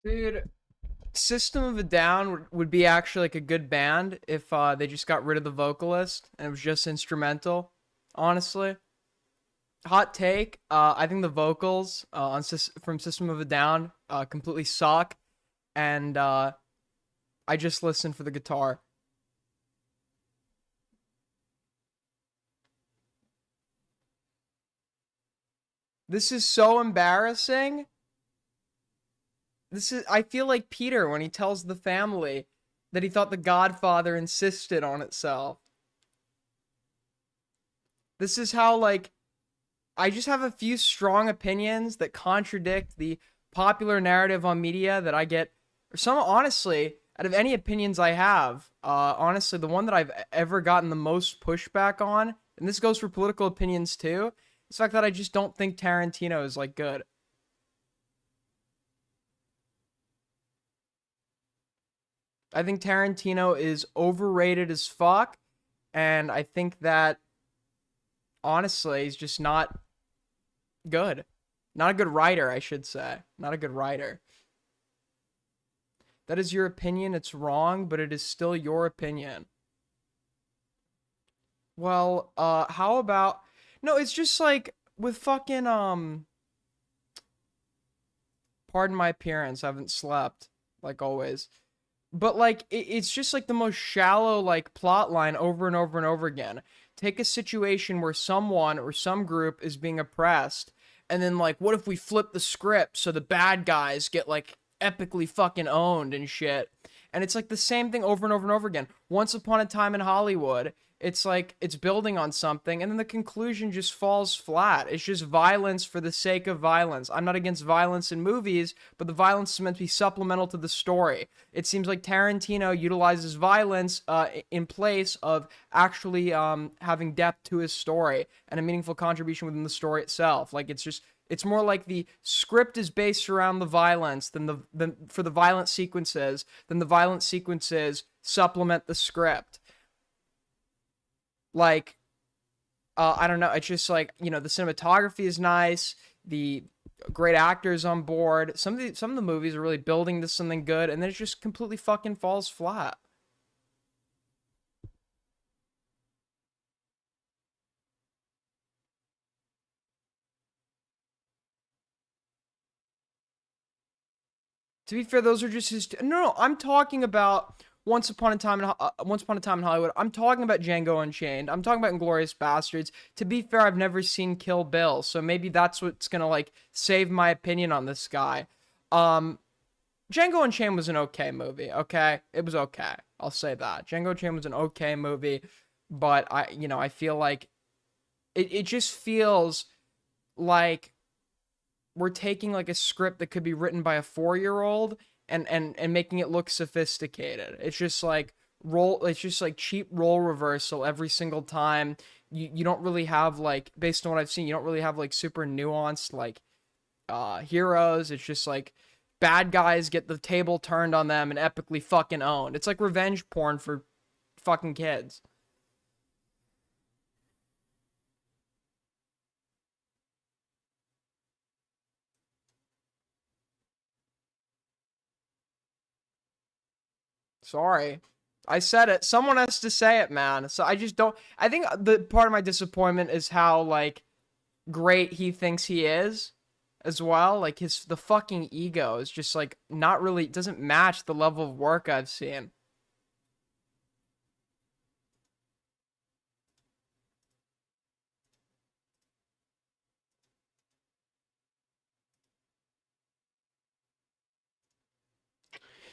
Dude, System of a Down would be actually like a good band if they just got rid of the vocalist and it was just instrumental. Honestly, hot take. I think the vocals from System of a Down completely suck, and I just listen for the guitar. This is so embarrassing. This is. I feel like Peter when he tells the family that he thought The Godfather insisted on itself. This is how like I just have a few strong opinions that contradict the popular narrative on media that I get. Or some, honestly, out of any opinions I have, honestly, the one that I've ever gotten the most pushback on, and this goes for political opinions too, is the fact that I just don't think Tarantino is like good. I think Tarantino is overrated as fuck, and I think that honestly, he's just not good. Not a good writer, I should say. Not a good writer. That is your opinion. It's wrong, but it is still your opinion. Well, how about no, it's just like with fucking pardon my appearance, I haven't slept, like always. But like it's just like the most shallow like plot line over and over and over again. Take a situation where someone or some group is being oppressed, and then like what if we flip the script so the bad guys get like epically fucking owned and shit. And it's like the same thing over and over and over again. Once upon a time in Hollywood, it's like it's building on something and then the conclusion just falls flat. It's just violence for the sake of violence. I'm not against violence in movies, but the violence is meant to be supplemental to the story. It seems like Tarantino utilizes violence in place of actually having depth to his story and a meaningful contribution within the story itself. Like it's more like the script is based around the violence than for the violent sequences, than the violent sequences supplement the script. Like I don't know, it's just like, the cinematography is nice, the great actors on board. Some of the movies are really building to something good, and then it just completely fucking falls flat. To be fair, those are just his. No, I'm talking about Once Upon a Time in Hollywood. I'm talking about Django Unchained. I'm talking about Inglorious Bastards. To be fair, I've never seen Kill Bill, so maybe that's what's gonna like save my opinion on this guy. Um, Django Unchained was an okay movie. Okay, it was okay. I'll say that Django Unchained was an okay movie, but I feel like it just feels like we're taking like a script that could be written by a 4-year-old and making it look sophisticated. It's just like cheap role reversal every single time. You don't really have like, based on what I've seen, you don't really have like super nuanced like heroes. It's just like bad guys get the table turned on them and epically fucking owned. It's like revenge porn for fucking kids. Sorry. I said it. Someone has to say it, man. So I just don't. I think the part of my disappointment is how like great he thinks he is as well. Like the fucking ego is just like not really doesn't match the level of work I've seen.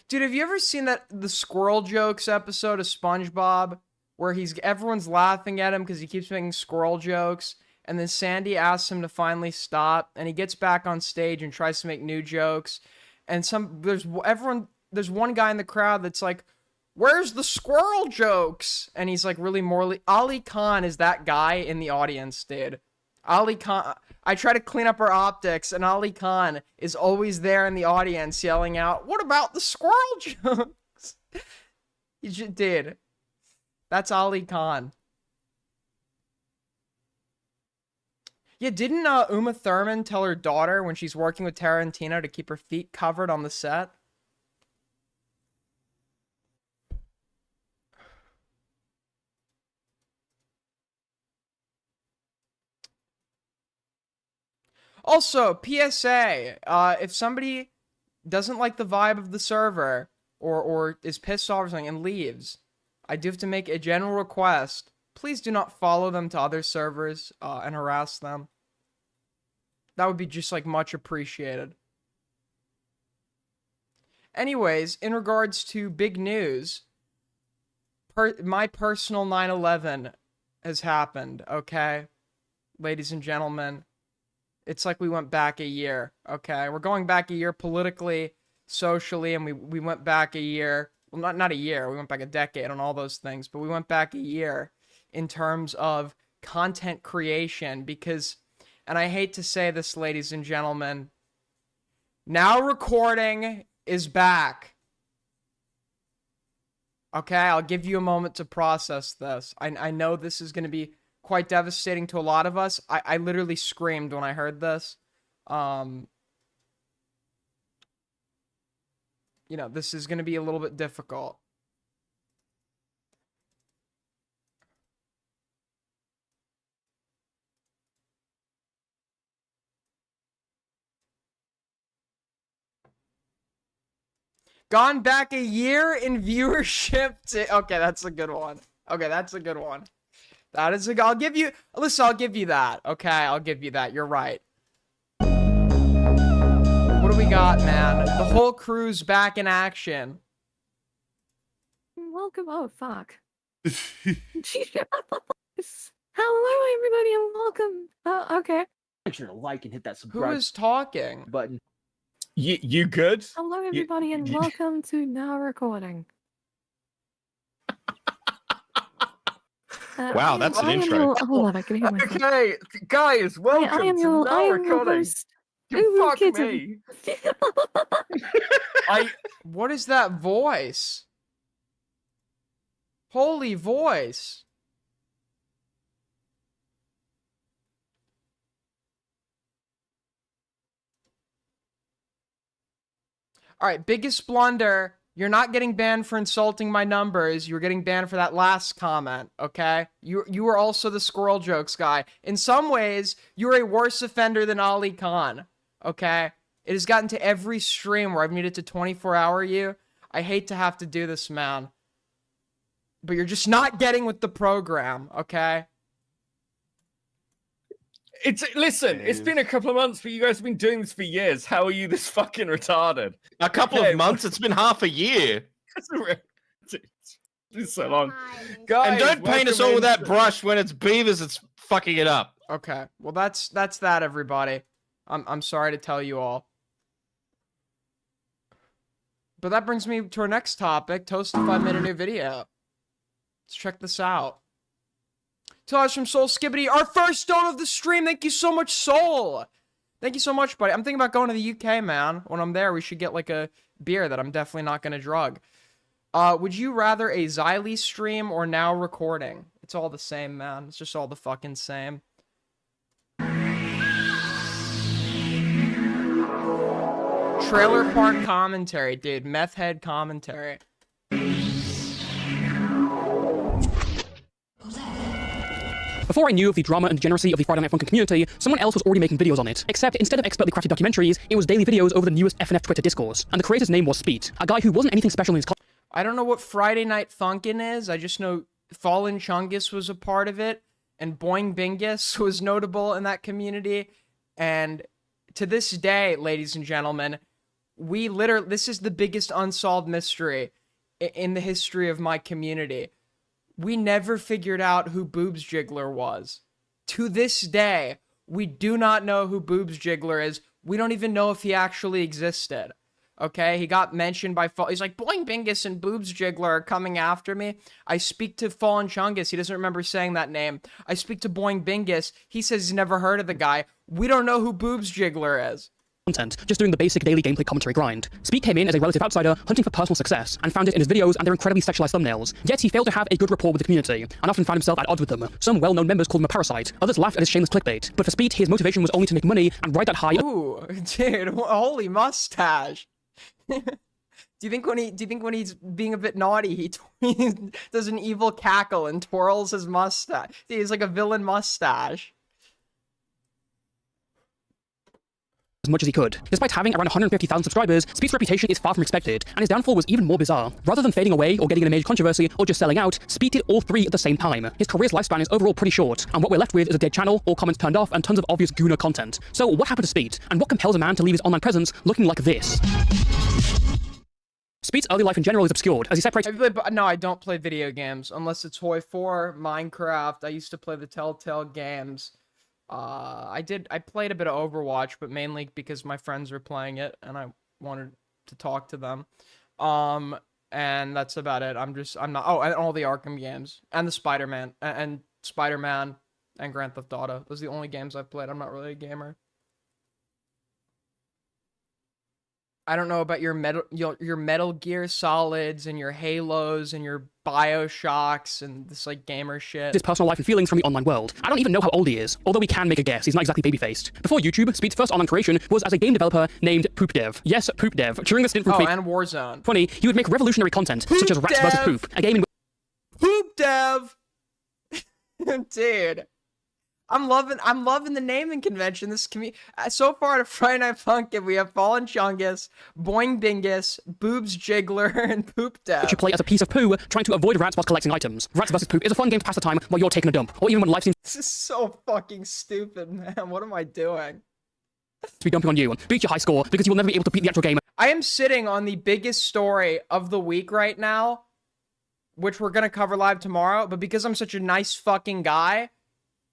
Dude, have you ever seen that the squirrel jokes episode of SpongeBob where he's everyone's laughing at him because he keeps making squirrel jokes, and then Sandy asks him to finally stop, and he gets back on stage and tries to make new jokes, and there's one guy in the crowd that's like, "Where's the squirrel jokes?" And he's like really morally. Ali Khan is that guy in the audience, dude. Ali Khan. I try to clean up our optics, and Ali Khan is always there in the audience yelling out, "What about the squirrel jokes?" He just did. That's Ali Khan. Yeah, didn't Uma Thurman tell her daughter when she's working with Tarantino to keep her feet covered on the set? Also, PSA, if somebody doesn't like the vibe of the server or is pissed off or something and leaves, I do have to make a general request. Please do not follow them to other servers and harass them. That would be just like much appreciated. Anyways, in regards to big news, my personal 9/11 has happened, okay? Ladies and gentlemen, it's like we went back a year, okay? We're going back a year politically, socially, and we went back a year. Well, not a year. We went back a decade on all those things, but we went back a year in terms of content creation because, and I hate to say this, ladies and gentlemen, now recording is back. Okay, I'll give you a moment to process this. I know this is going to be quite devastating to a lot of us. I literally screamed when I heard this. You know, this is going to be a little bit difficult. Gone back a year in viewership to... Okay, that's a good one. Okay, that's a good one. That is a... I'll give you... Listen, I'll give you that. Okay, I'll give you that. You're right. What do we got, man? The whole crew's back in action. Welcome. Oh, fuck. Hello, everybody, and welcome. Oh, okay. Make sure to like and hit that subscribe Who is talking? button. You good? Hello, everybody, and welcome to Now Recording. Wow, that's an intro. Hold on, I can hear myself. Okay, guys, welcome I am to your, Now I am your Recording. host. You Ooh, fuck kids are- me. I What is that voice? Holy voice. All right, biggest blunder. You're not getting banned for insulting my numbers. You're getting banned for that last comment, okay? You were also the squirrel jokes guy. In some ways, you're a worse offender than Ali Khan, okay? It has gotten to every stream where I've needed to 24-hour you. I hate to have to do this, man. But you're just not getting with the program, okay? listen, it's been a couple of months, but you guys have been doing this for years. How are you this fucking retarded? A couple Okay, of months? It's been half a year. It's so long. Guys, And don't paint us all with that welcome brush when it's beavers that's fucking it up. Okay. Well, that's that, everybody. I'm sorry to tell you all. But that brings me to our next topic, Toastify made a new video. Let's check this out. $2 from Soul Skibbity, our first donor of the stream. Thank you so much, Soul. Thank you so much, buddy. I'm thinking about going to the UK, man. When I'm there, we should get like a beer that I'm definitely not going to drug. Would you rather a Xylee stream or Now Recording? It's all the same, man. It's just all the fucking same. Trailer park commentary, dude. Meth head commentary. Before I knew of the drama and degeneracy of the Friday Night Funkin' community, someone else was already making videos on it. Except instead of expertly crafted documentaries, it was daily videos over the newest FNF Twitter discourse. And the creator's name was Speed, a guy who wasn't anything special in his class. I don't know what Friday Night Funkin' is. I just know Fallen Chungus was a part of it, and Boing Bingus was notable in that community. And to this day, ladies and gentlemen, this is the biggest unsolved mystery in the history of my community. We never figured out who Boobs Jiggler was. To this day, we do not know who Boobs Jiggler is. We don't even know if he actually existed. Okay, he got mentioned by he's like, Boing Bingus and Boobs Jiggler are coming after me. I speak to Fallen Chungus. He doesn't remember saying that name. I speak to Boing Bingus. He says he's never heard of the guy. We don't know who Boobs Jiggler is. content, just doing the basic daily gameplay commentary grind. Speed came in as a relative outsider, hunting for personal success, and found it in his videos and their incredibly sexualized thumbnails. Yet he failed to have a good rapport with the community, and often found himself at odds with them. Some well-known members called him a parasite, others laughed at his shameless clickbait. But for Speed, his motivation was only to make money and ride that high. Ooh, dude, holy mustache. Do you think when he's being a bit naughty, he does an evil cackle and twirls his mustache? He's like a villain mustache. As much as he could. Despite having around 150,000 subscribers, Speed's reputation is far from expected, and his downfall was even more bizarre. Rather than fading away or getting in a major controversy or just selling out, Speed did all three at the same time. His career's lifespan is overall pretty short, and what we're left with is a dead channel, all comments turned off, and tons of obvious gooner content. So what happened to Speed, and what compels a man to leave his online presence looking like this? Speed's early life in general is obscured, as he separates. No, I don't play video games unless it's Hoi 4, Minecraft. I used to play the Telltale games. I played a bit of Overwatch, but mainly because my friends were playing it and I wanted to talk to them. And that's about it. I'm not. Oh, and all the Arkham games and the Spider-Man and Spider-Man and Grand Theft Auto. Those are the only games I've played. I'm not really a gamer. I don't know about your Metal Gear Solids and your Halos and your BioShocks and this like gamer shit. His personal life and feelings from the online world. I don't even know how old he is, although we can make a guess. He's not exactly baby-faced. Before YouTube, Speed's first online creation was as a game developer named Poop Dev. Yes, Poop Dev. During the stint from and Warzone 20, he would make revolutionary content such as Rats vs. Poop, a game in Poop Dev. Dude. I'm loving the naming convention. This so far at Friday Night Funkin', we have Fallen Chungus, Boing Bingus, Boobs Jiggler, and Poop Dev. which you play as a piece of poo trying to avoid rats while collecting items. Rats vs. Poop is a fun game to pass the time while you're taking a dump, or even when life seems This is so fucking stupid, man. What am I doing? to be dumping on you. Beat your high score because you will never be able to beat the actual game. I am sitting on the biggest story of the week right now, which we're gonna cover live tomorrow, but because I'm such a nice fucking guy,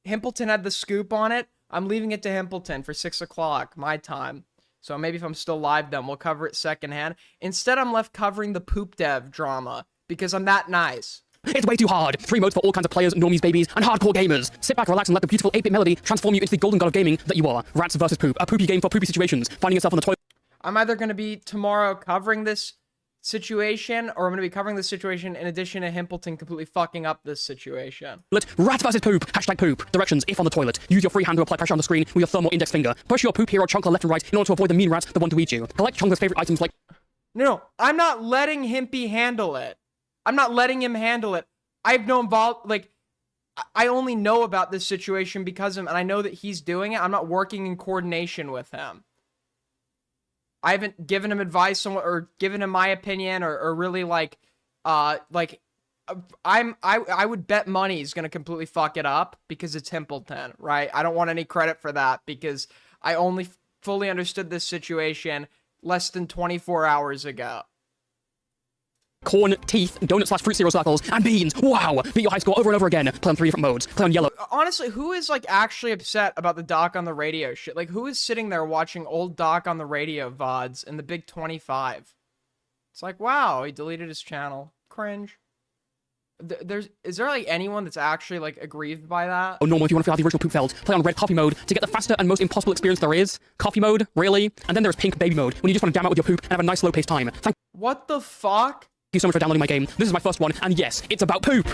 Himpleton had the scoop on it. I'm leaving it to Himpleton for 6 o'clock, my time. So maybe if I'm still live then, we'll cover it secondhand. Instead, I'm left covering the Poop Dev drama, because I'm that nice. It's way too hard. 3 modes for all kinds of players, normies, babies, and hardcore gamers. Sit back, relax, and let the beautiful 8-bit melody transform you into the golden god of gaming that you are. Rats vs. Poop, a poopy game for poopy situations, finding yourself on the toilet. I'm either going to be tomorrow covering this situation, or I'm going to be covering this situation in addition to Himpleton completely fucking up this situation. Rats vs. Poop. Hashtag poop. Directions, if on the toilet. Use your free hand to apply pressure on the screen with your thumb or index finger. Push your poop hero Chonkler left and right in order to avoid the mean rats that want to eat you. Collect Chonkler's favorite items like... No, I'm not letting Himpy handle it. I'm not letting him handle it. I have no like, I only know about this situation because of him, and I know that he's doing it. I'm not working in coordination with him. I haven't given him advice on or given him my opinion or really like I would bet money he's gonna completely fuck it up because it's Himpleton, right? I don't want any credit for that because I only fully understood this situation less than 24 hours ago. Corn, teeth, donut/fruit cereal circles, and beans. Wow! Beat your high score over and over again. Play on 3 different modes. Play on yellow. Honestly, who is like actually upset about the Doc on the Radio shit? Like, who is sitting there watching old Doc on the Radio VODs in the Big 25? It's like, wow, he deleted his channel. Cringe. Is there like anyone that's actually like aggrieved by that? Oh, normal if you want to feel out the original poop felt. Play on red coffee mode to get the faster and most impossible experience there is. Coffee mode, really? And then there's pink baby mode when you just want to jam out with your poop and have a nice slow paced time. Thank What the fuck? you so much for downloading my game. This is my first one, and yes, it's about poop.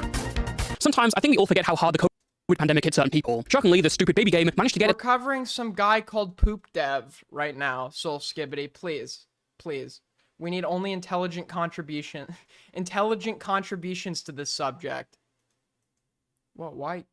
Sometimes I think we all forget how hard the COVID pandemic hit certain people. Shockingly, this stupid baby game managed to get We're covering some guy called Poop Dev right now. Soul Skibbity, please. Please. We need only intelligent contributions to this subject. Well, why?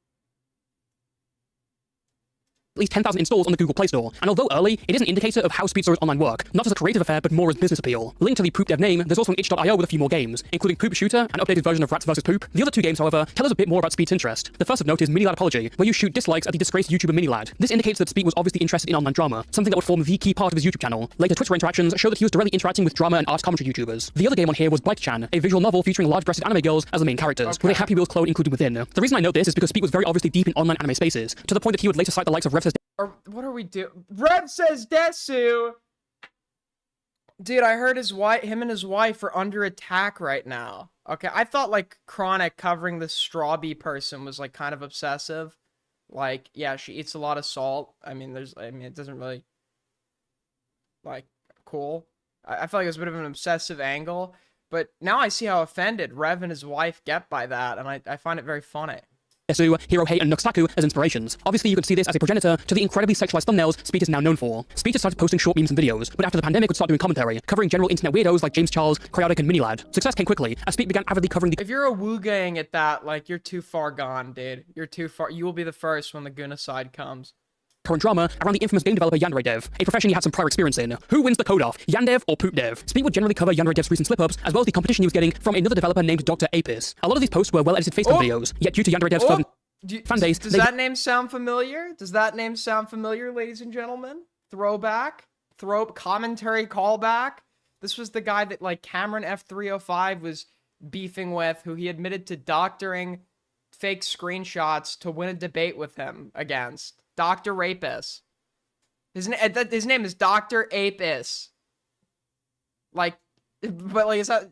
at least 10,000 installs on the Google Play Store, and although early, it is an indicator of how SpeedStore's online work, not as a creative affair, but more as business appeal. Linked to the Poop Dev name, there's also an itch.io with a few more games, including Poop Shooter, an updated version of Rats vs. Poop. The other 2 games, however, tell us a bit more about Speed's interest. The first of note is Mini Lad Apology, where you shoot dislikes at the disgraced YouTuber Mini Lad. This indicates that Speed was obviously interested in online drama, something that would form the key part of his YouTube channel. Later Twitter interactions show that he was directly interacting with drama and art commentary YouTubers. The other game on here was Bike-chan, a visual novel featuring large-breasted anime girls as the main characters, with a Happy Wheels clone included within. The reason I note this is because Speed was very obviously deep in online anime spaces, to the point that he would later cite the likes of Rev Says Or what are we doing? Rev Says Desu! Dude, I heard him and his wife are under attack right now. Okay, I thought like Chronic covering this Strawbee person was like kind of obsessive. Like, yeah, she eats a lot of salt. I mean, it doesn't really. like cool. I feel like it was a bit of an obsessive angle, but now I see how offended Rev and his wife get by that, and I find it very funny. Yesu, Hirohei, and Nuxtaku as inspirations. Obviously, you can see this as a progenitor to the incredibly sexualized thumbnails Speed is now known for. Speed has started posting short memes and videos, but after the pandemic would start doing commentary, covering general internet weirdos like James Charles, Cryotic, and Minilad. Success came quickly, as Speed began avidly covering the If you're a Wu-gang at that, like, you're too far gone, dude. You're too far. You will be the first when the Gunaside comes. current drama around the infamous game developer Yandere Dev, a profession he had some prior experience in. Who wins the code off, Yandev or Poop Dev? Speed would generally cover Yandere Dev's recent slip-ups, as well as the competition he was getting from another developer named Dr. Apis. A lot of these posts were well-edited Facebook videos, yet due to Yandere Dev's fan base, does that name sound familiar? Does that name sound familiar, ladies and gentlemen? Throwback? Commentary callback? This was the guy that, like, Cameron F305 was beefing with, who he admitted to doctoring fake screenshots to win a debate with him against. Dr. Rapist. His name is Dr. Apis. Like, but, like, it's not...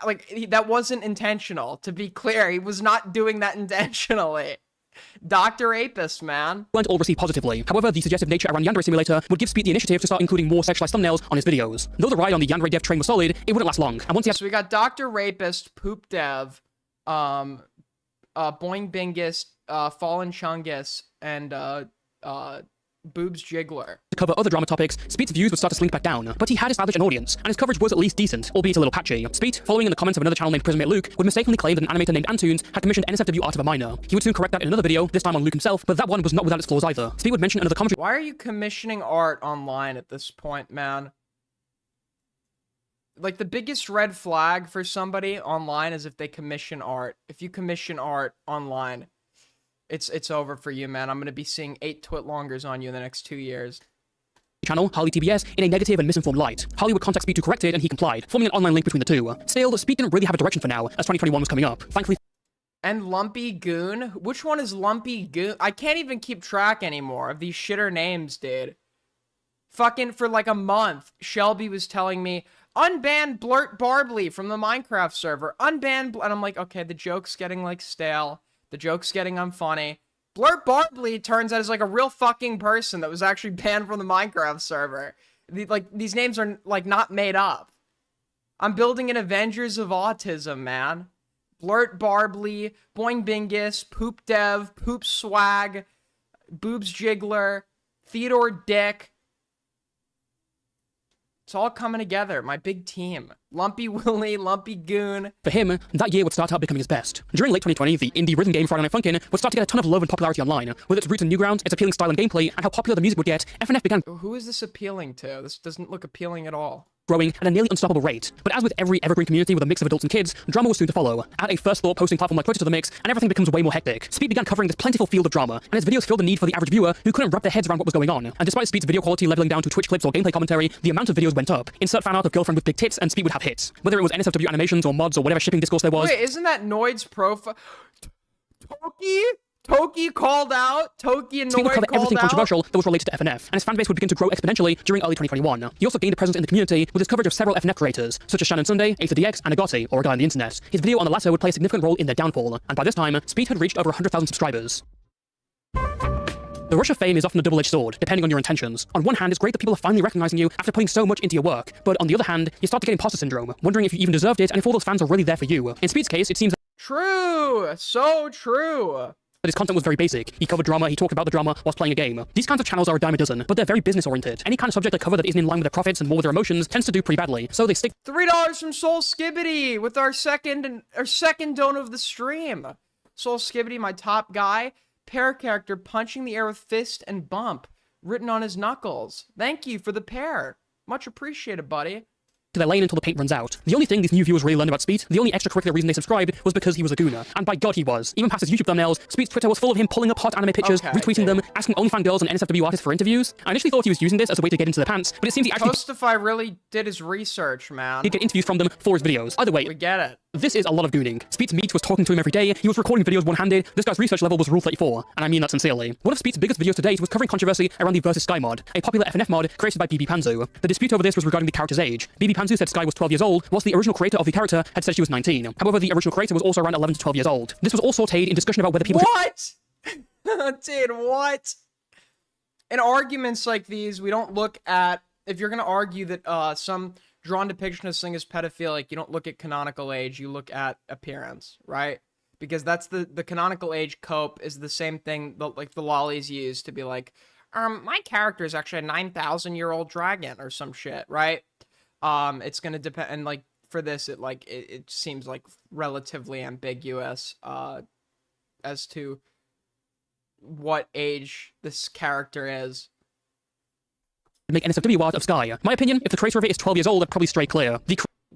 Like, that wasn't intentional, to be clear. He was not doing that intentionally. Dr. Apis, man. Weren't all received positively. However, the suggestive nature around Yandere Simulator would give Speed the initiative to start including more sexualized thumbnails on his videos. Though the ride on the Yandere Dev train was solid, it wouldn't last long. And once he had So we got Dr. Rapist, Poop Dev, Boing Bingus, Fallen Chungus, and Boobs Jiggler. to cover other drama topics, Speed's views would start to slink back down, but he had established an audience, and his coverage was at least decent, albeit a little patchy. Speed, following in the comments of another channel named Prismate Luke, would mistakenly claim that an animator named Antunes had commissioned NSFW art of a minor. He would soon correct that in another video, this time on Luke himself, but that one was not without its flaws either. Speed would mention another commentary Why are you commissioning art online at this point, man? Like, the biggest red flag for somebody online is if they commission art. If you commission art online, it's over for you, man. I'm gonna be seeing 8 twitlongers on you in the next 2 years. channel, Harley TBS, in a negative and misinformed light. Harley would contact Speed to correct it, and he complied, forming an online link between the two. Still, Speed didn't really have a direction for now, as 2021 was coming up. Thankfully, And Lumpy Goon? Which one is Lumpy Goon? I can't even keep track anymore of these shitter names, dude. Fucking for like a month, Shelby was telling me, unban Blurt Barbly from the Minecraft server. Unban, and I'm like, okay, the joke's getting like stale. The joke's getting unfunny. Blurt Barbly turns out is like a real fucking person that was actually banned from the Minecraft server. These names are like not made up. I'm building an Avengers of Autism, man. Blurt Barbly, Boing Bingus, Poop Dev, Poop Swag, Boobs Jiggler, Theodore Dick. It's all coming together, my big team. Lumpy Willy, Lumpy Goon. for him, that year would start out becoming his best. During late 2020, the indie rhythm game Friday Night Funkin' would start to get a ton of love and popularity online. With its roots in Newgrounds, its appealing style and gameplay, and how popular the music would get, FNF began Who is this appealing to? This doesn't look appealing at all. growing at a nearly unstoppable rate. But as with every evergreen community with a mix of adults and kids, drama was soon to follow. Add a first thought posting platform like Twitter to the mix, and everything becomes way more hectic. Speed began covering this plentiful field of drama, and his videos filled the need for the average viewer who couldn't wrap their heads around what was going on. And despite Speed's video quality leveling down to Twitch clips or gameplay commentary, the amount of videos went up. Insert fan art of girlfriend with big tits, and Speed would have hits. Whether it was NSFW animations or mods or whatever shipping discourse there was. Wait, isn't that Noid's profile? Toki called out. Toki and Speed would Noid cover called everything out. controversial that was related to FNF, and his fanbase would begin to grow exponentially during early 2021. He also gained a presence in the community with his coverage of several FNF creators, such as Shannon Sunday, AetherDX, and Agati, or a guy on the internet. His video on the latter would play a significant role in their downfall, and by this time, Speed had reached over 100,000 subscribers. The rush of fame is often a double-edged sword, depending on your intentions. On one hand, it's great that people are finally recognizing you after putting so much into your work, but on the other hand, you start to get imposter syndrome, wondering if you even deserved it and if all those fans are really there for you. In Speed's case, it seems True. So true. but his content was very basic. He covered drama, he talked about the drama whilst playing a game. These kinds of channels are a dime a dozen, but they're very business-oriented. Any kind of subject they cover that isn't in line with their profits and more with their emotions tends to do pretty badly, so they stick $3 from Soul Skibbity with our second donor of the stream. Soul Skibbity, my top guy. Pair character punching the air with fist and bump written on his knuckles. Thank you for the pair. Much appreciated, buddy. to their lane until the paint runs out. The only thing these new viewers really learned about Speed, the only extracurricular reason they subscribed, was because he was a gooner. And by God he was. Even past his YouTube thumbnails, Speed's Twitter was full of him pulling up hot anime pictures, Okay, retweeting them, asking OnlyFans girls and NSFW artists for interviews. I initially thought he was using this as a way to get into their pants, but it seems he actually Toastify really did his research, man. did get interviews from them for his videos. Either way, We get it. this is a lot of gooning. Speed's meat was talking to him every day, he was recording videos one-handed, this guy's research level was Rule 34, and I mean that sincerely. One of Speed's biggest videos to date was covering controversy around the Versus Sky mod, a popular FNF mod created by BB Panzu. The dispute over this was regarding the character's age. BB Panzu said Sky was 12 years old, whilst the original creator of the character had said she was 19. However, the original creator was also around 11 to 12 years old. This was all sauteed in discussion about whether people What? Dude, what? In arguments like these, we don't look at if you're gonna argue that some drawn depiction of this thing is pedophilic, you don't look at canonical age, you look at appearance, right? Because that's the canonical age cope is the same thing that like the lollies use to be like, my character is actually a 9,000-year-old dragon or some shit, right? It's gonna depend, and like for this, it seems like relatively ambiguous as to what age this character is. Make NSFW art of Sky. My opinion, if the creator of it is 12 years old, I'd probably stray clear.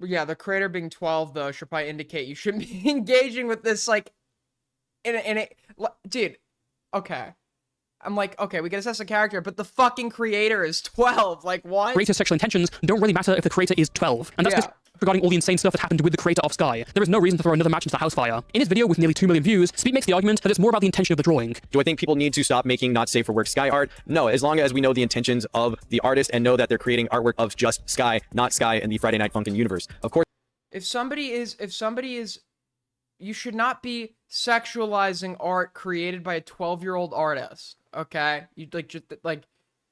Yeah, the creator being 12 though should probably indicate you shouldn't be engaging with this like dude. Okay. I'm like, okay, we can assess the character, but the fucking creator is 12. Like, what? Creator's sexual intentions don't really matter if the creator is 12. And that's just regarding all the insane stuff that happened with the creator of Sky. There is no reason to throw another match into the house fire. In his video with nearly 2 million views, Speed makes the argument that it's more about the intention of the drawing. Do I think people need to stop making not safe for work Sky art? No, as long as we know the intentions of the artist and know that they're creating artwork of just Sky, not Sky in the Friday Night Funkin' universe. Of course. If somebody is, you should not be sexualizing art created by a 12-year-old artist. Okay, you like just like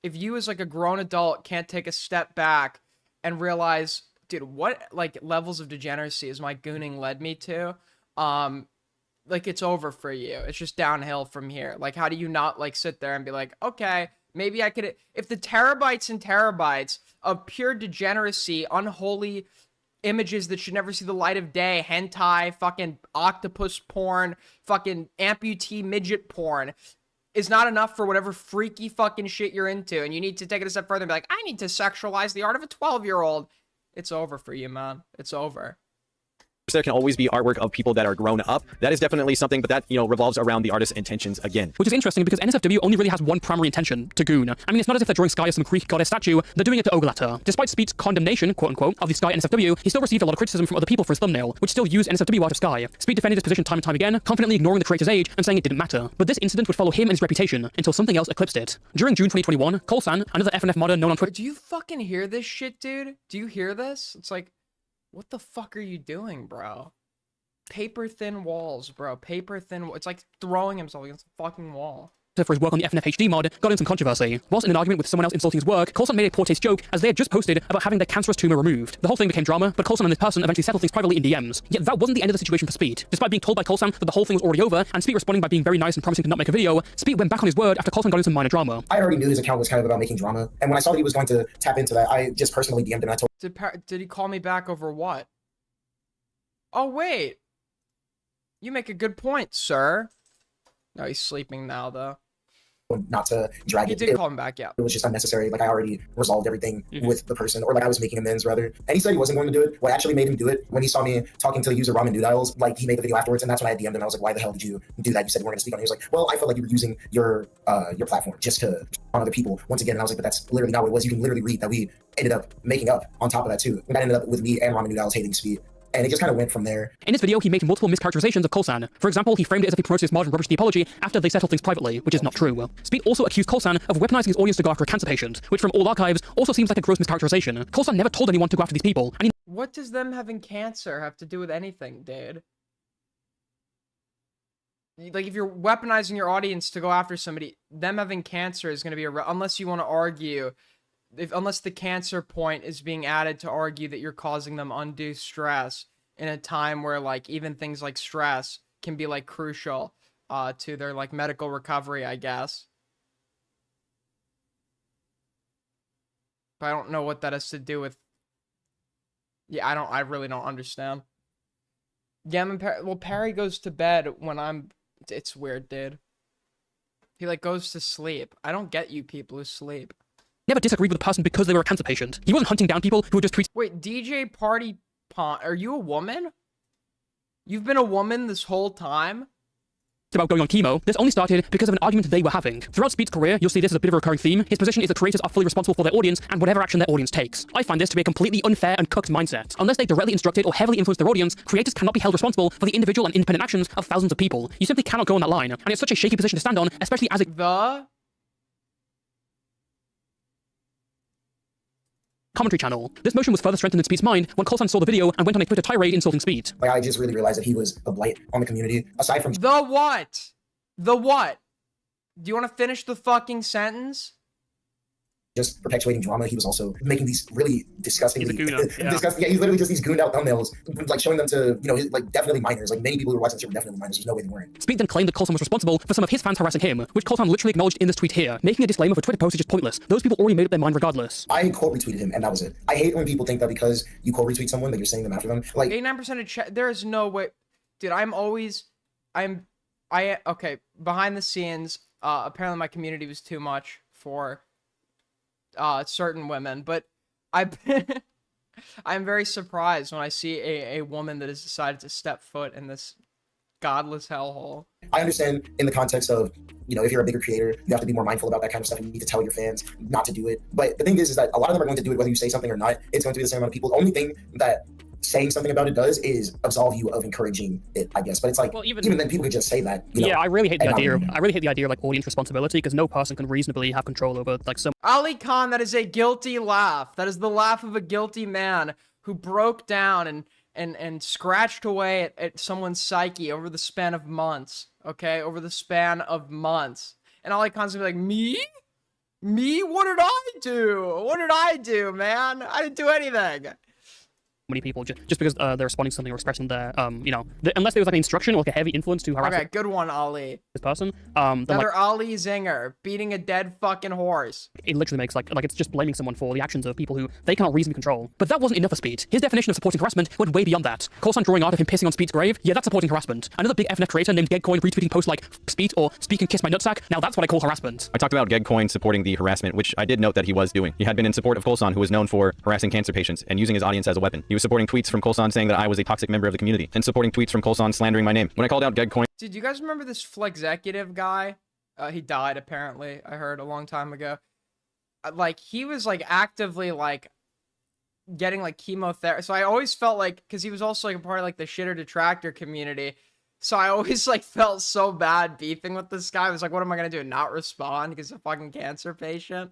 if you as like a grown adult can't take a step back and realize, dude, what like levels of degeneracy is my gooning led me to? Like it's over for you. It's just downhill from here. Like, how do you not like sit there and be like, okay, maybe I could, if the terabytes and terabytes of pure degeneracy, unholy images that should never see the light of day, hentai, fucking octopus porn, fucking amputee midget porn, is not enough for whatever freaky fucking shit you're into, and you need to take it a step further and be like, I need to sexualize the art of a 12-year-old. It's over for you, man. It's over. There can always be artwork of people that are grown up. That is definitely something, but that, you know, revolves around the artist's intentions again. Which is interesting because NSFW only really has one primary intention, to goon. I mean, it's not as if they're drawing Sky as some Greek goddess statue, they're doing it to ogle at her. Despite Speed's condemnation, quote-unquote, of the Sky NSFW, he still received a lot of criticism from other people for his thumbnail, which still used NSFW art of Sky. Speed defended his position time and time again, confidently ignoring the creator's age and saying it didn't matter. But this incident would follow him and his reputation until something else eclipsed it. During June 2021, Colsan, another FNF modder known on Twitter. Do you fucking hear this shit, dude? Do you hear this? It's like, what the fuck are you doing, bro? Paper thin walls, bro. Paper thin. It's like throwing himself against the fucking wall. For his work on the FNF HD mod, got in some controversy. Whilst in an argument with someone else insulting his work, Colson made a poor taste joke as they had just posted about having their cancerous tumor removed. The whole thing became drama, but Colson and this person eventually settled things privately in DMs. Yet that wasn't the end of the situation for Speed. Despite being told by Colson that the whole thing was already over, and Speed responding by being very nice and promising to not make a video, Speed went back on his word after Colson got into some minor drama. I already knew his account was kind of about making drama, and when I saw that he was going to tap into that, I just personally DM'd him and I told Did he call me back over what? Oh, wait. You make a good point, sir. No, he's sleeping now, though. him not to drag He it. did call him back, yeah. It was just unnecessary. Like, I already resolved everything with the person, or like I was making amends rather. And he said he wasn't going to do it. What actually made him do it, when he saw me talking to the user Ramen Noodles, like he made the video afterwards, and that's when I DM'd him. I was like, why the hell did you do that? You said you weren't going to speak on it. He was like, well, I felt like you were using your platform just to on other people once again. And I was like, but that's literally not what it was. You can literally read that we ended up making up on top of that too. And that ended up with me and Ramen Noodles hating Speed. And it just kind of went from there. In this video, he made multiple mischaracterizations of Colsan. For example, he framed it as if he promoted his mod and rubbish the apology after they settled things privately, which is not true. Speed also accused Colsan of weaponizing his audience to go after a cancer patient, which from all archives also seems like a gross mischaracterization. Colsan never told anyone to go after these people, and he What does them having cancer have to do with anything, dude? Like, if you're weaponizing your audience to go after somebody, them having cancer is going to be unless you want to argue, unless the cancer point is being added to argue that you're causing them undue stress in a time where, like, even things like stress can be, like, crucial to their, like, medical recovery, I guess. But I don't know what that has to do with... Yeah, I really don't understand. Yeah, well, Perry goes to bed when I'm... It's weird, dude. He, like, goes to sleep. I don't get you people who sleep. never disagreed with the person because they were a cancer patient. He wasn't hunting down people who were just tweeting Wait, DJ Party Pond, are you a woman? You've been a woman this whole time? about going on chemo. This only started because of an argument they were having. Throughout Speed's career, you'll see this as a bit of a recurring theme. His position is that creators are fully responsible for their audience and whatever action their audience takes. I find this to be a completely unfair and cooked mindset. Unless they directly instructed or heavily influenced their audience, creators cannot be held responsible for the individual and independent actions of thousands of people. You simply cannot go on that line, and it's such a shaky position to stand on, especially as it commentary channel. This motion was further strengthened in Speed's mind when Colsan saw the video and went on a Twitter tirade insulting Speed. Like, I just really realized that he was a blight on the community. Aside from the what? The what? Do you want to finish the fucking sentence? just perpetuating drama. He was also making these really disgustingly, He's a gooner, yeah. disgusting. Yeah, he's literally just these gooned out thumbnails, like showing them to, like definitely minors. Like many people who were watching this shit were definitely minors. There's no way they weren't. Speed then claimed that Coulson was responsible for some of his fans harassing him, which Coulson literally acknowledged in this tweet here. Making a disclaimer for Twitter posts is just pointless. Those people already made up their mind regardless. I quote retweeted him, and that was it. I hate when people think that because you quote retweet someone that you're saying them after them. Like 89% of chat. There is no way, dude. Okay. Behind the scenes, apparently my community was too much for certain women, but I'm very surprised when I see a woman that has decided to step foot in this godless hellhole. I understand in the context of, if you're a bigger creator, you have to be more mindful about that kind of stuff. You need to tell your fans not to do it. But the thing is that a lot of them are going to do it whether you say something or not. It's going to be the same amount of people. The only thing that saying something about it does is absolve you of encouraging it, I guess. But it's like, Well, even then people could just say that. Yeah, I really hate the idea. I really hate the idea of like audience responsibility because no person can reasonably have control over like so. Ali Khan, that is a guilty laugh. That is the laugh of a guilty man who broke down and scratched away at someone's psyche over the span of months. Okay, over the span of months. And Ali Khan's gonna be like, me? Me? What did I do? What did I do, man? I didn't do anything. Many people just because they're responding to something or expressing their unless there was like an instruction or like a heavy influence to harass Okay, good one, Ali. this person then, Another like, Ali Zinger beating a dead fucking horse. it literally makes like it's just blaming someone for the actions of people who they cannot reasonably control. But that wasn't enough for Speed. His definition of supporting harassment went way beyond that. Coulson drawing art of him pissing on Speed's grave, yeah, that's supporting harassment. Another big FNF creator named Gedcoin retweeting posts like Speed or Speak and Kiss My Nutsack, now that's what I call harassment. I talked about Gedcoin supporting the harassment, which I did note that he was doing. He had been in support of Coulson, who was known for harassing cancer patients and using his audience as a weapon. He was supporting tweets from Coulson saying that I was a toxic member of the community, and supporting tweets from Coulson slandering my name. When I called out Gedcoin, Did you guys remember this Flexecutive guy? He died apparently, I heard a long time ago. Like he was like actively like getting like chemotherapy. So I always felt like, because he was also like a part of like the shitter detractor community. So I always like felt so bad beefing with this guy. I was like, what am I gonna do? Not respond because he's a fucking cancer patient?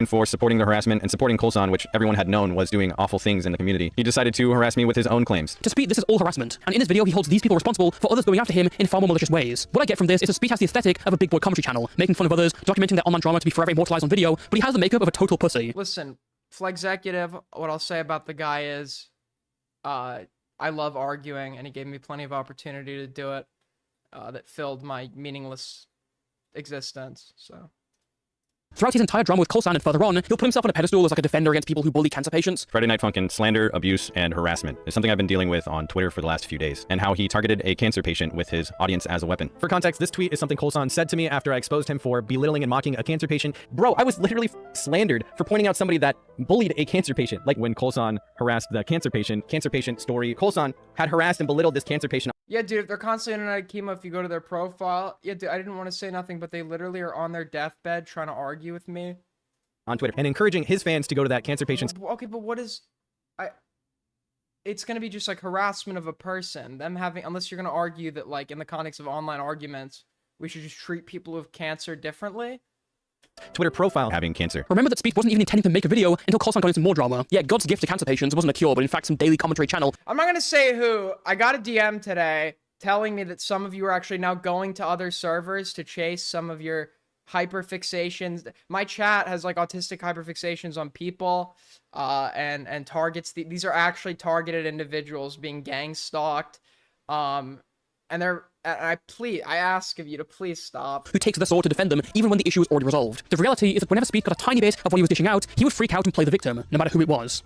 for supporting the harassment and supporting Coulson, which everyone had known was doing awful things in the community. He decided to harass me with his own claims. To Speed, this is all harassment, and in this video he holds these people responsible for others going after him in far more malicious ways. What I get from this is that Speed has the aesthetic of a big boy commentary channel, making fun of others, documenting their online drama to be forever immortalized on video, but he has the makeup of a total pussy. Listen, Flexecutive, what I'll say about the guy is, I love arguing, and he gave me plenty of opportunity to do it, that filled my meaningless existence, so... Throughout his entire drama with Coulson and further on, he'll put himself on a pedestal as like a defender against people who bully cancer patients. Friday Night Funkin' slander, abuse, and harassment is something I've been dealing with on Twitter for the last few days, and how he targeted a cancer patient with his audience as a weapon. For context, this tweet is something Coulson said to me after I exposed him for belittling and mocking a cancer patient. Bro, I was literally slandered for pointing out somebody that bullied a cancer patient. Like when Coulson harassed the cancer patient story, Coulson had harassed and belittled this cancer patient. Yeah, dude, if they're constantly in and out of chemo, if you go to their profile... Yeah, dude, I didn't want to say nothing, but they literally are on their deathbed trying to argue with me. On Twitter, and encouraging his fans to go to that cancer patient's... Okay, but what is... It's gonna be just, like, harassment of a person. Them having... Unless you're gonna argue that, like, in the context of online arguments, we should just treat people with cancer differently? Twitter profile having cancer. Remember that Speed wasn't even intending to make a video until Coulson got into more drama. Yeah, God's gift to cancer patients wasn't a cure, but in fact some daily commentary channel. I'm not gonna say who. I got a DM today telling me that some of you are actually now going to other servers to chase some of your hyperfixations. My chat has like autistic hyperfixations on people and targets. These are actually targeted individuals being gang stalked. And I ask of you to please stop. Who takes the sword to defend them even when the issue is already resolved. The reality is that whenever Speed got a tiny bit of what he was dishing out, he would freak out and play the victim, no matter who it was.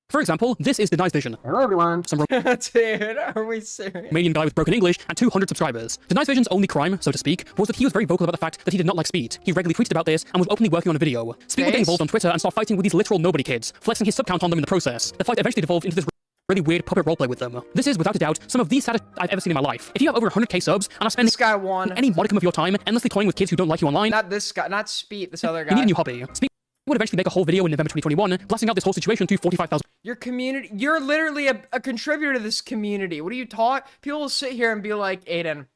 For example, this is Denai's Vision. Hello, everyone. Some Dude, are we serious? Romanian guy with broken English and 200 subscribers. Denai's Vision's only crime, so to speak, was that he was very vocal about the fact that he did not like Speed. He regularly tweeted about this and was openly working on a video. Speed would get involved on Twitter and start fighting with these literal nobody kids, flexing his sub count on them in the process. The fight eventually devolved into this really weird puppet roleplay with them. This is, without a doubt, some of the saddest I've ever seen in my life. If you have over 100k subs and are spending This guy won. any modicum of your time endlessly toying with kids who don't like you online, Not this guy, not Speed, this other you guy. need a new hobby. Speed would eventually make a whole video in November 2021, blasting out this whole situation to 45,000 Your community, you're literally a contributor to this community. What do you talk? People will sit here and be like, Aiden,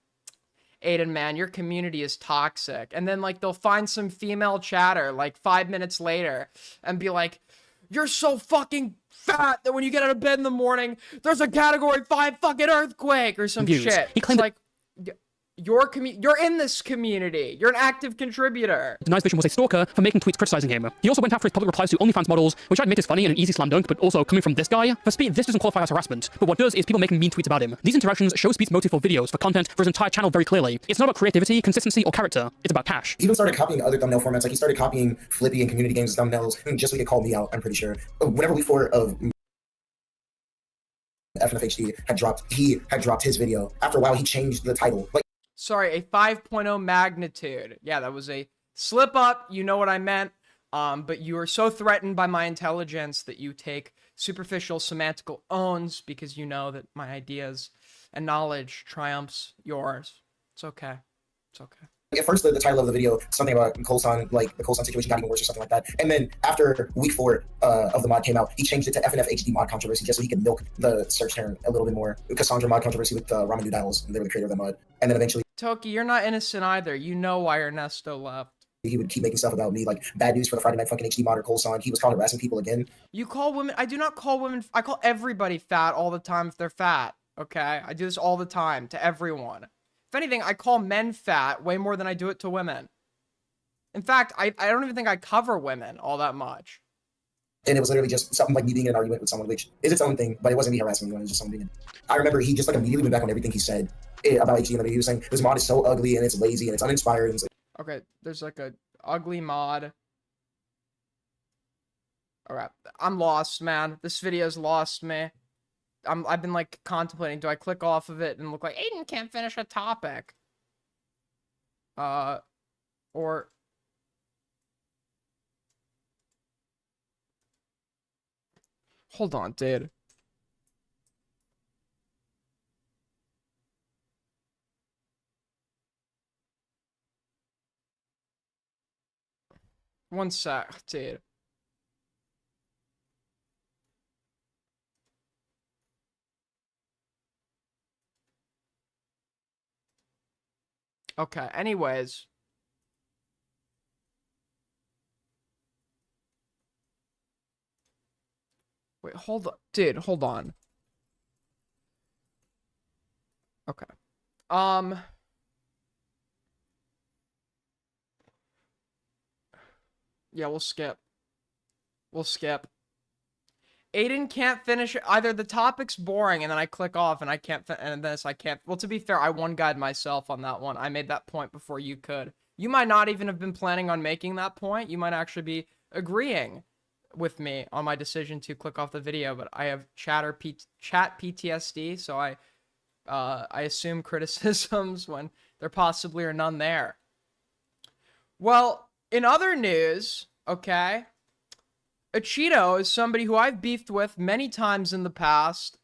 man, your community is toxic. And then like they'll find some female chatter like 5 minutes later and be like, you're so fucking fat that when you get out of bed in the morning, there's a category 5 fucking earthquake or some views. shit. He claimed it's like, You're in this community. You're an active contributor. denies Vision was a stalker for making tweets criticizing him. He also went after his public replies to OnlyFans models, which I admit is funny and an easy slam dunk, but also coming from this guy. For Speed, this doesn't qualify as harassment, but what does is people making mean tweets about him. These interactions show Speed's motive for videos, for content, for his entire channel very clearly. It's not about creativity, consistency, or character. It's about cash. He even started copying other thumbnail formats. Like he started copying Flippy and community games thumbnails just so he could call me out, I'm pretty sure. Whenever week 4 of FNFHD had dropped, he had dropped his video. After a while, he changed the title. Like, Sorry, a 5.0 magnitude. Yeah, that was a slip up. You know what I meant. But you are so threatened by my intelligence that you take superficial semantical owns because you know that my ideas and knowledge triumphs yours. It's okay. It's okay. at first, the title of the video, something about Colson, like the Colson situation got even worse or something like that. And then after week 4 of the mod came out, he changed it to FNFHD mod controversy just so he could milk the search term a little bit more. Cassandra mod controversy with Ramen Noodles, and they were the creator of the mod. And then eventually, Toki, you're not innocent either. You know why Ernesto left. he would keep making stuff about me, like bad news for the Friday Night Funkin' HD mod or Colson. He was caught harassing people again. You call women... I do not call women... I call everybody fat all the time if they're fat, okay? I do this all the time to everyone. If anything, I call men fat way more than I do it to women. In fact, I don't even think I cover women all that much. And it was literally just something like me being in an argument with someone, which is its own thing, but it wasn't me harassing anyone, it was just someone being... I remember he just like immediately went back on everything he said about HD in the video. He was saying, this mod is so ugly and it's lazy and it's uninspired. And it's like, Okay, there's like a ugly mod. Alright, I'm lost, man. This video's lost me. I've been like contemplating, do I click off of it and look like Aiden can't finish a topic? Or... Hold on, dude. One sec, dude. Okay, anyways. Wait, hold on. Dude, hold on. Okay. Yeah, we'll skip. We'll skip. Aiden can't finish it. Either the topic's boring and then I click off and I can't, and then I can't. Well, to be fair, I one-guide myself on that one. I made that point before you could. You might not even have been planning on making that point. You might actually be agreeing with me on my decision to click off the video, but I have chat PTSD, so I assume criticisms when there possibly are none there. Well, in other news, okay, Acheeto is somebody who I've beefed with many times in the past.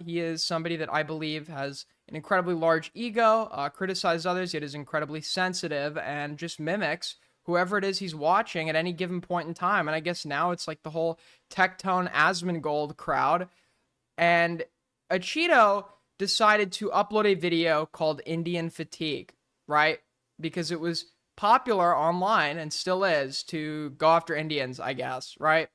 He is somebody that I believe has an incredibly large ego, criticizes others, yet is incredibly sensitive, and just mimics whoever it is he's watching at any given point in time. And I guess now it's like the whole Tectone Asmongold crowd. And Acheeto decided to upload a video called Indian Fatigue, right? Because it was popular online, and still is, to go after Indians, I guess, right?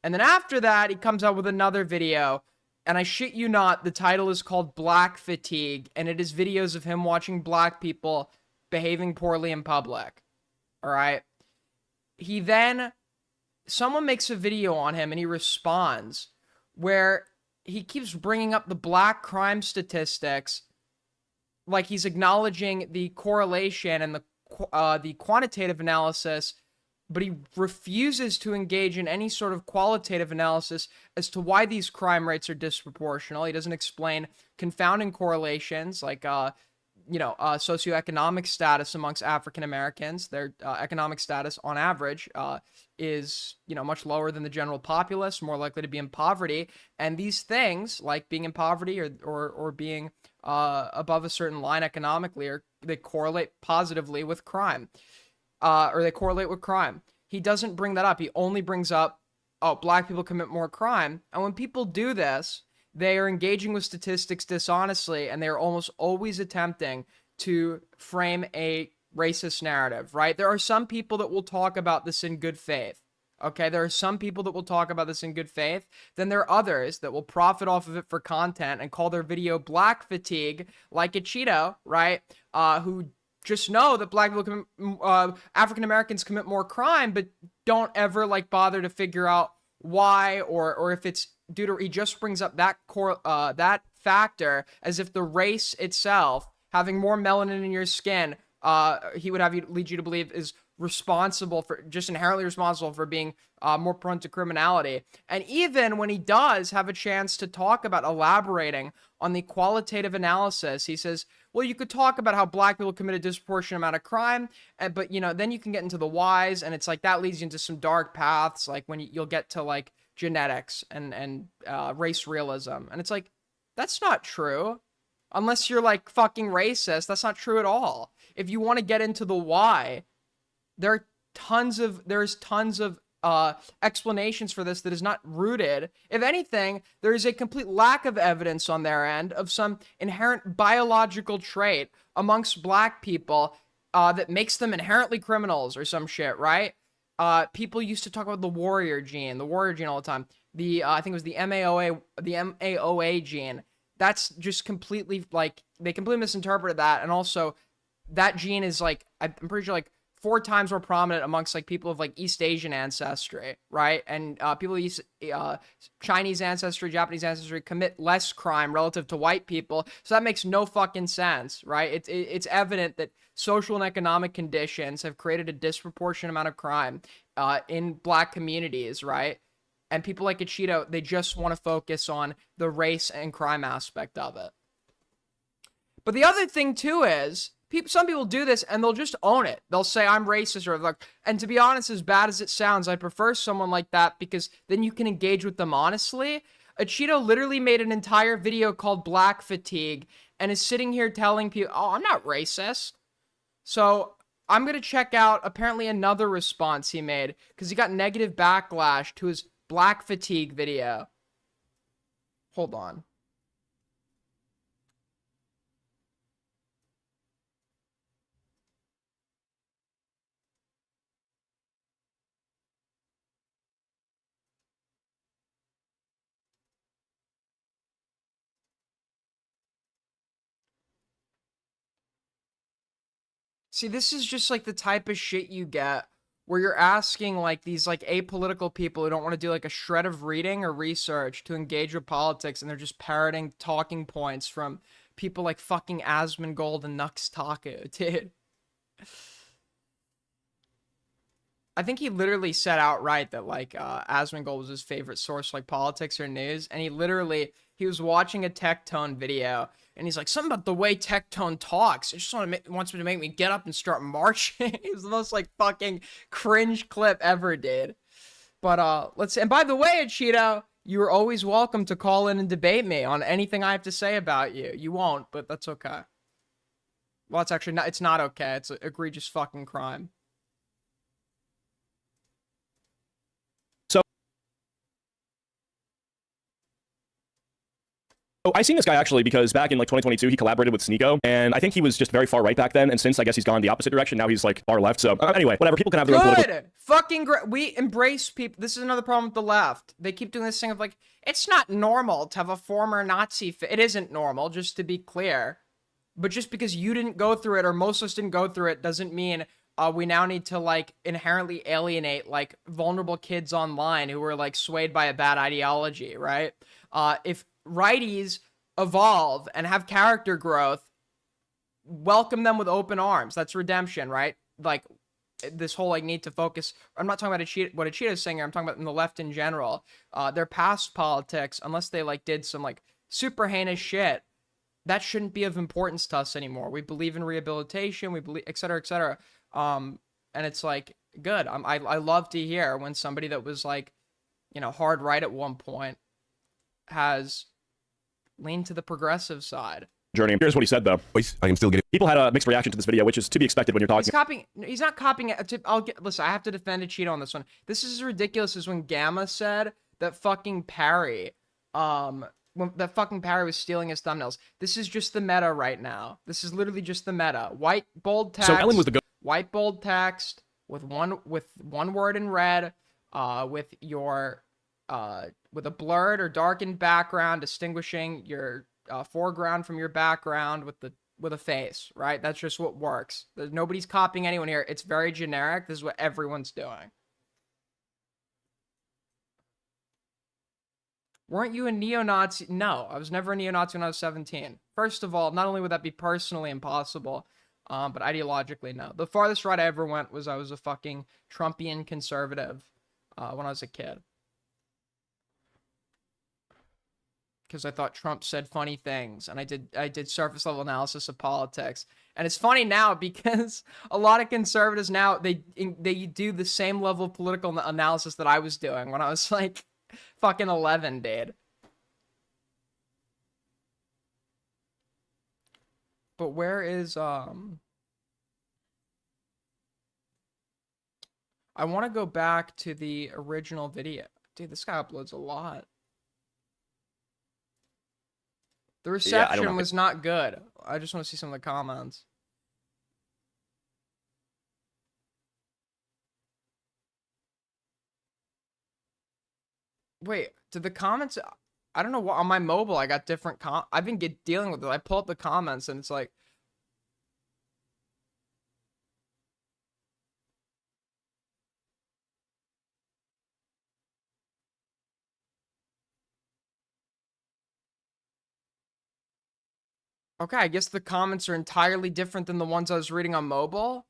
And then after that, he comes out with another video, and I shit you not, the title is called Black Fatigue, and it is videos of him watching black people behaving poorly in public. All right. He then, someone makes a video on him and he responds where he keeps bringing up the black crime statistics, like he's acknowledging the correlation and the quantitative analysis, but he refuses to engage in any sort of qualitative analysis as to why these crime rates are disproportional. He doesn't explain confounding correlations like, socioeconomic status amongst African Americans. Their economic status on average is, much lower than the general populace, more likely to be in poverty. And these things, like being in poverty or being above a certain line economically, they correlate positively with crime. Or they correlate with crime. He doesn't bring that up. He only brings up, black people commit more crime. And when people do this, they are engaging with statistics dishonestly, and they are almost always attempting to frame a racist narrative, right? There are some people that will talk about this in good faith, Okay, there are some people that will talk about this in good faith. Then there are others that will profit off of it for content and call their video black fatigue, like Acheeto, right? Who just know that black people, African Americans commit more crime, but don't ever like bother to figure out why or if it's due to. He just brings up that that factor as if the race itself, having more melanin in your skin, he would lead you to believe is responsible for, just inherently responsible for being more prone to criminality. And even when he does have a chance to talk about elaborating on the qualitative analysis, he says, well, you could talk about how black people commit a disproportionate amount of crime, but you know, then you can get into the whys, and it's like that leads you into some dark paths, like when you'll get to like genetics and race realism, and it's like, that's not true. Unless you're like fucking racist, that's not true at all. If you want to get into the why, there's tons of explanations for this that is not rooted. If anything, there is a complete lack of evidence on their end of some inherent biological trait amongst black people that makes them inherently criminals or some shit, right? People used to talk about the warrior gene all the time. I think it was the MAOA gene. That's just completely, like, they completely misinterpreted that. And also, that gene is, like, I'm pretty sure, like, 4 times more prominent amongst, like, people of, like, East Asian ancestry, right? And people with Chinese ancestry, Japanese ancestry commit less crime relative to white people. So that makes no fucking sense, right? It's evident that social and economic conditions have created a disproportionate amount of crime in black communities, right? And people like Acheeto, they just want to focus on the race and crime aspect of it. But the other thing, too, is some people do this and they'll just own it. They'll say, I'm racist, or like, and to be honest, as bad as it sounds, I prefer someone like that because then you can engage with them honestly. Acheeto literally made an entire video called Black Fatigue and is sitting here telling people, oh, I'm not racist. So I'm going to check out apparently another response he made because he got negative backlash to his Black Fatigue video. Hold on. See, this is just like the type of shit you get where you're asking like these like apolitical people who don't want to do like a shred of reading or research to engage with politics, and they're just parroting talking points from people like fucking Asmongold and Nux Taku, dude. I think he literally said outright that like Asmongold was his favorite source for, like, politics or news, and he was watching a Tectone video, and he's like, something about the way Tectone talks. It just wants me to make me get up and start marching. It was the most, like, fucking cringe clip ever, dude. But, let's see. And by the way, Acheeto, you are always welcome to call in and debate me on anything I have to say about you. You won't, but that's okay. Well, it's actually not, it's not okay. It's an egregious fucking crime. So I seen this guy actually because back in like 2022 he collaborated with Sneeko, and I think he was just very far right back then, and since I guess he's gone the opposite direction, now he's like far left. So anyway, whatever, people can have their own political... Fucking great. We embrace people. This is another problem with the left. They keep doing this thing of like, it's not normal to have a former Nazi. It isn't normal, just to be clear. But just because you didn't go through it, or most of us didn't go through it, doesn't mean we now need to like inherently alienate like vulnerable kids online who were like swayed by a bad ideology, right? If righties evolve and have character growth, welcome them with open arms. That's redemption, right? Like this whole like need to focus. I'm not talking about what Acheeto is saying here. I'm talking about in the left in general. Their past politics, unless they like did some like super heinous shit, that shouldn't be of importance to us anymore. We believe in rehabilitation. We believe, et cetera, et cetera. And it's like good. I love to hear when somebody that was like, you know, hard right at one point has leaned to the progressive side. Journey. Here's what he said though. I am still getting... People had a mixed reaction to this video, which is to be expected when you're talking. He's not copying it. Listen, I have to defend Acheeto on this one. This is as ridiculous as when Gamma said that fucking Parry, that fucking Parry was stealing his thumbnails. This is just the meta right now. This is literally just the meta. White bold text. So Ellen was the white bold text with one word in red. with your with a blurred or darkened background, distinguishing your foreground from your background with a face, right? That's just what works. Nobody's copying anyone here. It's very generic. This is what everyone's doing. Weren't you a neo-Nazi? No, I was never a neo-Nazi when I was 17. First of all, not only would that be personally impossible, but ideologically, no. The farthest right I ever went was I was a fucking Trumpian conservative when I was a kid. Because I thought Trump said funny things, and I did surface level analysis of politics. And it's funny now because a lot of conservatives now they do the same level of political analysis that I was doing when I was like fucking 11, dude. But where is I want to go back to the original video. Dude, this guy uploads a lot. The reception was not good. I just want to see some of the comments. Wait, did the comments... I don't know what... On my mobile, I got different I've been dealing with it. I pull up the comments, and it's like... Okay, I guess the comments are entirely different than the ones I was reading on mobile.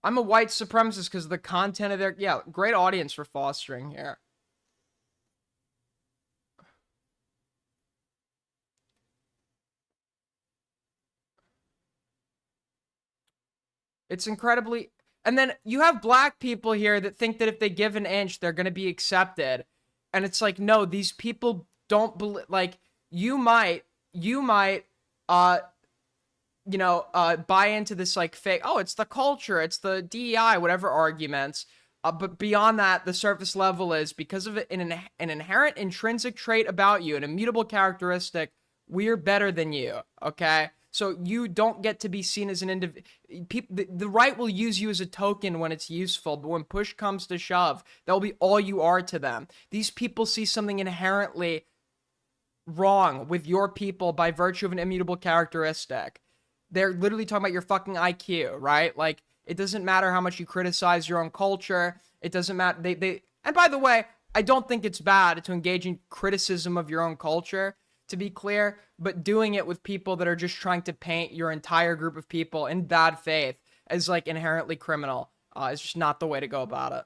I'm a white supremacist because the content of their... Yeah, great audience for fostering here. It's incredibly... And then you have black people here that think that if they give an inch, they're going to be accepted. And it's like, no, these people don't believe... Like, you might... buy into this like fake, oh, it's the culture, it's the DEI, whatever arguments. But beyond that, the surface level is because of an inherent intrinsic trait about you, an immutable characteristic, we're better than you, okay? So you don't get to be seen as an individual. The right will use you as a token when it's useful, but when push comes to shove, that will be all you are to them. These people see something inherently wrong with your people by virtue of an immutable characteristic. They're literally talking about your fucking IQ, right? Like, it doesn't matter how much you criticize your own culture. It doesn't matter. And by the way, I don't think it's bad to engage in criticism of your own culture, to be clear, but doing it with people that are just trying to paint your entire group of people in bad faith as like inherently criminal is just not the way to go about it.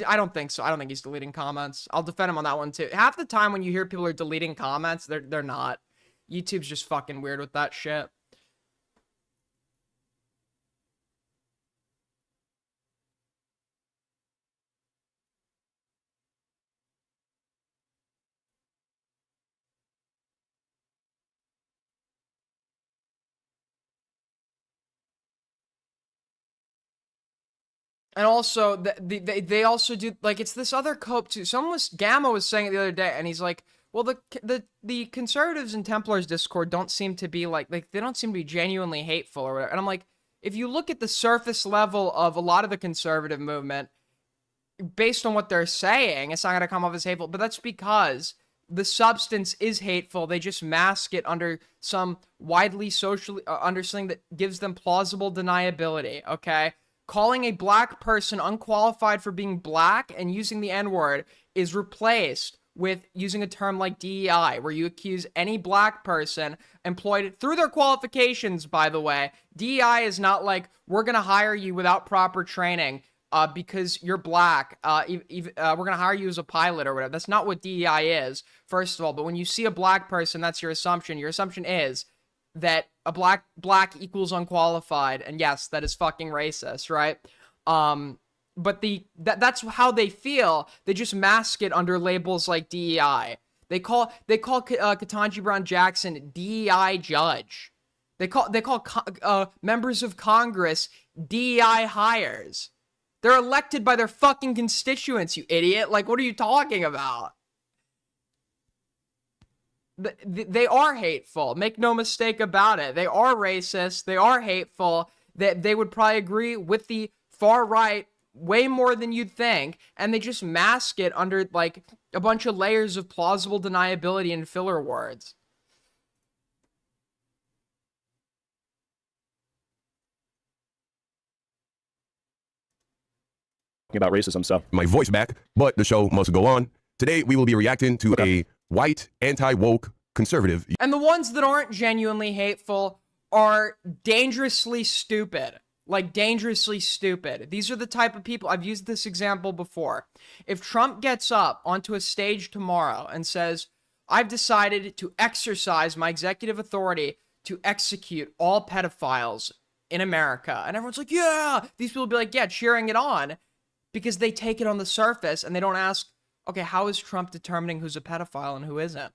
I don't think so. I don't think he's deleting comments. I'll defend him on that one too. Half the time when you hear people are deleting comments, they're not. YouTube's just fucking weird with that shit. And also, they also do, like, it's this other cope, too. Gamma was saying it the other day, and he's like, well, the conservatives in Templar's Discord don't seem to be, like, they don't seem to be genuinely hateful or whatever. And I'm like, if you look at the surface level of a lot of the conservative movement, based on what they're saying, it's not going to come off as hateful, but that's because the substance is hateful. They just mask it under some widely socially, under something that gives them plausible deniability, okay? Calling a black person unqualified for being black and using the N-word is replaced with using a term like DEI, where you accuse any black person employed through their qualifications, by the way. DEI is not like, we're going to hire you without proper training because you're black. We're going to hire you as a pilot or whatever. That's not what DEI is, first of all. But when you see a black person, that's your assumption. Your assumption is that a black equals unqualified, and yes, that is fucking racist, right? But that's how they feel. They just mask it under labels like DEI. They call Ketanji Brown Jackson DEI judge. They call members of Congress DEI hires. They're elected by their fucking constituents, you idiot. Like, what are you talking about? They are hateful. Make no mistake about it. They are racist. They are hateful. They would probably agree with the far right way more than you'd think, and they just mask it under like a bunch of layers of plausible deniability and filler words. About racism, so my voice back, but the show must go on. Today we will be reacting to a white anti-woke conservative. And the ones that aren't genuinely hateful are dangerously stupid. Like, dangerously stupid. These are the type of people, I've used this example before. If Trump gets up onto a stage tomorrow and says, I've decided to exercise my executive authority to execute all pedophiles in America, and everyone's like, yeah, these people will be like, yeah, cheering it on, because they take it on the surface and they don't ask, okay, how is Trump determining who's a pedophile and who isn't?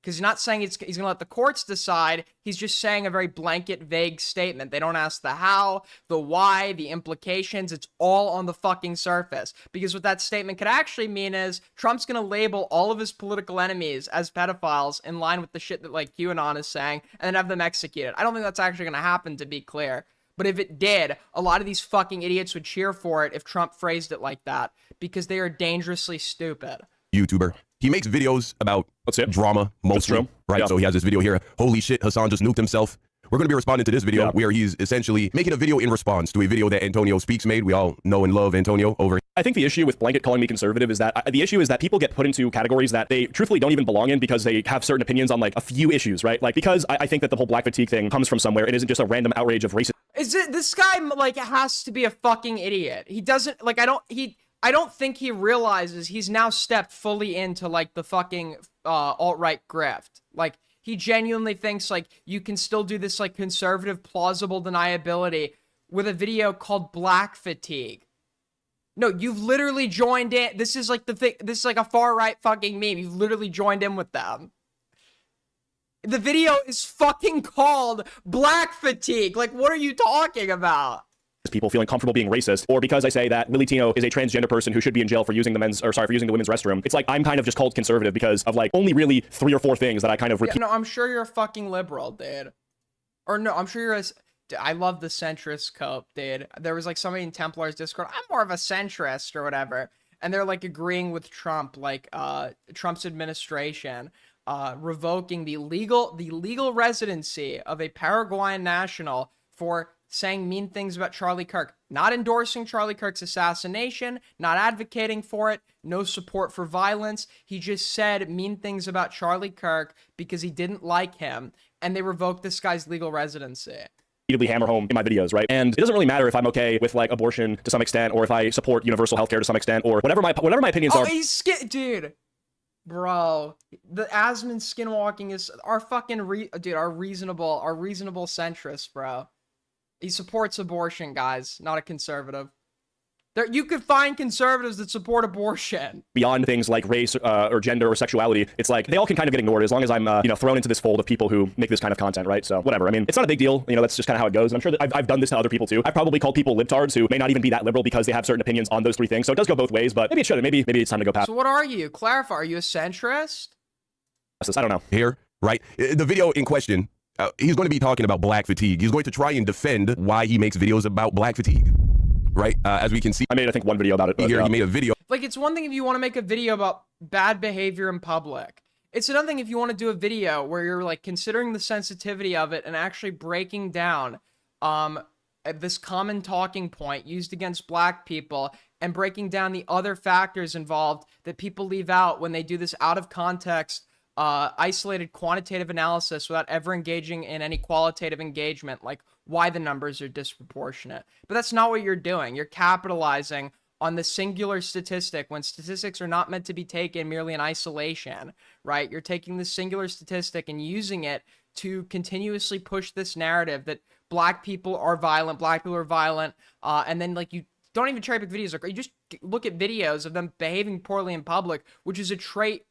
Because he's not saying he's going to let the courts decide. He's just saying a very blanket, vague statement. They don't ask the how, the why, the implications. It's all on the fucking surface. Because what that statement could actually mean is Trump's going to label all of his political enemies as pedophiles in line with the shit that, like, QAnon is saying, and then have them executed. I don't think that's actually going to happen, to be clear. But if it did, a lot of these fucking idiots would cheer for it if Trump phrased it like that, because they are dangerously stupid. YouTuber. He makes videos about drama, mostly, right? Yeah. So he has this video here. Holy shit, Hassan just nuked himself. We're going to be responding to this video where he's essentially making a video in response to a video that Antonio Speaks made. We all know and love Antonio over. I think the issue with blanket calling me conservative is that the issue is that people get put into categories that they truthfully don't even belong in because they have certain opinions on like a few issues, right? Like, because I think that the whole black fatigue thing comes from somewhere. It isn't just a random outrage of racism. Is it, this guy, like, has to be a fucking idiot. He doesn't, like, I don't think he realizes he's now stepped fully into, like, the fucking alt-right grift. Like, he genuinely thinks, like, you can still do this, like, conservative, plausible deniability with a video called Black Fatigue. No, you've literally joined in. This is, like, the thing. This is, like, a far-right fucking meme. You've literally joined in with them. The video is fucking called Black Fatigue. Like, what are you talking about? People feeling comfortable being racist, or because I say that Lily Tino is a transgender person who should be in jail for using the women's restroom. It's like I'm kind of just called conservative because of like only really 3 or 4 things that I kind of repeat. Yeah, no, I'm sure you're a fucking liberal, dude. Or no, I'm sure you're a... Dude, I love the centrist cope, dude. There was like somebody in Templar's Discord, I'm more of a centrist or whatever. And they're like agreeing with Trump, like Trump's administration, revoking the legal residency of a Paraguayan national for saying mean things about Charlie Kirk, not endorsing Charlie Kirk's assassination, not advocating for it, no support for violence. He just said mean things about Charlie Kirk because he didn't like him, and they revoked this guy's legal residency. Repeatedly hammer home in my videos, right? And it doesn't really matter if I'm okay with like abortion to some extent, or if I support universal healthcare to some extent, or whatever my opinions are. He's dude. Bro, the Asman skinwalking is our fucking our reasonable centrist, bro. He supports abortion, guys, not a conservative. There, you could find conservatives that support abortion. Beyond things like race or gender or sexuality, it's like they all can kind of get ignored as long as I'm, thrown into this fold of people who make this kind of content, right? So whatever. I mean, it's not a big deal. That's just kind of how it goes. And I'm sure that I've done this to other people too. I've probably called people libtards who may not even be that liberal because they have certain opinions on those 3 things. So it does go both ways, but maybe it shouldn't. Maybe it's time to go past. So what are you? Clarify. Are you a centrist? I don't know. Here, right? The video in question, he's going to be talking about black fatigue. He's going to try and defend why he makes videos about black fatigue, right? As we can see, I made, I think, one video about it. Here, he made a video. Like, it's one thing if you want to make a video about bad behavior in public. It's another thing if you want to do a video where you're, like, considering the sensitivity of it and actually breaking down this common talking point used against black people and breaking down the other factors involved that people leave out when they do this out of context isolated quantitative analysis without ever engaging in any qualitative engagement, like why the numbers are disproportionate. But that's not what you're doing. You're capitalizing on the singular statistic when statistics are not meant to be taken merely in isolation, right? You're taking the singular statistic and using it to continuously push this narrative that black people are violent, and then, like, you don't even cherry pick videos. Like, you just look at videos of them behaving poorly in public, which is a trait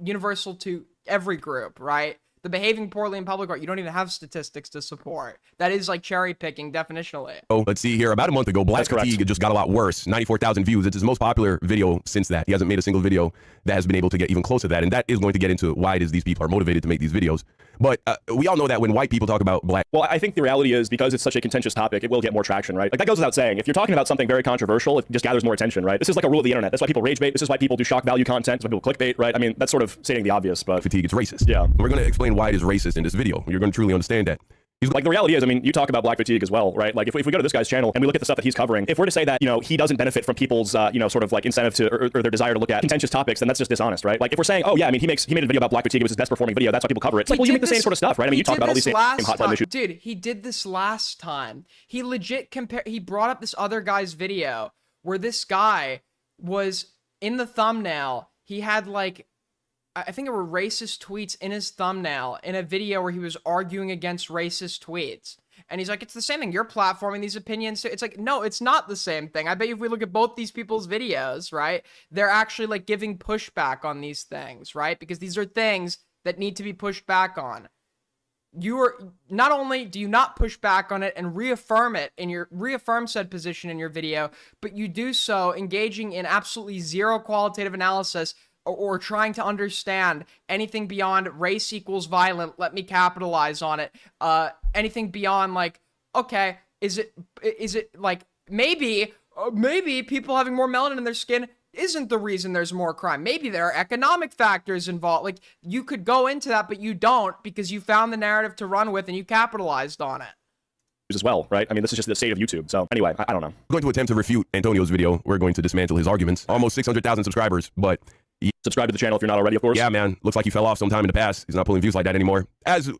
universal to every group, right? The behaving poorly in public art, you don't even have statistics to support. That is like cherry picking definitionally. Oh, let's see here. About a month ago, Black Fatigue it just got a lot worse. 94,000 views. It's his most popular video since that. He hasn't made a single video that has been able to get even close to that. And that is going to get into why it is these people are motivated to make these videos. But we all know that when white people talk about black. Well, I think the reality is because it's such a contentious topic, it will get more traction, right? Like that goes without saying. If you're talking about something very controversial, it just gathers more attention, right? This is like a rule of the internet. That's why people rage bait. This is why people do shock value content. That's why people clickbait, right? I mean, that's sort of stating the obvious, but Fatigue, it's racist. Yeah. We're going to explain why it is racist in this video. You're going to truly understand that. Like the reality is, I mean, you talk about Black Fatigue as well, right? Like if we go to this guy's channel and we look at the stuff that he's covering, if we're to say that, you know, he doesn't benefit from people's, you know, sort of like incentive to, or their desire to look at contentious topics, then that's just dishonest, right? Like if we're saying, oh yeah, I mean, he made a video about Black Fatigue, it was his best performing video, that's why people cover it. It's like, well, you make the same sort of stuff, right? I mean, you talk about all these same hot button issues. Dude, he did this last time. He legit he brought up this other guy's video where this guy was in the thumbnail. He had like, I think it were racist tweets in his thumbnail in a video where he was arguing against racist tweets. And he's like, it's the same thing. You're platforming these opinions. It's like, no, it's not the same thing. I bet you if we look at both these people's videos, right, they're actually like giving pushback on these things, right? Because these are things that need to be pushed back on. You are not only do you not push back on it and reaffirm said position in your video, but you do so engaging in absolutely zero qualitative analysis or trying to understand anything beyond race equals violent, let me capitalize on it. Anything beyond like, okay, is it like maybe people having more melanin in their skin isn't the reason there's more crime. Maybe there are economic factors involved. Like you could go into that, but you don't because you found the narrative to run with and you capitalized on it. As well, right? I mean, this is just the state of YouTube. So anyway, I don't know. We're going to attempt to refute Antonio's video. We're going to dismantle his arguments. Almost 600,000 subscribers, but subscribe to the channel if you're not already, of course. Yeah, man. Looks like he fell off sometime in the past. He's not pulling views like that anymore, as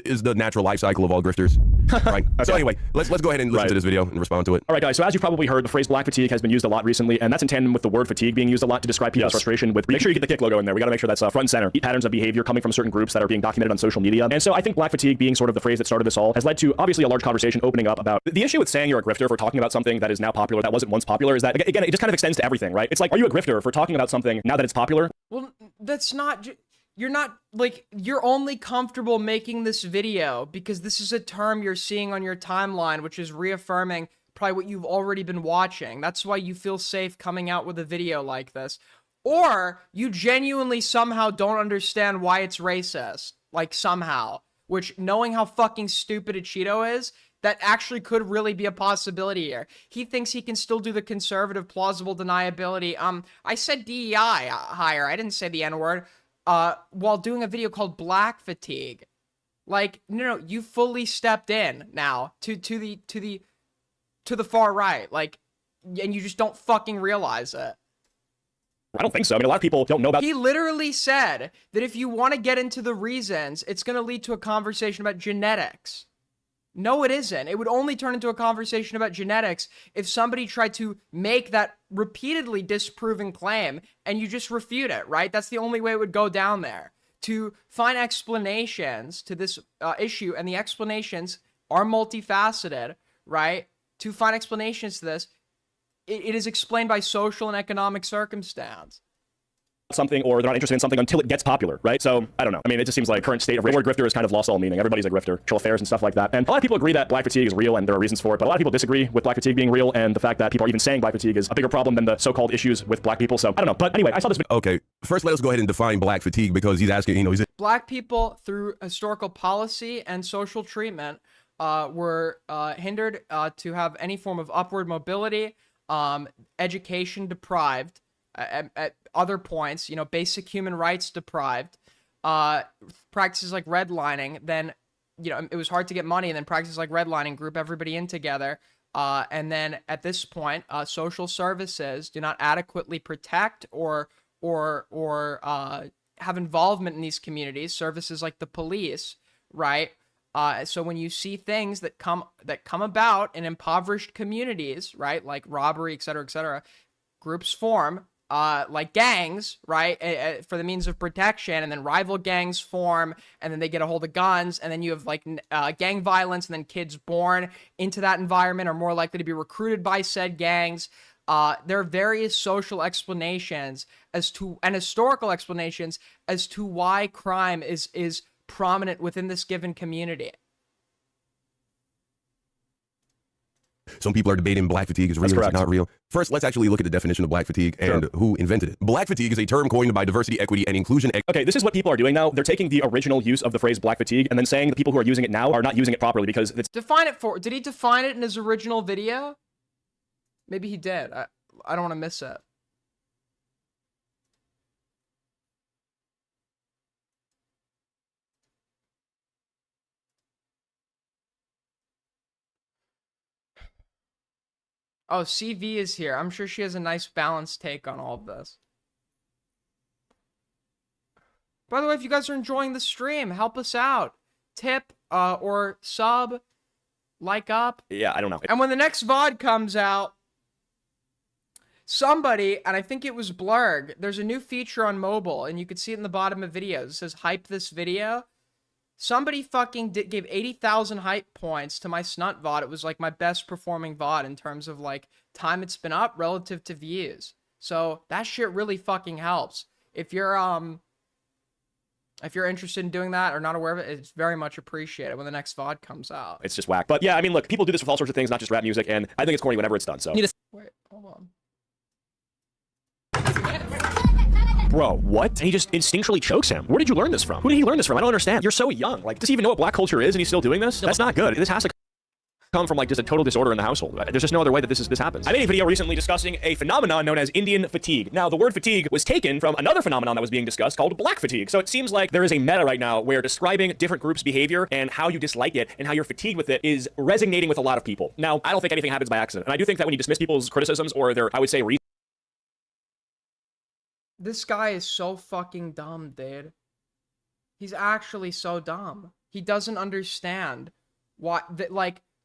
is the natural life cycle of all grifters. Right. Okay. So anyway, let's go ahead and listen to this video and respond to it. All right, guys. So as you've probably heard, the phrase Black Fatigue has been used a lot recently, and that's in tandem with the word fatigue being used a lot to describe people's frustration with. Make sure you get the kick logo in there. We got to make sure that's front and center. Patterns of behavior coming from certain groups that are being documented on social media. And so I think Black Fatigue being sort of the phrase that started this all has led to obviously a large conversation opening up about the issue with saying you're a grifter for talking about something that is now popular that wasn't once popular. Is that again, it just kind of extends to everything, right? It's like, are you a grifter for talking about something now that it's popular? Well, that's not. You're not like you're only comfortable making this video because this is a term you're seeing on your timeline, which is reaffirming probably what you've already been watching. That's why you feel safe coming out with a video like this. Or you genuinely somehow don't understand why it's racist. Like somehow. Which, knowing how fucking stupid Acheeto is, that actually could really be a possibility here. He thinks he can still do the conservative plausible deniability. I said DEI higher. I didn't say the N-word. While doing a video called Black Fatigue. Like, no, you fully stepped in now to the far right. Like, and you just don't fucking realize it. I don't think so. I mean, a lot of people don't know about. He literally said that if you want to get into the reasons, it's going to lead to a conversation about genetics. No, it isn't. It would only turn into a conversation about genetics if somebody tried to make that repeatedly disproven claim and you just refute it, right? That's the only way it would go down there. To find explanations to this issue, and the explanations are multifaceted, right? To find explanations to this, it is explained by social and economic circumstance. Something, or they're not interested in something until it gets popular, right? So I don't know. I mean, it just seems like current state of the word grifter has kind of lost all meaning. Everybody's a grifter, control affairs and stuff like that. And a lot of people agree that Black Fatigue is real and there are reasons for it, but a lot of people disagree with Black Fatigue being real and the fact that people are even saying Black Fatigue is a bigger problem than the so-called issues with Black people. So I don't know. But anyway, I saw this. Okay, first let us go ahead and define Black Fatigue because he's asking, Black people through historical policy and social treatment were hindered to have any form of upward mobility, education deprived. At other points, basic human rights deprived, practices like redlining, then, it was hard to get money, and then practices like redlining group everybody in together, and then at this point, social services do not adequately protect or have involvement in these communities, services like the police, right? So when you see things that come about in impoverished communities, right, like robbery, et cetera, groups form, like gangs, right, for the means of protection, and then rival gangs form, and then they get a hold of guns, and then you have like gang violence, and then kids born into that environment are more likely to be recruited by said gangs. There are various social explanations and historical explanations as to why crime is prominent within this given community. Some people are debating black fatigue is real, That's it's correct. not real. First, let's actually look at the definition of black fatigue and who invented it. Black fatigue is a term coined by diversity, equity, and inclusion. Okay, this is what people are doing now. They're taking the original use of the phrase black fatigue and then saying the people who are using it now are not using it properly because it's Define it for. Did he define it in his original video? Maybe he did. I don't want to miss it. Oh, CV is here. I'm sure she has a nice balanced take on all of this. By the way, if you guys are enjoying the stream, help us out. Tip or sub, like up. yeah, I don't know. And when the next VOD comes out, somebody, and I think it was Blurg, there's a new feature on mobile, and you can see it in the bottom of videos. It says, hype this video. Somebody fucking gave 80,000 hype points to my snunt VOD. It was like my best performing VOD in terms of like time it's been up relative to views. So that shit really fucking helps. If you're interested in doing that or not aware of it, it's very much appreciated when the next VOD comes out. It's just whack. But yeah, I mean, look, people do this with all sorts of things, not just rap music, and I think it's corny whenever it's done. So. Wait, hold on. Bro, what? And he just instinctually chokes him. Where did you learn this from? Who did he learn this from? I don't understand. You're so young. Like, does he even know what black culture is and he's still doing this? That's not good. This has to come from like just a total disorder in the household. There's just no other way that this happens. I made a video recently discussing a phenomenon known as Indian fatigue. Now, the word fatigue was taken from another phenomenon that was being discussed called black fatigue. So it seems like there is a meta right now where describing different groups' behavior and how you dislike it and how you're fatigued with it is resonating with a lot of people. Now, I don't think anything happens by accident. And I do think that when you dismiss people's criticisms or their, I would say, This guy is so fucking dumb, dude. He's actually so dumb. He doesn't understand why,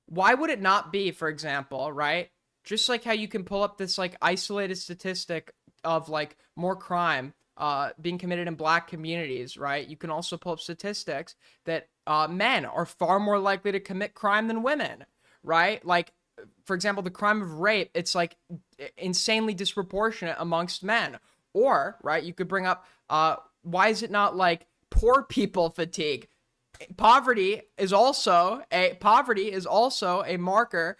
why would it not be, for example, right? Just like how you can pull up this, like, isolated statistic of, like, more crime being committed in black communities, right? You can also pull up statistics that men are far more likely to commit crime than women, right? Like, for example, the crime of rape, it's, like, insanely disproportionate amongst men. Or, right, you could bring up, why is it not, like, poor people fatigue? Poverty is also a marker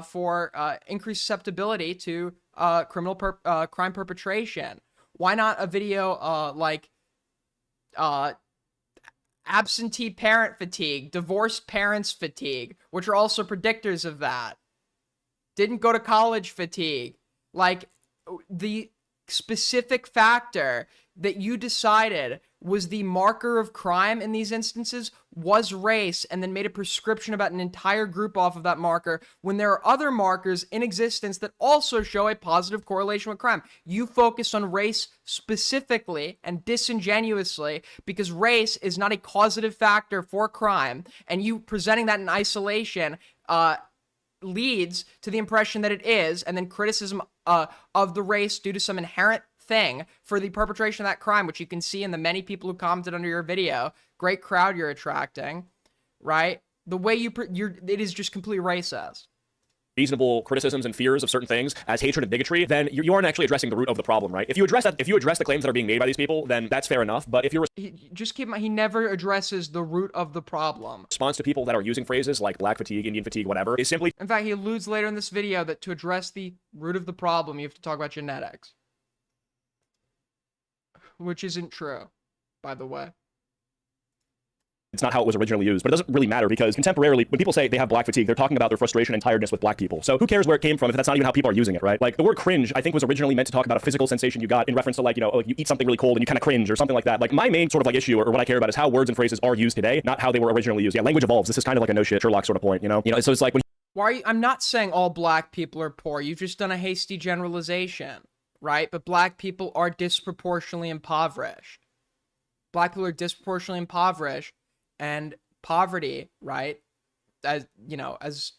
for increased susceptibility to crime perpetration. Why not a video like absentee parent fatigue, divorced parents fatigue, which are also predictors of that? Didn't go to college fatigue. Like, the specific factor that you decided was the marker of crime in these instances was race, and then made a prescription about an entire group off of that marker when there are other markers in existence that also show a positive correlation with crime. You focus on race specifically and disingenuously because race is not a causative factor for crime, and you presenting that in isolation leads to the impression that it is, and then criticism of the race due to some inherent thing for the perpetration of that crime, which you can see in the many people who commented under your video. Great crowd you're attracting, right? The way it is just completely racist. Reasonable criticisms and fears of certain things as hatred and bigotry, then you aren't actually addressing the root of the problem, right? If you address the claims that are being made by these people, then that's fair enough. But if you're Just keep in mind, he never addresses the root of the problem. response to people that are using phrases like black fatigue, Indian fatigue, whatever, is simply In fact, he alludes later in this video that to address the root of the problem, you have to talk about genetics. Which isn't true, by the way. it's not how it was originally used. But it doesn't really matter because contemporarily, when people say they have black fatigue, they're talking about their frustration and tiredness with black people. So who cares where it came from if that's not even how people are using it, right? Like the word cringe, I think was originally meant to talk about a physical sensation you got in reference to like, you know, like you eat something really cold and you kind of cringe or something like that. Like my main sort of like issue or what I care about is how words and phrases are used today, not how they were originally used. Yeah, language evolves. This is kind of like a no shit Sherlock sort of point, you know? So it's like when Why are you, I'm not saying all black people are poor. You've just done a hasty generalization, right? But black people are disproportionately impoverished. Black people are disproportionately impoverished, and poverty, right? As you know, as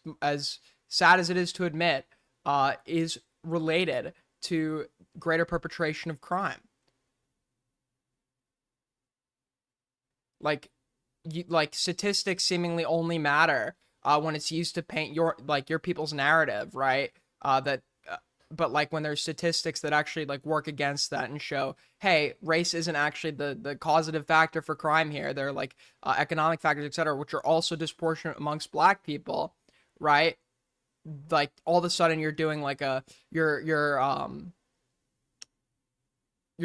sad as it is to admit, is related to greater perpetration of crime. Like statistics seemingly only matter when it's used to paint your people's narrative, right? That like when there's statistics that actually like work against that and show, hey, race isn't actually the causative factor for crime here. There are like economic factors, etc., which are also disproportionate amongst black people, right? Like all of a sudden you're doing like you're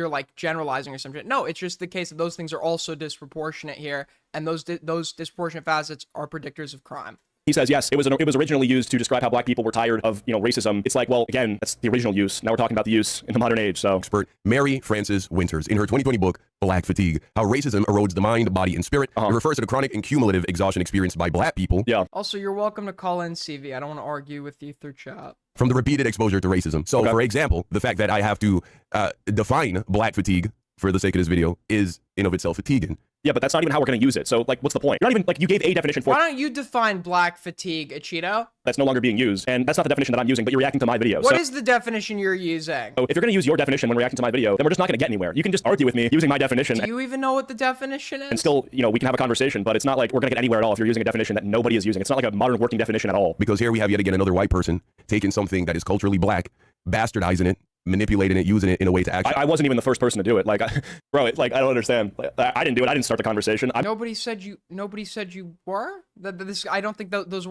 like generalizing or something. No, it's just the case that those things are also disproportionate here, and those disproportionate facets are predictors of crime. He says, yes, it was originally used to describe how black people were tired of, racism. It's like, well, again, that's the original use. Now we're talking about the use in the modern age, so. Expert Mary Frances Winters, in her 2020 book, Black Fatigue, How Racism Erodes the Mind, Body, and Spirit, it refers to the chronic and cumulative exhaustion experienced by black people. Yeah. Also, you're welcome to call in, CV. I don't want to argue with you through chat. From the repeated exposure to racism. So, for example, the fact that I have to define black fatigue for the sake of this video is in of itself fatiguing. Yeah, but that's not even how we're going to use it. So, like, what's the point? You're not even, like, you gave a definition for Why don't you define black fatigue, Acheeto? That's no longer being used, and that's not the definition that I'm using, but you're reacting to my video. What is the definition you're using? So if you're going to use your definition when reacting to my video, then we're just not going to get anywhere. You can just argue with me using my definition. Do you even know what the definition is? And still, we can have a conversation, but it's not like we're going to get anywhere at all if you're using a definition that nobody is using. It's not like a modern working definition at all. Because here we have yet again another white person taking something that is culturally black, bastardizing it, manipulating it, using it in a way to actually... I wasn't even the first person to do it. Like, bro, I don't understand. I didn't do it. I didn't start the conversation. Nobody said you were? I don't think those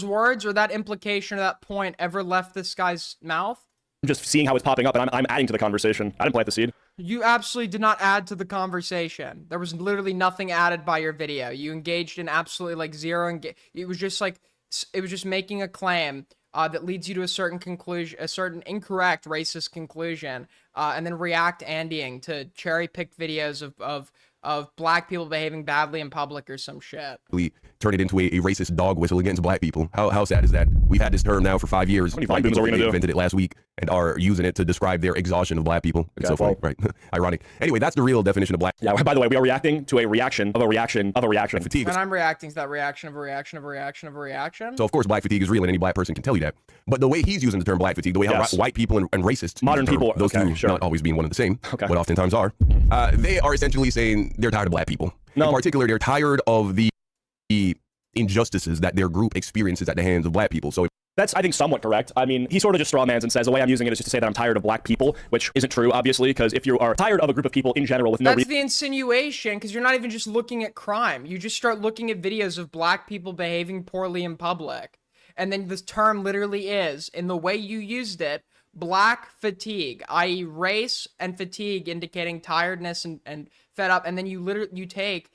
words or that implication or that point ever left this guy's mouth. I'm just seeing how it's popping up, and I'm adding to the conversation. I didn't plant the seed. You absolutely did not add to the conversation. There was literally nothing added by your video. You engaged in absolutely like zero. It was just making a claim that leads you to a certain conclusion, a certain incorrect racist conclusion, and then Andying to cherry-picked videos of black people behaving badly in public or some shit. Turn it into a racist dog whistle against black people. How sad is that? We've had this term now for 5 years. How many Vine booms are we gonna do? Invented it last week and are using it to describe their exhaustion of black people. It's so funny, right? Ironic. Anyway, that's the real definition of black. Yeah, by the way, we are reacting to a reaction of a reaction of a reaction. Like fatigue. And I'm reacting to that reaction of a reaction of a reaction of a reaction. So, of course, black fatigue is real, and any black person can tell you that. But the way he's using the term black fatigue, the way how white people and racists, modern people, those two not always being one and the same, but oftentimes are, they are essentially saying they're tired of black people. No. In particular, they're tired of the injustices that their group experiences at the hands of black people. So that's, I think, somewhat correct. I mean, he sort of just strawmans and says the way I'm using it is just to say that I'm tired of black people, which isn't true, obviously, because if you are tired of a group of people in general with no That's the insinuation, because you're not even just looking at crime. You just start looking at videos of black people behaving poorly in public. And then this term literally is, in the way you used it, black fatigue, i.e. race and fatigue indicating tiredness and fed up, and then you take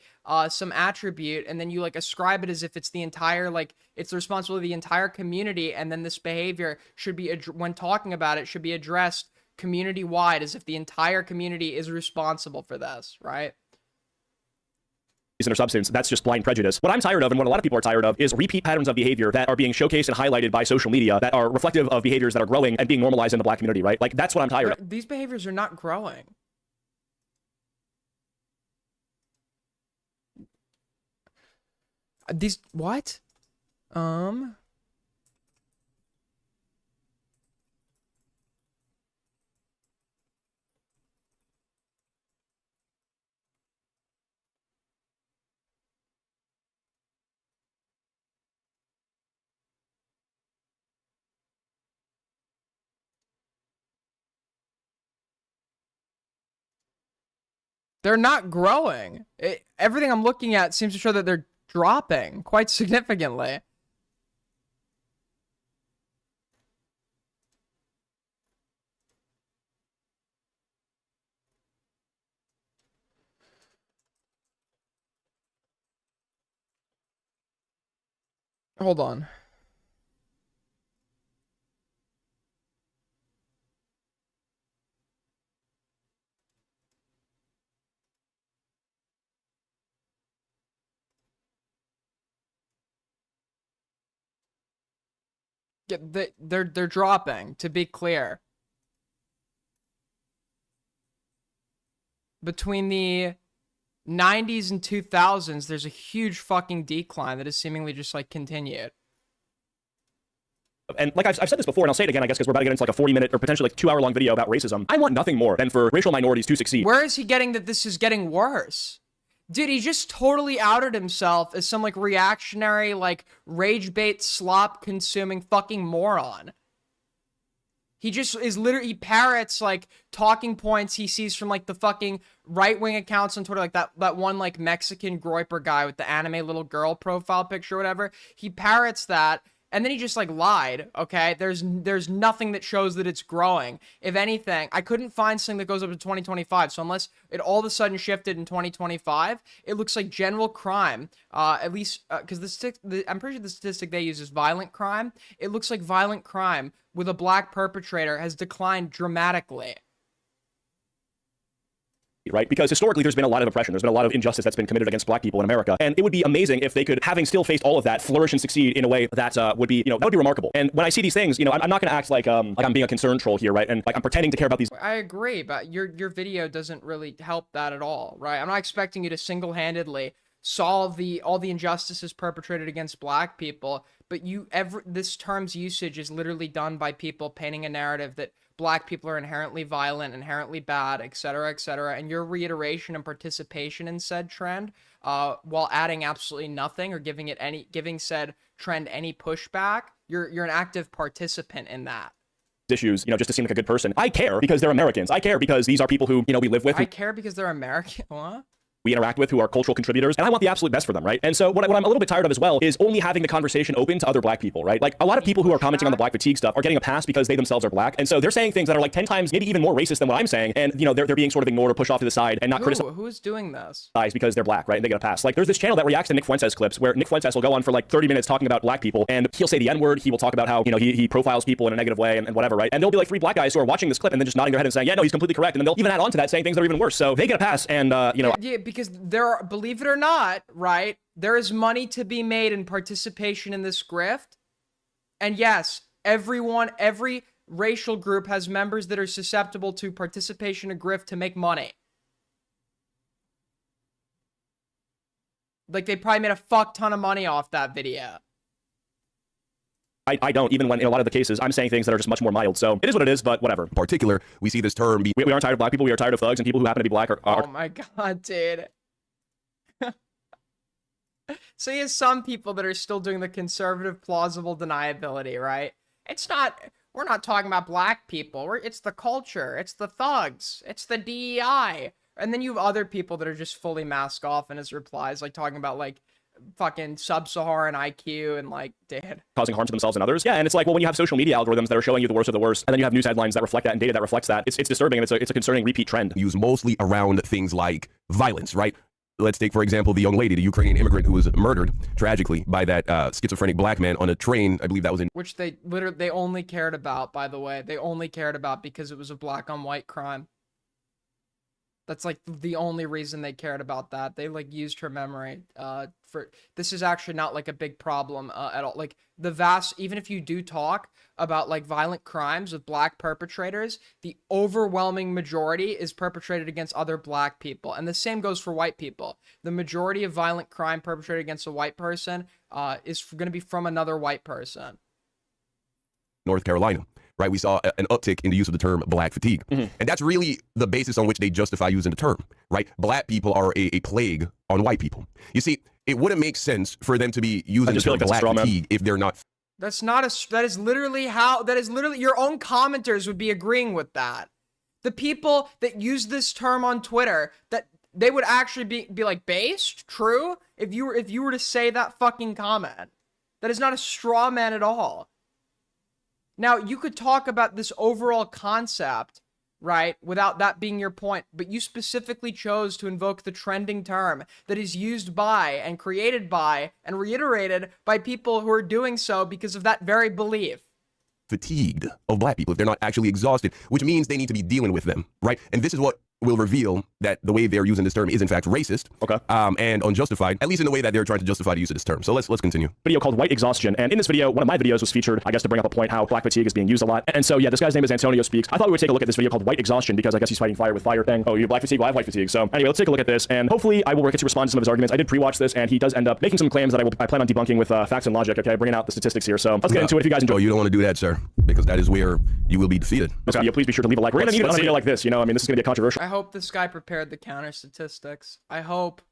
some attribute and then you like ascribe it as if it's the entire, like it's the responsibility of the entire community, and then this behavior should be, when talking about it, should be addressed community-wide as if the entire community is responsible for this, right? Or substance, that's just blind prejudice. What I'm tired of, and what a lot of people are tired of, is repeat patterns of behavior that are being showcased and highlighted by social media that are reflective of behaviors that are growing and being normalized in the black community, right? Like, that's what I'm tired of. These behaviors are not growing. These, what? They're not growing. Everything I'm looking at seems to show that they're dropping quite significantly. Hold on. Yeah, they're dropping, to be clear. Between the 90s and 2000s, there's a huge fucking decline that has seemingly just like continued. And like I've said this before, and I'll say it again, I guess, because we're about to get into like a 40-minute or potentially like 2-hour-long video about racism. I want nothing more than for racial minorities to succeed. Where is he getting that this is getting worse? Dude, he just totally outed himself as some like reactionary, like rage bait slop consuming fucking moron. He just is literally, he parrots like talking points he sees from like the fucking right-wing accounts on Twitter, like that one like Mexican Groiper guy with the anime little girl profile picture or whatever. He parrots that, and then he just like lied, okay? There's nothing that shows that it's growing. If anything, I couldn't find something that goes up to 2025, so unless it all of a sudden shifted in 2025, it looks like general crime, at least, because I'm pretty sure the statistic they use is violent crime. It looks like violent crime with a black perpetrator has declined dramatically. Right? Because historically, there's been a lot of oppression. There's been a lot of injustice that's been committed against black people in America. And it would be amazing if they could, having still faced all of that, flourish and succeed in a way that would be, that would be remarkable. And when I see these things, I'm not going to act like I'm being a concern troll here, right? And like I'm pretending to care about these. I agree, but your video doesn't really help that at all, right? I'm not expecting you to single-handedly solve all the injustices perpetrated against black people, but this term's usage is literally done by people painting a narrative that black people are inherently violent, inherently bad, etc., etc., and your reiteration and participation in said trend, while adding absolutely nothing or giving said trend any pushback, you're an active participant in that. Issues, just to seem like a good person. I care because they're Americans. I care because these are people who, we live with. I care because they're American. What? We interact with, who are cultural contributors, and I want the absolute best for them, right? And so what I'm a little bit tired of as well is only having the conversation open to other black people, right? Like a lot of people who are commenting on the black fatigue stuff are getting a pass because they themselves are black, and so they're saying things that are like 10 times, maybe even more racist than what I'm saying, and they're being sort of ignored or pushed off to the side and not criticized. Who's doing this? Because they're black, right? And they get a pass. Like there's this channel that reacts to Nick Fuentes clips where Nick Fuentes will go on for like 30 minutes talking about black people, and he'll say the N-word. He will talk about how he profiles people in a negative way and whatever, right? And there'll be like 3 black guys who are watching this clip and then just nodding their head and saying, yeah, no, he's completely correct, and then they'll even add on to that saying things that are even worse. So they get a pass, and yeah, because there are, believe it or not, right, there is money to be made in participation in this grift. And yes, every racial group has members that are susceptible to participation in grift to make money. Like they probably made a fuck ton of money off that video. I don't, even when in a lot of the cases I'm saying things that are just much more mild. So it is what it is, but whatever. In particular, we see this term be. We aren't tired of black people. We are tired of thugs and people who happen to be black. Oh my god, dude. So you have some people that are still doing the conservative plausible deniability, right? We're not talking about black people. It's the culture. It's the thugs. It's the DEI. And then you have other people that are just fully mask off in his replies, like talking about like fucking sub-Saharan IQ and like, dude. Causing harm to themselves and others. Yeah, and it's like, well, when you have social media algorithms that are showing you the worst of the worst, and then you have news headlines that reflect that and data that reflects that, it's disturbing, and it's a concerning repeat trend. Used mostly around things like violence, right? Let's take, for example, the young lady, the Ukrainian immigrant who was murdered tragically by that schizophrenic black man on a train. I believe that was in. Which they only cared about, by the way. They only cared about because it was a black on white crime. That's like the only reason they cared about that. They like used her memory this is actually not like a big problem at all. Like even if you do talk about like violent crimes with black perpetrators, the overwhelming majority is perpetrated against other black people. And the same goes for white people. The majority of violent crime perpetrated against a white person is going to be from another white person. North Carolina. Right, we saw an uptick in the use of the term black fatigue. Mm-hmm. And that's really the basis on which they justify using the term, right? Black people are a plague on white people. You see, it wouldn't make sense for them to be using the term black fatigue if they're not. That is literally your own commenters would be agreeing with that. The people that use this term on Twitter, that they would actually be like, based, true? If you were to say that fucking comment. That is not a straw man at all. Now, you could talk about this overall concept, right, without that being your point, but you specifically chose to invoke the trending term that is used by and created by and reiterated by people who are doing so because of that very belief. Fatigued of black people if they're not actually exhausted, which means they need to be dealing with them, right? And this is what will reveal that the way they're using this term is in fact racist, okay, and unjustified, at least in the way that they're trying to justify the use of this term. So let's continue. Video called White Exhaustion, and in this video, one of my videos was featured, I guess, to bring up a point how black fatigue is being used a lot. And so yeah, this guy's name is Antonio Speaks. I thought we would take a look at this video called White Exhaustion because I guess he's fighting fire with fire thing. Oh, you have black fatigue? Well, I have white fatigue. So anyway, let's take a look at this, and hopefully I will get to respond to some of his arguments. I did pre-watch this, and he does end up making some claims that I plan on debunking with facts and logic. Okay, bringing out the statistics here. So let's get into it. If you guys enjoy. Oh, you don't want to do that, sir, because that is where you will be defeated. Okay, yeah, please be sure to leave a like. We're gonna need it on a video like this. I mean, this is gonna be a controversial. I hope this guy prepared the counter statistics. I hope.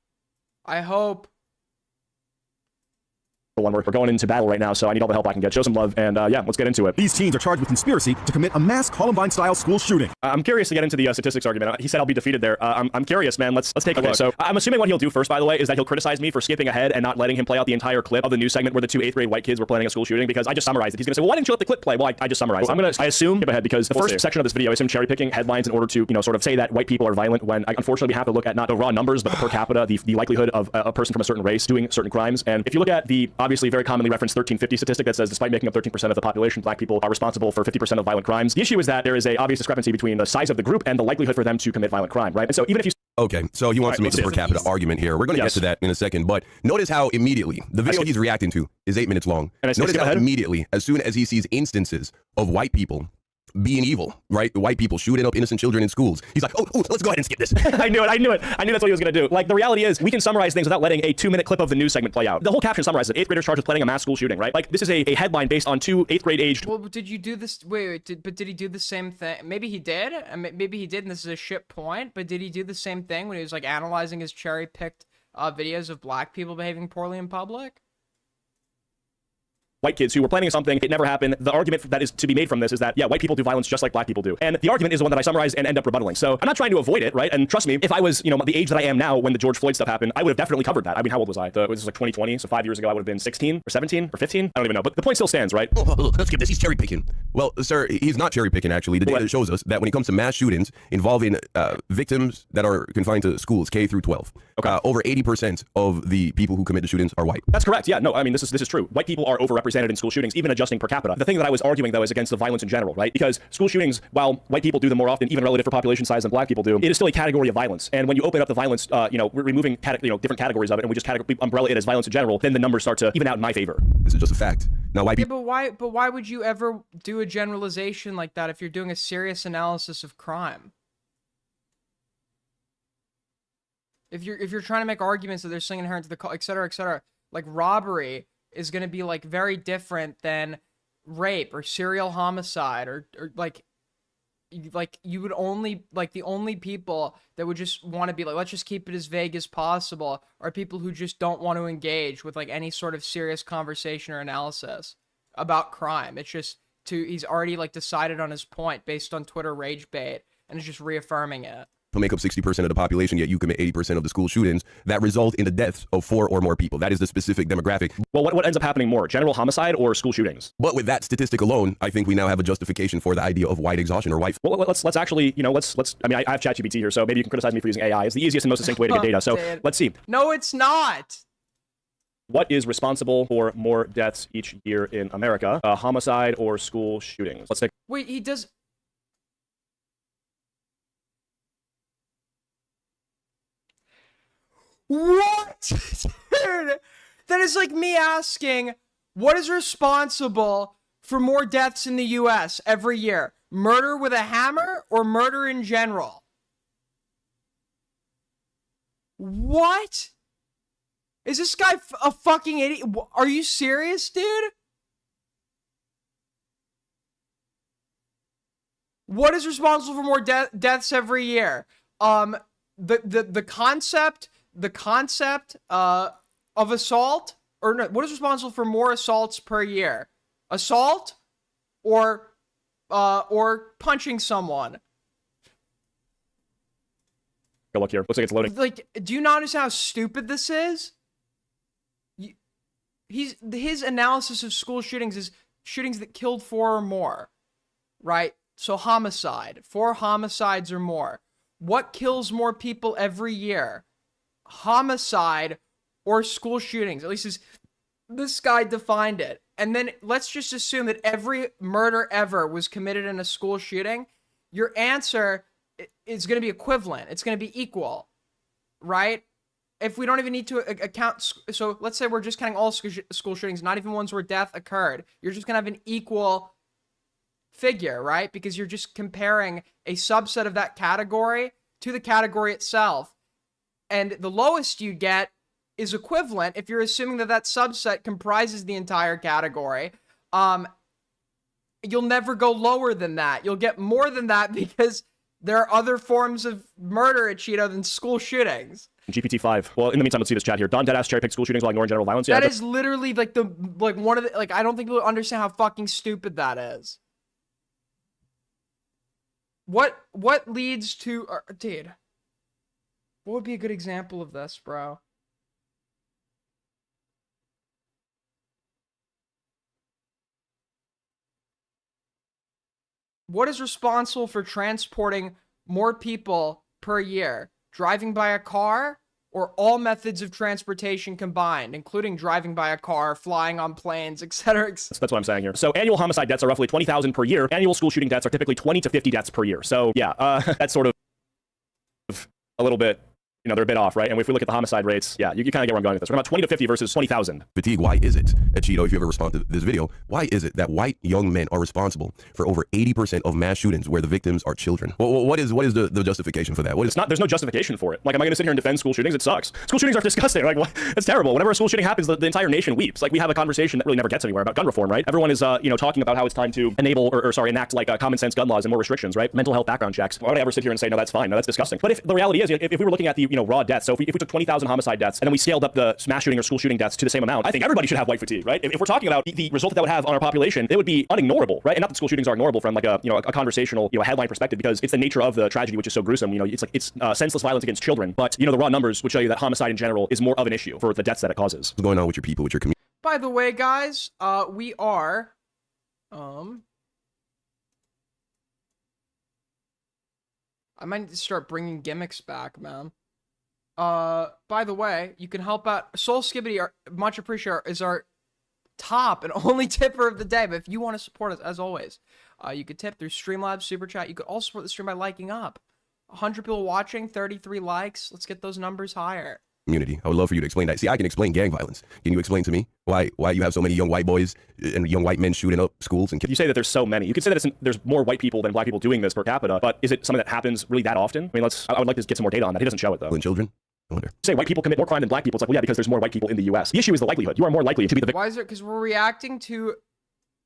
one. We're going into battle right now, so I need all the help I can get. Show some love, and yeah, let's get into it. These teens are charged with conspiracy to commit a mass Columbine-style school shooting. I'm curious to get into the statistics argument. He said I'll be defeated there. I'm curious, man. Let's take a look. So I'm assuming what he'll do first, by the way, is that he'll criticize me for skipping ahead and not letting him play out the entire clip of the news segment where the two 8th grade white kids were planning a school shooting, because I just summarized it. He's gonna say, well, why didn't you let the clip play? Well, I just summarized it. I assume, skip ahead, because the first section of this video is him cherry picking headlines in order to, sort of say that white people are violent, when unfortunately we have to look at not the raw numbers, but the per capita, the likelihood of a person from a certain race doing certain crimes. And if you look at the obviously very commonly referenced 1350 statistic that says despite making up 13% of the population, black people are responsible for 50% of violent crimes, the issue is that there is a obvious discrepancy between the size of the group and the likelihood for them to commit violent crime, right? And so even if you Okay, so he wants to make a per capita argument here. We're going to get to that in a second, but notice how immediately the video he's reacting to is 8 minutes long. Notice how immediately, as soon as he sees instances of white people being evil, right? The white people shooting up innocent children in schools, he's like, oh, let's go ahead and skip this. I knew that's what he was going to do. Like, the reality is, we can summarize things without letting a 2-minute clip of the news segment play out. The whole caption summarizes it. 8th graders charged with planning a mass school shooting, right? Like, this is a headline based on two 8th grade aged. Well, did you do this? Wait, did he do the same thing? Maybe he did. Maybe he did, and this is a shit point. But did he do the same thing when he was like analyzing his cherry-picked videos of black people behaving poorly in public? White kids who were planning something, it never happened. The argument that is to be made from this is that, yeah, white people do violence just like black people do. And the argument is the one that I summarized and end up rebuttaling. So I'm not trying to avoid it, right? And trust me, if I was, the age that I am now when the George Floyd stuff happened, I would have definitely covered that. I mean, how old was I? It was like 2020, so 5 years ago I would have been 16 or 17 or 15. I don't even know, but the point still stands, right? Let's skip this. He's cherry picking. Well, sir, he's not cherry picking, actually. The data shows us that when it comes to mass shootings involving victims that are confined to schools, K through 12, over 80% of the people who commit the shootings are white. That's correct. Yeah, no, I mean, this is true. White people are overrepresented in school shootings, even adjusting per capita. The thing that I was arguing, though, is against the violence in general, right? Because school shootings, while white people do them more often, even relative for population size than black people do, it is still a category of violence. And when you open up the violence, we're removing different categories of it, and we just umbrella it as violence in general, then the numbers start to even out in my favor. This is just a fact. Now, white people. But why would you ever do a generalization like that if you're doing a serious analysis of crime? If you're trying to make arguments that there's something inherent to the, et cetera, like robbery is going to be like very different than rape or serial homicide or like you would only, like, the only people that would just want to be like, let's just keep it as vague as possible, are people who just don't want to engage with like any sort of serious conversation or analysis about crime. It's just he's already like decided on his point based on Twitter rage bait and is just reaffirming it. Make up 60% of the population, yet you commit 80% of the school shootings that result in the deaths of 4 or more people. That is the specific demographic. Well, what ends up happening more, general homicide or school shootings? But with that statistic alone, I think we now have a justification for the idea of white exhaustion or white. Well, let's actually, let's. I mean, I have ChatGPT here, so maybe you can criticize me for using AI. It's the easiest and most succinct way to get data. So let's see. No, it's not. What is responsible for more deaths each year in America? Homicide or school shootings? Let's take. Wait, he does. What? Dude, that is like me asking, what is responsible for more deaths in the US every year? Murder with a hammer or murder in general? What? Is this guy a fucking idiot? Are you serious, dude? What is responsible for more deaths every year? The concept of assault, or no, what is responsible for more assaults per year? Assault or punching someone? Go look here. Looks like it's loading. Like, do you not understand how stupid this is? His analysis of school shootings is shootings that killed 4 or more, right? So homicide, 4 homicides or more. What kills more people every year? Homicide or school shootings? At least this guy defined it. And then let's just assume that every murder ever was committed in a school shooting. Your answer is going to be equivalent. It's going to be equal, right? If we don't even need to account, so let's say we're just counting all school shootings, not even ones where death occurred. You're just going to have an equal figure, right? Because you're just comparing a subset of that category to the category itself. And the lowest you get is equivalent if you're assuming that that subset comprises the entire category. You'll never go lower than that. You'll get more than that because There are other forms of murder, Acheeto, than school shootings. GPT-5. Well, in the meantime, let's see this chat here. Don Deadass cherry-picked school shootings while ignoring general violence. That is literally like one of the, like, I don't think people understand how fucking stupid that is. What leads to, dude, what would be a good example of this, bro? What is responsible for transporting more people per year? Driving by a car or all methods of transportation combined, including driving by a car, flying on planes, etc. That's what I'm saying here. So annual homicide deaths are roughly 20,000 per year. Annual school shooting deaths are typically 20 to 50 deaths per year. So yeah, that's sort of a little bit, you know, they're a bit off, right? And if we look at the homicide rates, yeah, you kind of get where I'm going with this. We're about 20 to 50 versus 20,000. Fatigue, why is it, Acheeto, if you ever respond to this video, why is it that white young men are responsible for over 80% of mass shootings where the victims are children? What is the justification for that? There's no justification for it. Like, am I going to sit here and defend school shootings? It sucks. School shootings are disgusting. Like, what? It's terrible. Whenever a school shooting happens, the entire nation weeps. Like, we have a conversation that really never gets anywhere about gun reform, right? Everyone is, you know, talking about how it's time to enable enact like common sense gun laws and more restrictions, right? Mental health background checks. Why would I ever sit here and say, no, that's fine? No, that's disgusting. But if the reality is, if we were looking at the, you know, raw deaths, so if we took 20,000 homicide deaths and then we scaled up the mass shooting or school shooting deaths to the same amount, I think everybody should have white fatigue, right? If we're talking about the result that would have on our population, it would be unignorable, right? And not that school shootings are ignorable from like a, you know, a conversational, you know, headline perspective, because it's the nature of the tragedy, which is so gruesome. You know, it's senseless violence against children. But, you know, the raw numbers would show you that homicide in general is more of an issue for the deaths that it causes. What's going on with your people, with your community? By the way, guys, we are, I might need to start bringing gimmicks back, man. By the way, you can help out. Soul Skibbity, much appreciated, is our top and only tipper of the day. But if you want to support us, as always, you could tip through Streamlabs, Super Chat. You could also support the stream by liking up. 100 people watching, 33 likes. Let's get those numbers higher. Community. I would love for you to explain that. See, I can explain gang violence. Can you explain to me why you have so many young white boys and young white men shooting up schools and kids? You say that there's so many. You could say that there's more white people than black people doing this per capita, but is it something that happens really that often? I mean, I would like to get some more data on that. He doesn't show it though. And children? I wonder. Say white people commit more crime than black people. It's like, well, yeah, because there's more white people in the U.S. The issue is the likelihood. You are more likely to be the victim. Why is it? Because we're reacting to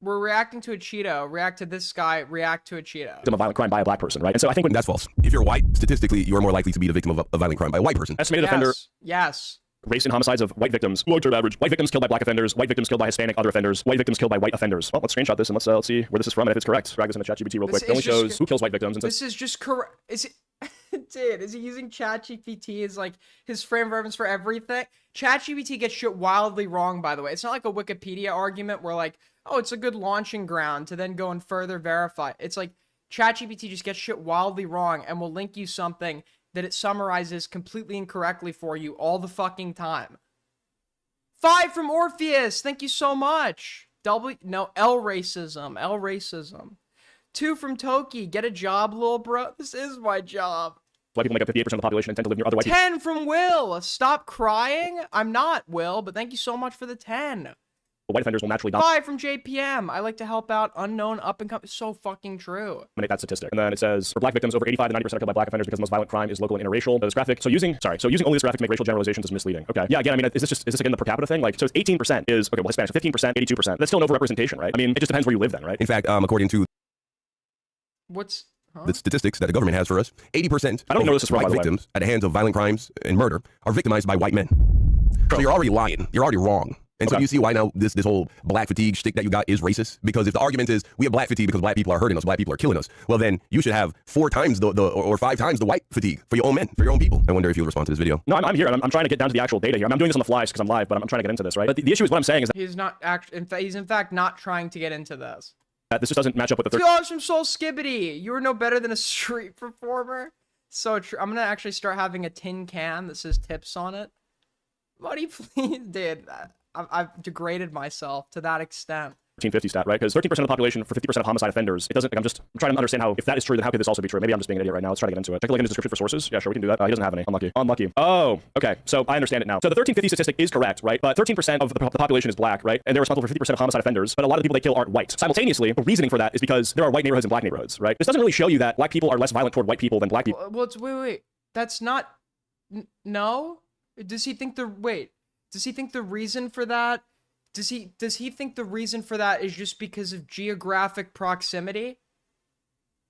Acheeto. React to this guy. React to Acheeto. Of violent crime by a black person, right? And so I think that's false. If you're white, statistically, you are more likely to be the victim of a violent crime by a white person. Estimated offender. Yes. Race and homicides of white victims. Long-term average. White victims killed by black offenders. White victims killed by Hispanic other offenders. White victims killed by white offenders. Well, let's screenshot this and let's see where this is from and if it's correct. Drag this into ChatGPT real quick. It only shows who kills white victims. And this is just correct. Is it? Dude, is he using ChatGPT as like his frame of reference for everything? ChatGPT gets shit wildly wrong, by the way. It's not like a Wikipedia argument where like, oh, it's a good launching ground to then go and further verify. It's like ChatGPT just gets shit wildly wrong and will link you something that it summarizes completely incorrectly for you all the fucking time. 5 from Orpheus. Thank you so much. L racism. 2 from Toki. Get a job, little bro. This is my job. White people make up 58% of the population and tend to live near other white people. 10 from Will. Stop crying. I'm not, Will, but thank you so much for the 10. White offenders will naturally 5 from JPM. I like to help out unknown up and coming. So fucking true. Dominate that statistic. And then it says for black victims, over 85 to 90% are killed by black offenders because the most violent crime is local and interracial. This graphic. So using only this graphic to make racial generalizations is misleading. Okay. Yeah. Again, I mean, is this again the per capita thing? Like, so it's 18% is okay. Well, Hispanics, 15%, 82%. That's still an overrepresentation, right? I mean, it just depends where you live, then, right? In fact, according to the statistics that the government has for us, 80% I don't know this is wrong, white victims at the hands of violent crimes and murder are victimized by white men. So you're already lying. You're already wrong. And so you see why now this whole black fatigue shtick that you got is racist? Because if the argument is we have black fatigue because black people are hurting us, black people are killing us, well then you should have 4 times or 5 times the white fatigue for your own men, for your own people. I wonder if you'll respond to this video. No, I'm here. I'm trying to get down to the actual data here. I'm doing this on the fly because I'm live, but I'm trying to get into this, right? But the issue is what I'm saying is that he's not actually. He's in fact not trying to get into this. This just doesn't match up with the $2 from Soul Skibbity. You are no better than a street performer. So true. I'm gonna actually start having a tin can that says tips on it. Buddy, please, dude. I've degraded myself to that extent. 1350 stat, right? Because 13% of the population for 50% of homicide offenders. It doesn't. I'm trying to understand how, if that is true, then how could this also be true? Maybe I'm just being an idiot right now. Let's try to get into it. Take a look in his description for sources. Yeah, sure, we can do that. He doesn't have any. Unlucky. Oh, okay. So I understand it now. So the 1350 statistic is correct, right? But 13% of the population is black, right? And they're responsible for 50% of homicide offenders. But a lot of the people they kill aren't white. Simultaneously, the reasoning for that is because there are white neighborhoods and black neighborhoods, right? This doesn't really show you that black people are less violent toward white people than black people. Well, wait. That's not. No. Does he think the reason for that? Does he think the reason for that is just because of geographic proximity?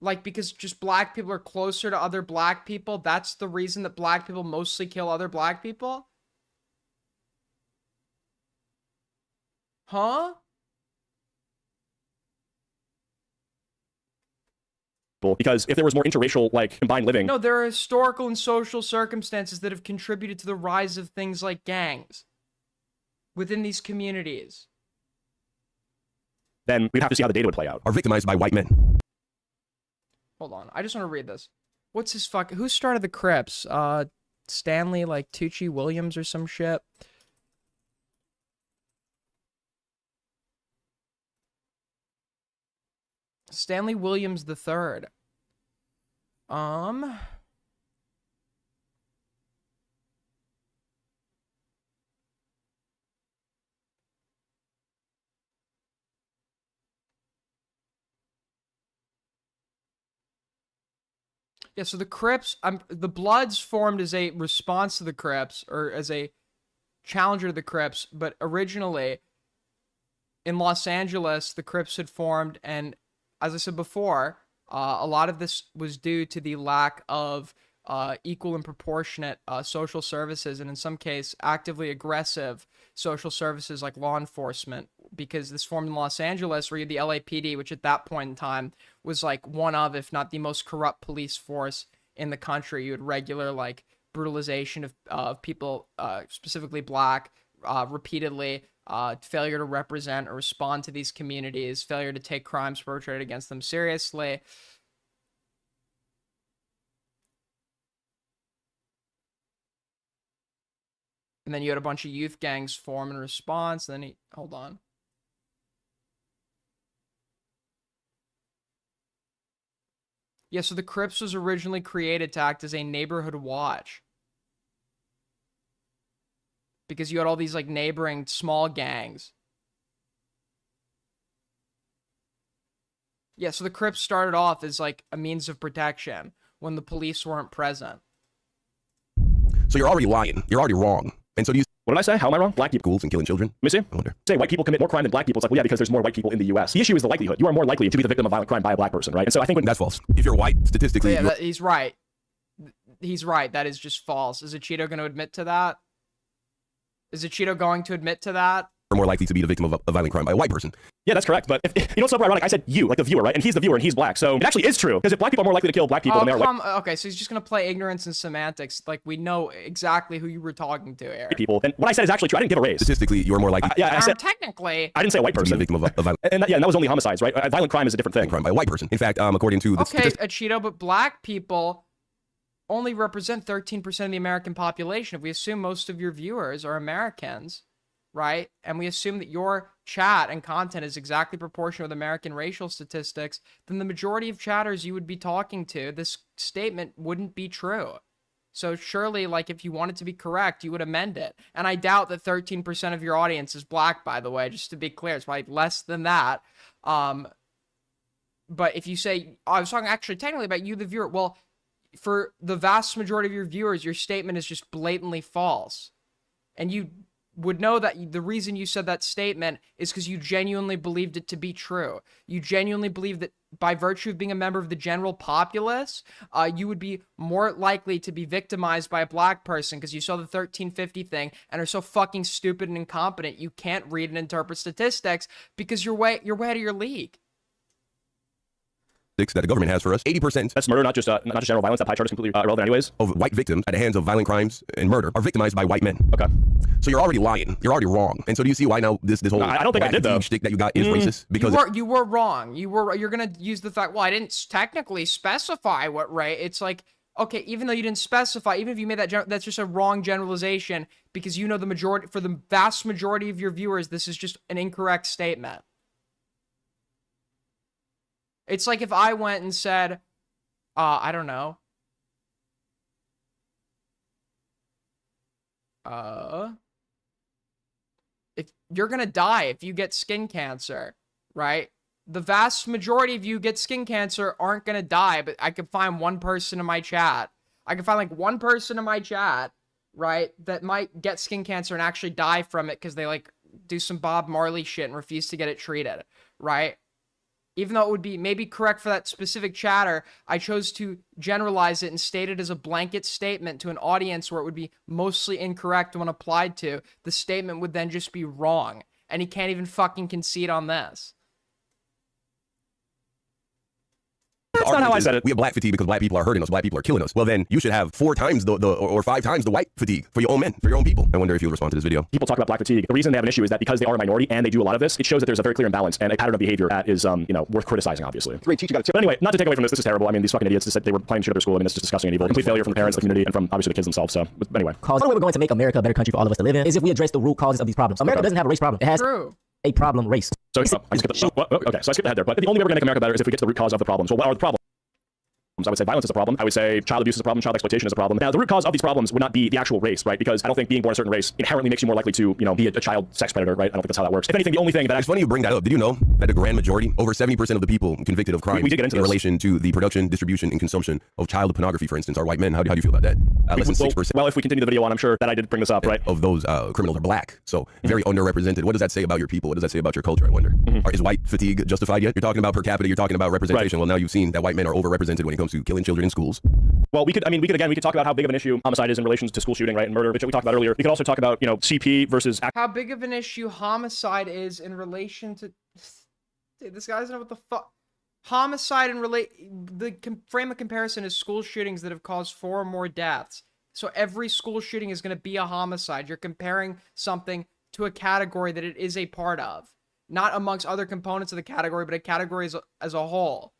Like, because just black people are closer to other black people, that's the reason that black people mostly kill other black people? Huh? Because if there was more interracial, like, combined living... No, there are historical and social circumstances that have contributed to the rise of things like gangs within these communities. Then we'd have to see how the data would play out. Are victimized by white men. Hold on, I just want to read this. What's his fuck? Who started the Crips? Stanley, like, Tucci Williams or some shit? Stanley Williams III. Yeah, so the Crips, the Bloods formed as a response to the Crips, or as a challenger to the Crips, but originally in Los Angeles, the Crips had formed, and as I said before, a lot of this was due to the lack of equal and proportionate social services, and in some case, actively aggressive social services like law enforcement, because this formed in Los Angeles, where you had the LAPD, which at that point in time was like one of, if not the most corrupt police force in the country. You had regular, like, brutalization of people, specifically black, repeatedly, failure to represent or respond to these communities, failure to take crimes perpetrated against them seriously. And then you had a bunch of youth gangs form in response. And then hold on. Yeah, so the Crips was originally created to act as a neighborhood watch, because you had all these, like, neighboring small gangs. Yeah, so the Crips started off as, like, a means of protection when the police weren't present. So you're already lying. You're already wrong. And so do you... What did I say? How am I wrong? Black people. Schools and killing children? Let me see. I wonder. Say white people commit more crime than black people. It's like, well, yeah, because there's more white people in the U.S. The issue is the likelihood. You are more likely to be the victim of violent crime by a black person, right? And so I think when... That's false. If you're white, statistically... Yeah, he's right. He's right. That is just false. Is Acheeto going to admit to that? Is Acheeto going to admit to that? Are more likely to be the victim of a violent crime by a white person. Yeah, that's correct. But if, you know what's so ironic? I said you, like the viewer, right? And he's the viewer and he's black. So it actually is true. Because if black people are more likely to kill black people than they are white okay, so he's just going to play ignorance and semantics. Like, we know exactly who you were talking to, Eric. people, then what I said is actually true. I didn't give a race. Statistically, you're more likely... yeah, I said... Technically... I didn't say a white person. To be the victim of a violent... And that was only homicides, right? Violent crime is a different thing. Crime by a white person. In fact, according to the... Okay, Acheeto, but black people only represent 13% of the American population. If we assume most of your viewers are Americans, right? And we assume that your chat and content is exactly proportional with American racial statistics, then the majority of chatters you would be talking to, this statement wouldn't be true. So surely, like, if you wanted to be correct, you would amend it. And I doubt that 13% of your audience is black, by the way, just to be clear. It's probably less than that. But if you say, I was talking actually technically about you, the viewer, well, for the vast majority of your viewers, your statement is just blatantly false. And you would know that the reason you said that statement is because you genuinely believed it to be true. You genuinely believe that by virtue of being a member of the general populace, you would be more likely to be victimized by a black person because you saw the 1350 thing and are so fucking stupid and incompetent you can't read and interpret statistics because you're way out of your league. That the government has for us, 80%. That's murder, not just general violence. That pie chart is completely irrelevant anyways. Of white victims at the hands of violent crimes and murder are victimized by white men. Okay. So you're already lying. You're already wrong. And so do you see why now this whole... No, I don't think I did, though. ...shtick that you got is racist? Because you were wrong. You're going to use the fact, well, I didn't technically specify what right. It's like, okay, even though you didn't specify, even if you made that, that's just a wrong generalization because you know the majority, for the vast majority of your viewers, this is just an incorrect statement. It's like if I went and said, I don't know. If you're going to die if you get skin cancer, right? The vast majority of you get skin cancer aren't going to die, but I could find one person in my chat. I could find like one person in my chat, right, that might get skin cancer and actually die from it because they like do some Bob Marley shit and refuse to get it treated, right? Even though it would be maybe correct for that specific chatter, I chose to generalize it and state it as a blanket statement to an audience where it would be mostly incorrect when applied to. The statement would then just be wrong. And he can't even fucking concede on this. That's not how I said it. We have black fatigue because black people are hurting us, black people are killing us. Well, then you should have 4 times or 5 times the white fatigue for your own men, for your own people. I wonder if you'll respond to this video. People talk about black fatigue. The reason they have an issue is that because they are a minority and they do a lot of this, it shows that there's a very clear imbalance and a pattern of behavior that is, worth criticizing, obviously. Great teacher got it. But anyway, not to take away from this is terrible. I mean, these fucking idiots just said they were playing shit at their school. I mean, it's just disgusting and evil. Complete failure from the parents, the community, and from obviously the kids themselves. So, anyway. The only way we're going to make America a better country for all of us to live in is if we address the root causes of these problems. America doesn't have a race problem. It has a problem race. So, I skipped ahead there. But the only way we're going to make America better is if we get to the root cause of the problems. Well, what are the problems? I would say violence is a problem. I would say child abuse is a problem. Child exploitation is a problem. Now, the root cause of these problems would not be the actual race, right? Because I don't think being born a certain race inherently makes you more likely to, be a child sex predator, right? I don't think that's how that works. If anything, the only thing that it's funny you bring that up. Did you know that the grand majority, over 70% of the people convicted of crimes we did get into in this. relation to the production, distribution, and consumption of child pornography, for instance, are white men? How do you feel about that? Less than 6%. Well, if we continue the video on, I'm sure that I did bring this up, right? Of those criminals are black, so very underrepresented. What does that say about your people? What does that say about your culture? I wonder. Is white fatigue justified yet? You're talking about per capita. You're talking about representation. Well, now you've seen that white men are overrepresented when it comes to killing children in schools. Well, we could talk about how big of an issue homicide is in relation to school shooting, right, and murder, which we talked about earlier. We could also talk about, CP versus how big of an issue homicide is in relation to. Dude, this guy doesn't know what the fuck. Homicide and frame of comparison is school shootings that have caused 4 or more deaths. So every school shooting is going to be a homicide. You're comparing something to a category that it is a part of, not amongst other components of the category, but a category as a whole.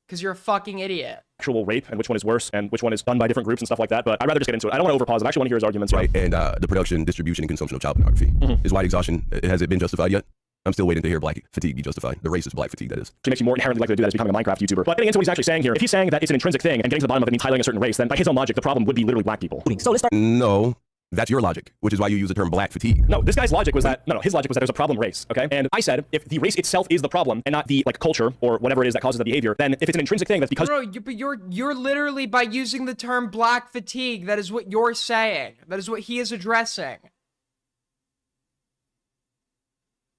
Because you're a fucking idiot. Actual rape and which one is worse and which one is done by different groups and stuff like that. But I'd rather just get into it. I don't want to overpause. I actually want to hear his arguments. Right, and the production, distribution, and consumption of child pornography. Is white exhaustion, has it been justified yet? I'm still waiting to hear black fatigue be justified. The racist black fatigue, that is. It makes you more inherently likely to do that as becoming a Minecraft YouTuber. But getting into what he's actually saying here, if he's saying that it's an intrinsic thing and getting to the bottom of it means highlighting a certain race, then by his own logic, the problem would be literally black people. So let's start. No. That's your logic, which is why you use the term black fatigue. No, this guy's logic was that, his logic was that there's a problem race, okay? And I said, if the race itself is the problem and not the, culture or whatever it is that causes the behavior, then if it's an intrinsic thing, that's because... No, but you're literally, by using the term black fatigue, that is what you're saying. That is what he is addressing.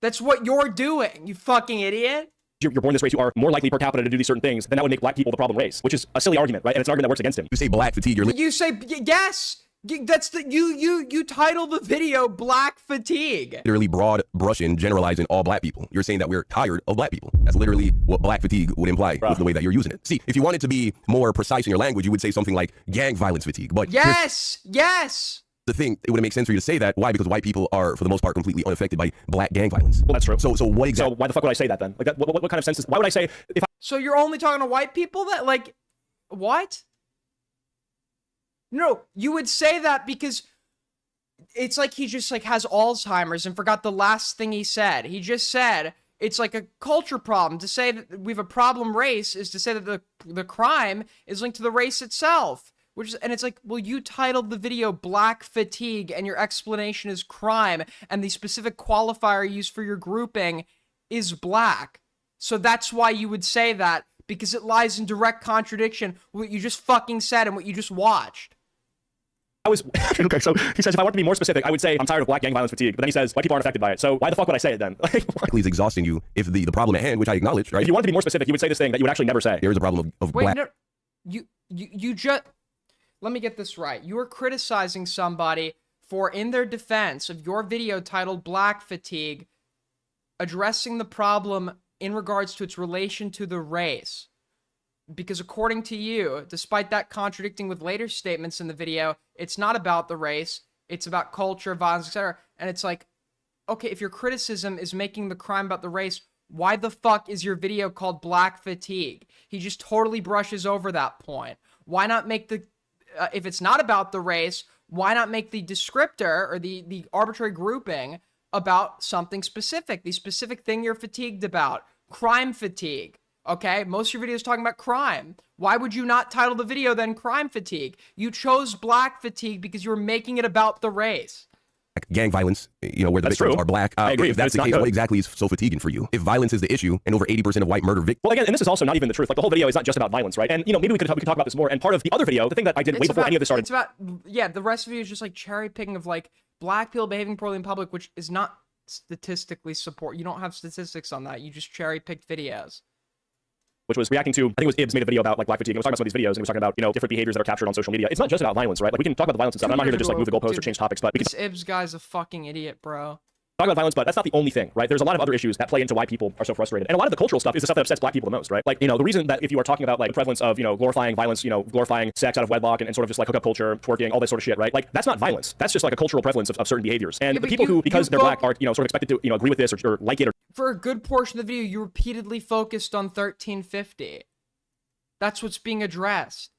That's what you're doing, you fucking idiot. You're born this race, you are more likely per capita to do these certain things, then that would make black people the problem race, which is a silly argument, right? And it's an argument that works against him. You say black fatigue, you say, yes! That's the you title the video Black Fatigue. Literally broad brushing, generalizing all black people. You're saying that we're tired of black people. That's literally what black fatigue would imply with the way that you're using it. See, if you wanted to be more precise in your language, you would say something like gang violence fatigue. But yes. The thing, it wouldn't make sense for you to say that. Why? Because white people are, for the most part, completely unaffected by black gang violence. Well, that's true. So what exactly? So why the fuck would I say that then? Like, what kind of sense is? Why would I say if? So you're only talking to white people that what? No, you would say that because it's like he just has Alzheimer's and forgot the last thing he said. He just said it's like a culture problem. To say that we have a problem race is to say that the crime is linked to the race itself. And it's like, well, you titled the video Black Fatigue and your explanation is crime and the specific qualifier used for your grouping is black. So that's why you would say that, because it lies in direct contradiction with what you just fucking said and what you just watched. Okay, so he says if I want to be more specific, I would say I'm tired of black gang violence fatigue. But then he says white people aren't affected by it. So why the fuck would I say it then? It's exhausting you if the problem at hand, which I acknowledge, right? If you wanted to be more specific, you would say this thing that you would actually never say. There is a problem of Wait, black. no, you just... Let me get this right. You are criticizing somebody for, in their defense of your video titled Black Fatigue, addressing the problem in regards to its relation to the race. Because according to you, despite that contradicting with later statements in the video, it's not about the race, it's about culture, violence, etc. And it's like, okay, if your criticism is making the crime about the race, why the fuck is your video called Black Fatigue? He just totally brushes over that point. Why not make the... if it's not about the race, why not make the descriptor or the arbitrary grouping about something specific? The specific thing you're fatigued about. Crime fatigue. Okay? Most of your videos talking about crime. Why would you not title the video then Crime Fatigue? You chose Black Fatigue because you were making it about the race. Gang violence, where the victims are black. I agree. If that's the case, what exactly is so fatiguing for you? If violence is the issue, and over 80% of white murder victims... Well, again, and this is also not even the truth. Like, the whole video is not just about violence, right? And, maybe we could talk about this more. And part of the other video, the thing that I did way before any of this started... It's about, the rest of it is just, cherry picking of, black people behaving poorly in public, which is not statistically support. You don't have statistics on that. You just cherry picked videos. Which was reacting to, I think it was Ibs made a video about like black fatigue, and it was talking about some of these videos, and he was talking about, you know, different behaviors that are captured on social media. It's not just about violence, right? Like we can talk about the violence and stuff. And I'm not here to just like move the goalposts or change topics, but we can This Ibs guy's a fucking idiot, bro. talk about violence, but that's not the only thing, right? There's a lot of other issues that play into why people are so frustrated. And a lot of the cultural stuff is the stuff that upsets black people the most, right? Like, you know, the reason that if you are talking about like the prevalence of, you know, glorifying violence, you know, glorifying sex out of wedlock and sort of just like hookup culture, twerking, all that sort of shit, right? Like that's not violence. That's just like a cultural prevalence of certain behaviors. And the people who, because they're black, are, you know, sort of expected to, you know, agree with this or like it or... For a good portion of the video, you repeatedly focused on 1350. That's what's being addressed.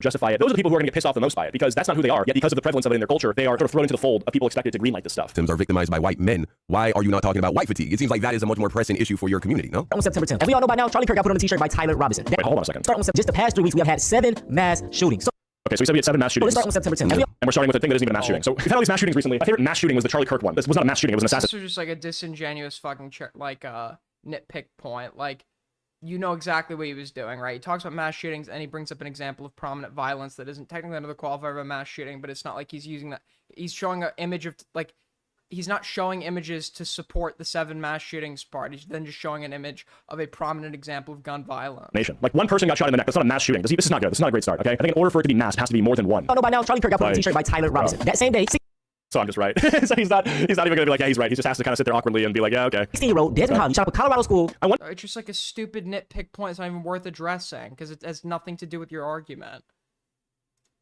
justify it. Those are the people who are going to get pissed off the most by it, because that's not who they are. Yet because of the prevalence of it in their culture, they are sort of thrown into the fold of people expected to greenlight this stuff. Victims are victimized by white men. Why are you not talking about white fatigue? It seems like that is a much more pressing issue for your community, no? On September 10th. And we all know by now, Charlie Kirk got put on a t-shirt by Tyler Robinson. Wait, hold on a second. Just the past 3 weeks, we have had 7 mass shootings. Okay, so we said we had 7 mass shootings. Let's start on September 10th. And we're starting with a thing that isn't even a mass shooting. So we've had all these mass shootings recently. My favorite mass shooting was the Charlie Kirk one. This was not a mass shooting, it was an assassin. This was just like a disingenuous fucking nitpick point. Like, you know exactly what he was doing, right? He talks about mass shootings and he brings up an example of prominent violence that isn't technically under the qualifier of a mass shooting, but it's not like he's using that. He's showing an image of, like, he's not showing images to support the 7 mass shootings part. He's then just showing an image of a prominent example of gun violence. Nation. Like, one person got shot in the neck. That's not a mass shooting. This is not good. This is not a great start, okay? I think in order for it to be mass, it has to be more than one. Oh, no, by now, Charlie Kirk got put on a t-shirt by Tyler Robinson. That same day, so I'm just right. So he's not even gonna be like, yeah, he's right. He just has to kind of sit there awkwardly and be like, yeah, okay. 16-year-old Desmond Holly shot up a Colorado school. It's just like a stupid nitpick point. It's not even worth addressing because it has nothing to do with your argument.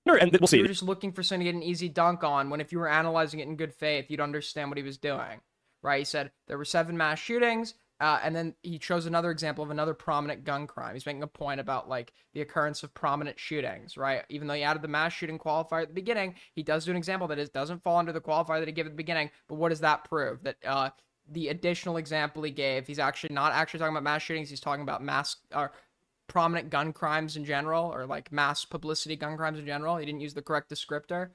Sure, and we'll see. You're just looking for something to get an easy dunk on, when if you were analyzing it in good faith, you'd understand what he was doing, right? He said there were 7 mass shootings, and then he chose another example of another prominent gun crime. He's making a point about, like, the occurrence of prominent shootings, right? Even though he added the mass shooting qualifier at the beginning, he does do an example that doesn't fall under the qualifier that he gave at the beginning. But what does that prove? That the additional example he gave, he's actually not actually talking about mass shootings. He's talking about prominent gun crimes in general, or like mass publicity gun crimes in general. He didn't use the correct descriptor.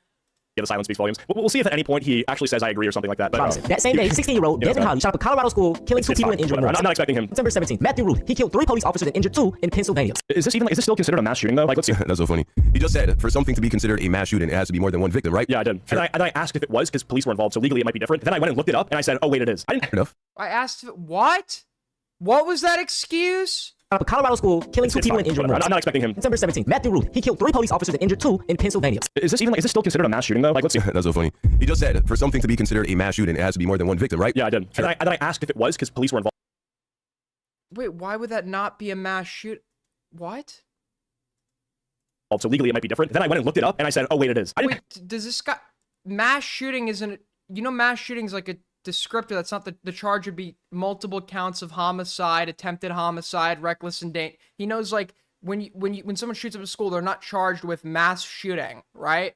Yeah, the silence speaks volumes. We'll see if at any point he actually says I agree or something like that. But that same day, 16-year-old Desmond Holly shot up a Colorado school, killing 2 people and injuring one. I'm not expecting him. September 17th, Matthew Ruth, he killed 3 police officers and injured 2 in Pennsylvania. Is this still considered a mass shooting though? Like, let's see. That's so funny. He just said for something to be considered a mass shooting, it has to be more than one victim, right? Yeah, I did. Sure. And I asked if it was because police were involved, so legally it might be different. Then I went and looked it up, and I said, oh wait, it is. I didn't. Enough. I asked, what? What was that excuse? Up a Colorado school, killing 2 people and injuring one. I'm not expecting him. September 17th, Matthew Ruth, he killed 3 police officers and injured 2 in Pennsylvania. Is this still considered a mass shooting though? Like, let's see. That's so funny. He just said for something to be considered a mass shooting, it has to be more than one victim, right? Yeah, I did. Sure. And then I asked if it was because police were involved. Wait, why would that not be a mass shoot? What? So legally it might be different. Then I went and looked it up, and I said, oh wait, it is. I didn't. Wait, does this guy... Mass shooting isn't... You know, mass shooting is like a descriptor. That's not the charge would be multiple counts of homicide, attempted homicide, reckless endanger. He knows, like, when someone shoots up a school, they're not charged with mass shooting, right?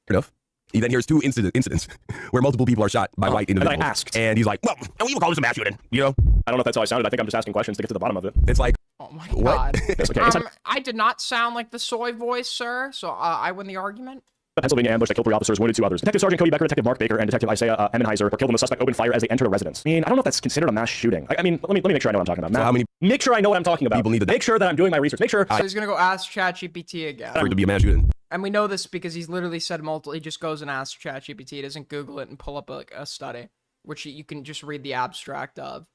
Enough. He then hears 2 incidents where multiple people are shot by white individuals. And I asked. And he's like, well, and we would call this a mass shooting, you know? I don't know if that's how I sounded. I think I'm just asking questions to get to the bottom of it. It's like, oh my what? God. It's okay. I did not sound like the soy voice, sir, so I win the argument. The Pennsylvania ambush that killed 3 officers, wounded 2 others. Detective Sergeant Cody Becker, Detective Mark Baker, and Detective Isaiah Emmenheiser were killed when the suspect opened fire as they entered a residence. I mean, I don't know if that's considered a mass shooting. I mean, let me make sure I know what I'm talking about. So how many make sure I know what I'm talking about. people need to make sure that I'm doing my research. Make sure. So he's gonna go ask ChatGPT again. for it to be a mass shooting? And we know this because he's literally said multiple. He just goes and asks ChatGPT. He doesn't Google it and pull up a study, which you can just read the abstract of.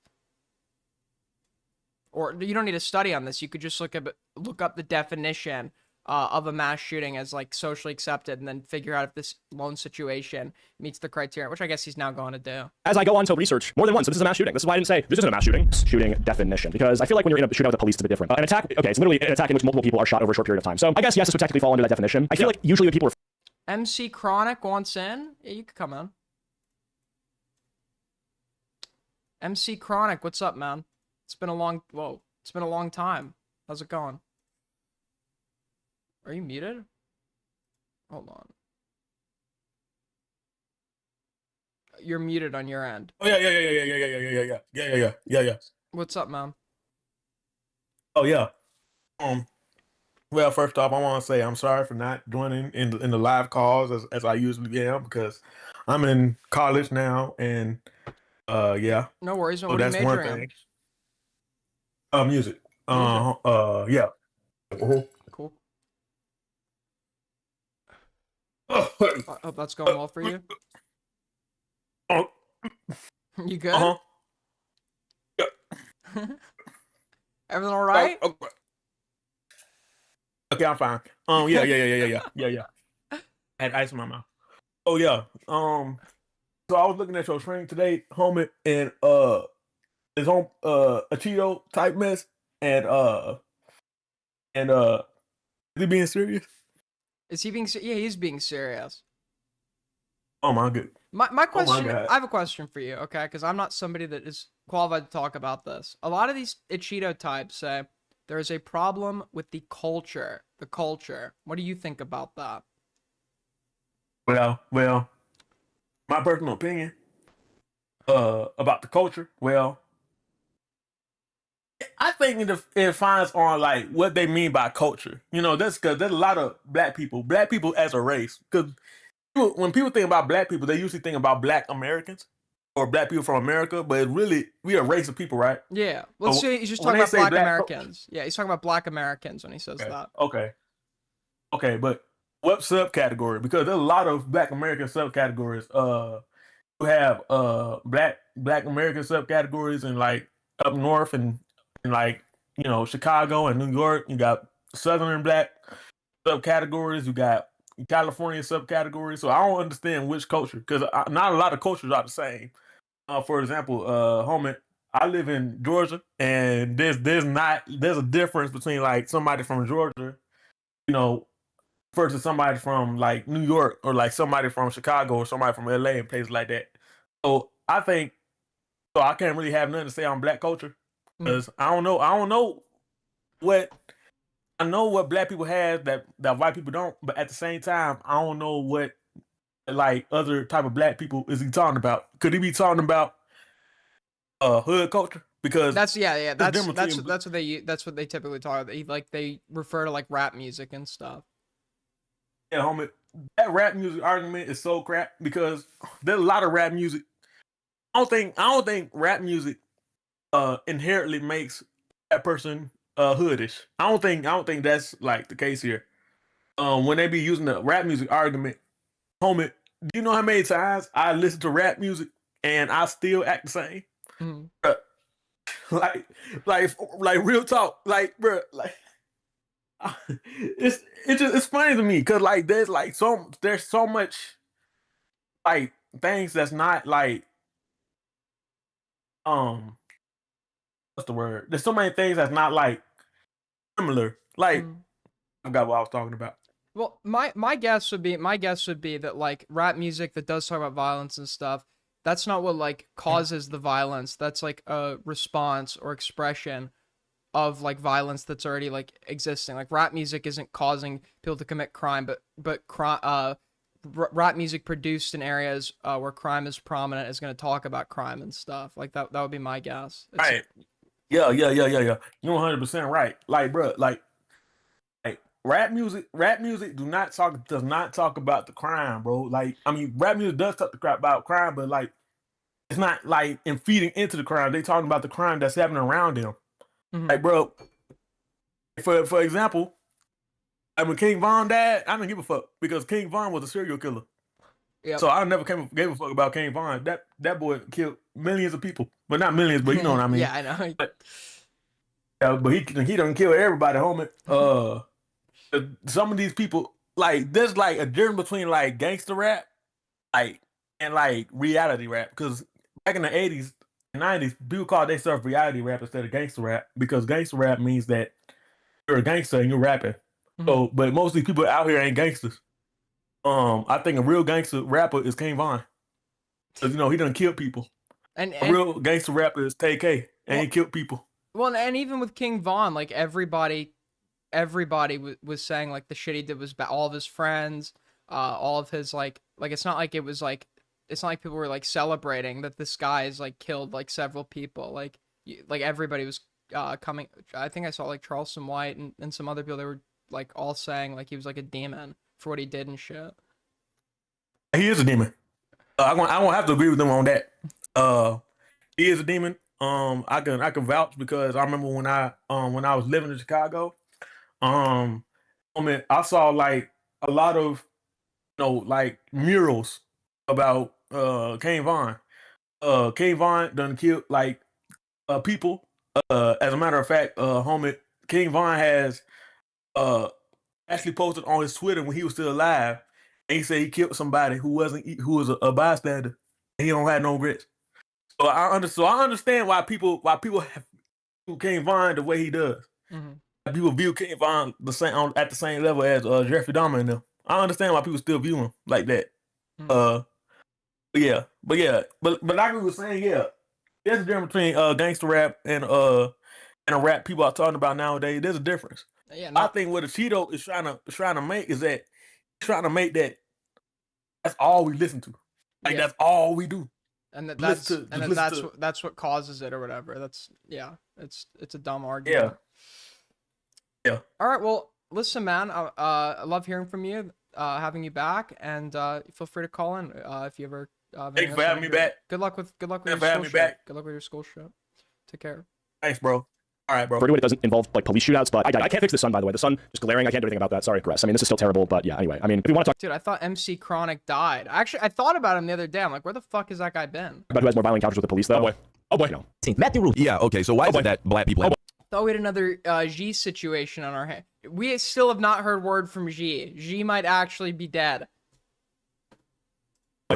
Or you don't need a study on this. You could just look up the definition of a mass shooting as, like, socially accepted, and then figure out if this lone situation meets the criteria, which I guess he's now going to do. As I go on to research more than once, so this is a mass shooting. This is why I didn't say this isn't a mass shooting. Shooting definition, because I feel like when you're in a shootout with the police, it's a bit different. An attack, okay, it's literally an attack in which multiple people are shot over a short period of time. So I guess yes, this would technically fall under that definition. I feel like usually when people are MC Chronic wants in. Yeah, you could come in. MC Chronic, what's up, man? It's been a long time. How's it going? Are you muted? Hold on. You're muted on your end. Oh yeah. What's up, man? Oh yeah. Well, first off, I want to say I'm sorry for not joining in the live calls as I usually am, because I'm in college now, and yeah. No worries. So What are you that's one majoring thing. Music. Yeah. Cool. I hope that's going well for you. Oh, You good? uh-huh. Everything all right? Okay, I'm fine. Yeah. I had ice in my mouth. Oh yeah. So I was looking at your stream today, homie, and it's on Acheeto type mess, and is he being serious? Is he being? Yeah, he's being serious. Oh my god. My question. God. I have a question for you, okay? Because I'm not somebody that is qualified to talk about this. A lot of these Acheeto types say there is a problem with the culture. The culture. What do you think about that? Well, my personal opinion about the culture. Well, I think it finds on like what they mean by culture. You know, that's because there's a lot of black people as a race. Because when people think about black people, they usually think about black Americans or black people from America. But really, we are a race of people, right? Yeah. Let's say he's just talking about black Americans. Yeah, he's talking about black Americans when he says that. Okay, but what subcategory? Because there's a lot of black American subcategories. You have black American subcategories in like up north and like, you know, Chicago and New York. You got Southern black subcategories. You got California subcategories. So I don't understand which culture, because not a lot of cultures are the same. For example, homie, I live in Georgia, and there's a difference between like somebody from Georgia, you know, versus somebody from like New York, or like somebody from Chicago, or somebody from LA and places like that. So I think, so I can't really have nothing to say on black culture, because I don't know what, I know what black people have that white people don't, but at the same time, I don't know what like other type of black people is he talking about. Could he be talking about hood culture? Because that's what they typically talk about. Like they refer to like rap music and stuff. Yeah, homie, that rap music argument is so crap, because there's a lot of rap music. I don't think rap music inherently makes that person hoodish. I don't think that's like the case here. When they be using the rap music argument, homie, do you know how many times I listen to rap music and I still act the same? Like real talk, like bro, like it's funny to me, because like there's so much like things that's not like what's the word? There's so many things that's not like similar. Like I forgot what I was talking about. Well, my guess would be that like rap music that does talk about violence and stuff, that's not what like causes the violence. That's like a response or expression of like violence that's already like existing. Like rap music isn't causing people to commit crime, but rap music produced in areas where crime is prominent is going to talk about crime and stuff. Like that would be my guess. Right. Yeah. You're 100% right. Like, bro, like rap music does not talk about the crime, bro. Like, I mean, rap music does talk about crime, but like it's not like in feeding into the crime. They talking about the crime that's happening around them. Like, bro, for example, like when King Von died, I didn't give a fuck, because King Von was a serial killer. Yep. So I never gave a fuck about King Von. That boy killed millions of people, but not millions, but you know what I mean. Yeah, I know. But he done kill everybody, homie. Some of these people, like, there's like a difference between like gangster rap, like, and like reality rap. Because back in the 80s and 90s, people called themselves reality rap instead of gangster rap, because gangster rap means that you're a gangster and you're rapping. So, but most of these people out here ain't gangsters. I think a real gangster rapper is King Von, because you know he done killed people. And a real gangster rapper is TK, and he killed people. Well, and even with King Von, like everybody was saying like the shit he did was bad. All of his friends, all of his like it's not like people were like celebrating that this guy is like killed like several people. Like everybody was coming. I think I saw like Charleston White and some other people. They were like all saying like he was like a demon for what he did and shit. He is a demon. I won't have to agree with them on that. He is a demon. I can vouch, because I remember when I was living in Chicago, I mean, I saw like a lot of, you know, like murals about Kane Vaughn. Kane Vaughn done killed like people. As a matter of fact, homie, King Vaughn has actually posted on his Twitter when he was still alive, and he said he killed somebody who was a bystander, and he don't have no regrets. So I understand why people have King Vaughn the way he does. Mm-hmm. People view King Vaughn at the same level as Jeffrey Dahmer and them. I understand why people still view him like that. Mm-hmm. But like we were saying, yeah, there's a difference between gangster rap and a rap people are talking about nowadays. There's a difference. Yeah, I think what Acheeto is trying to make is that he's trying to make that's all we listen to. Like that's all we do. And that's what causes it or whatever. It's a dumb argument. Yeah. All right, well, listen, man. I love hearing from you, having you back, and feel free to call in if you ever. Thanks for having me back. Good luck with your school having me back. Good luck with your school trip. Take care. Thanks, bro. All right, bro. For anyone, it doesn't involve like police shootouts, but I can't fix the sun, by the way. The sun is glaring. I can't do anything about that. Sorry, Chris. I mean, this is still terrible, but yeah. Anyway, I mean, if we want to talk, dude, I thought MC Chronic died. Actually, I thought about him the other day. I'm like, where the fuck has that guy been? about who has more violent encounters with the police, though. Oh boy. No. Matthew Roof. Yeah, okay, so why is it that black people have Thought we had another G situation on our hand. We still have not heard word from G. G might actually be dead.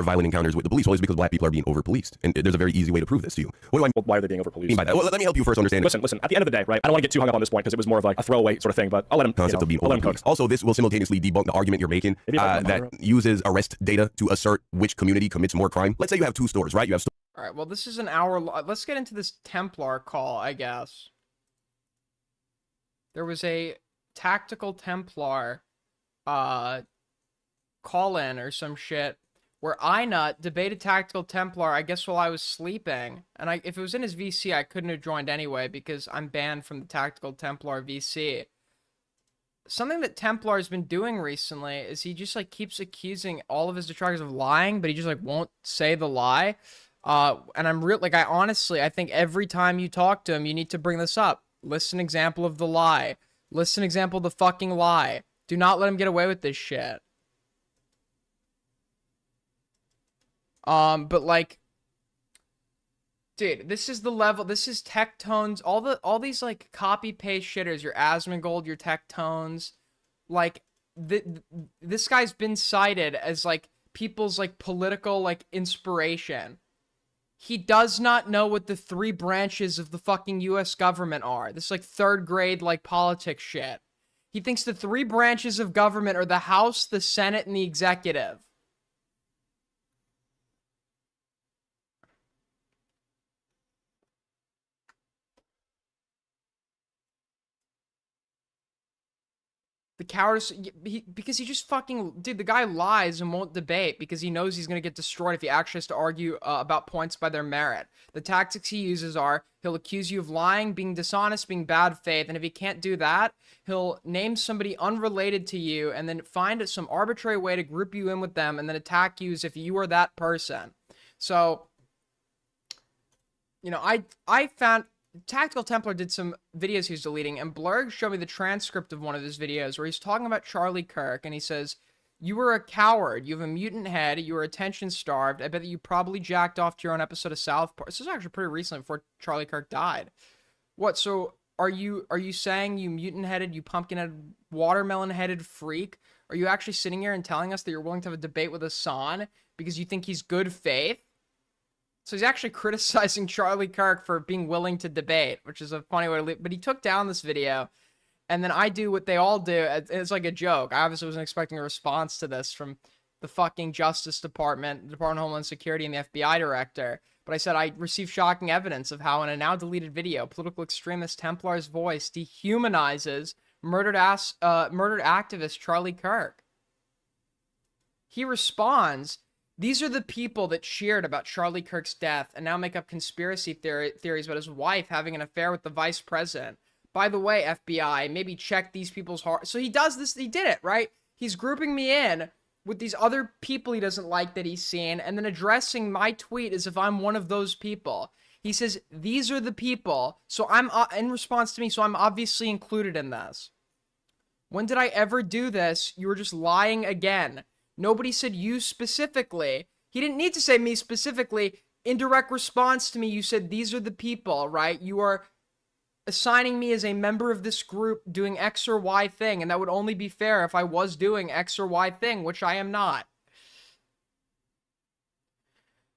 violent encounters with the police? Well, it's because black people are being over-policed. And there's a very easy way to prove this to you. What do I why are they being over-policed? mean by that? Well, let me help you first understand. Listen, at the end of the day, right, I don't want to get too hung up on this point because it was more of like a throwaway sort of thing, but I'll let him, concept of being I'll let him cook. over-policed. Also, this will simultaneously debunk the argument you're making that uses arrest data to assert which community commits more crime. Let's say you have two stores, right? You have All right, well, this is an hour. Let's get into this Templar call, I guess. There was a tactical Templar call-in or some shit where Inut debated tactical Templar, I guess, while I was sleeping. And if it was in his VC, I couldn't have joined anyway because I'm banned from the tactical Templar VC. Something that Templar has been doing recently is he just like keeps accusing all of his detractors of lying, but he just like won't say the lie. And I think every time you talk to him, you need to bring this up. List an example of the lie. List an example of the fucking lie. Do not let him get away with this shit. But like, dude, this is the level. This is Tectones. All these like copy paste shitters. Your Asmongold, your Tectones. Like, this guy's been cited as like people's like political like inspiration. He does not know what the 3 branches of the fucking US government are. This is like 3rd grade like politics shit. He thinks the 3 branches of government are the House, the Senate, and the executive. The cowardice, because he just fucking, dude, the guy lies and won't debate because he knows he's going to get destroyed if he actually has to argue about points by their merit. The tactics he uses are, he'll accuse you of lying, being dishonest, being bad faith, and if he can't do that, he'll name somebody unrelated to you and then find some arbitrary way to group you in with them and then attack you as if you are that person. So, you know, I found... Tactical Templar did some videos he was deleting, and Blurg showed me the transcript of one of his videos where he's talking about Charlie Kirk, and he says, "You were a coward. You have a mutant head. You were attention-starved. I bet that you probably jacked off to your own episode of South Park." This was actually pretty recently before Charlie Kirk died. What, so are you saying, you mutant-headed, you pumpkin-headed, watermelon-headed freak, are you actually sitting here and telling us that you're willing to have a debate with Hassan because you think he's good faith? So he's actually criticizing Charlie Kirk for being willing to debate, which is a funny way to leave. But he took down this video, and then I do what they all do. It's like a joke. I obviously wasn't expecting a response to this from the fucking Justice Department, the Department of Homeland Security, and the FBI director. But I said I received shocking evidence of how in a now deleted video, political extremist Templar's voice dehumanizes murdered activist Charlie Kirk. He responds, "These are the people that cheered about Charlie Kirk's death and now make up conspiracy theories about his wife having an affair with the vice president. By the way, FBI, maybe check these people's heart." So he does this. He did it, right? He's grouping me in with these other people he doesn't like that he's seen and then addressing my tweet as if I'm one of those people. He says, "These are the people." So I'm in response to me. So I'm obviously included in this. When did I ever do this? You were just lying again. Nobody said you specifically. He didn't need to say me specifically. In direct response to me, you said these are the people, right? You are assigning me as a member of this group doing X or Y thing, and that would only be fair if I was doing X or Y thing, which I am not.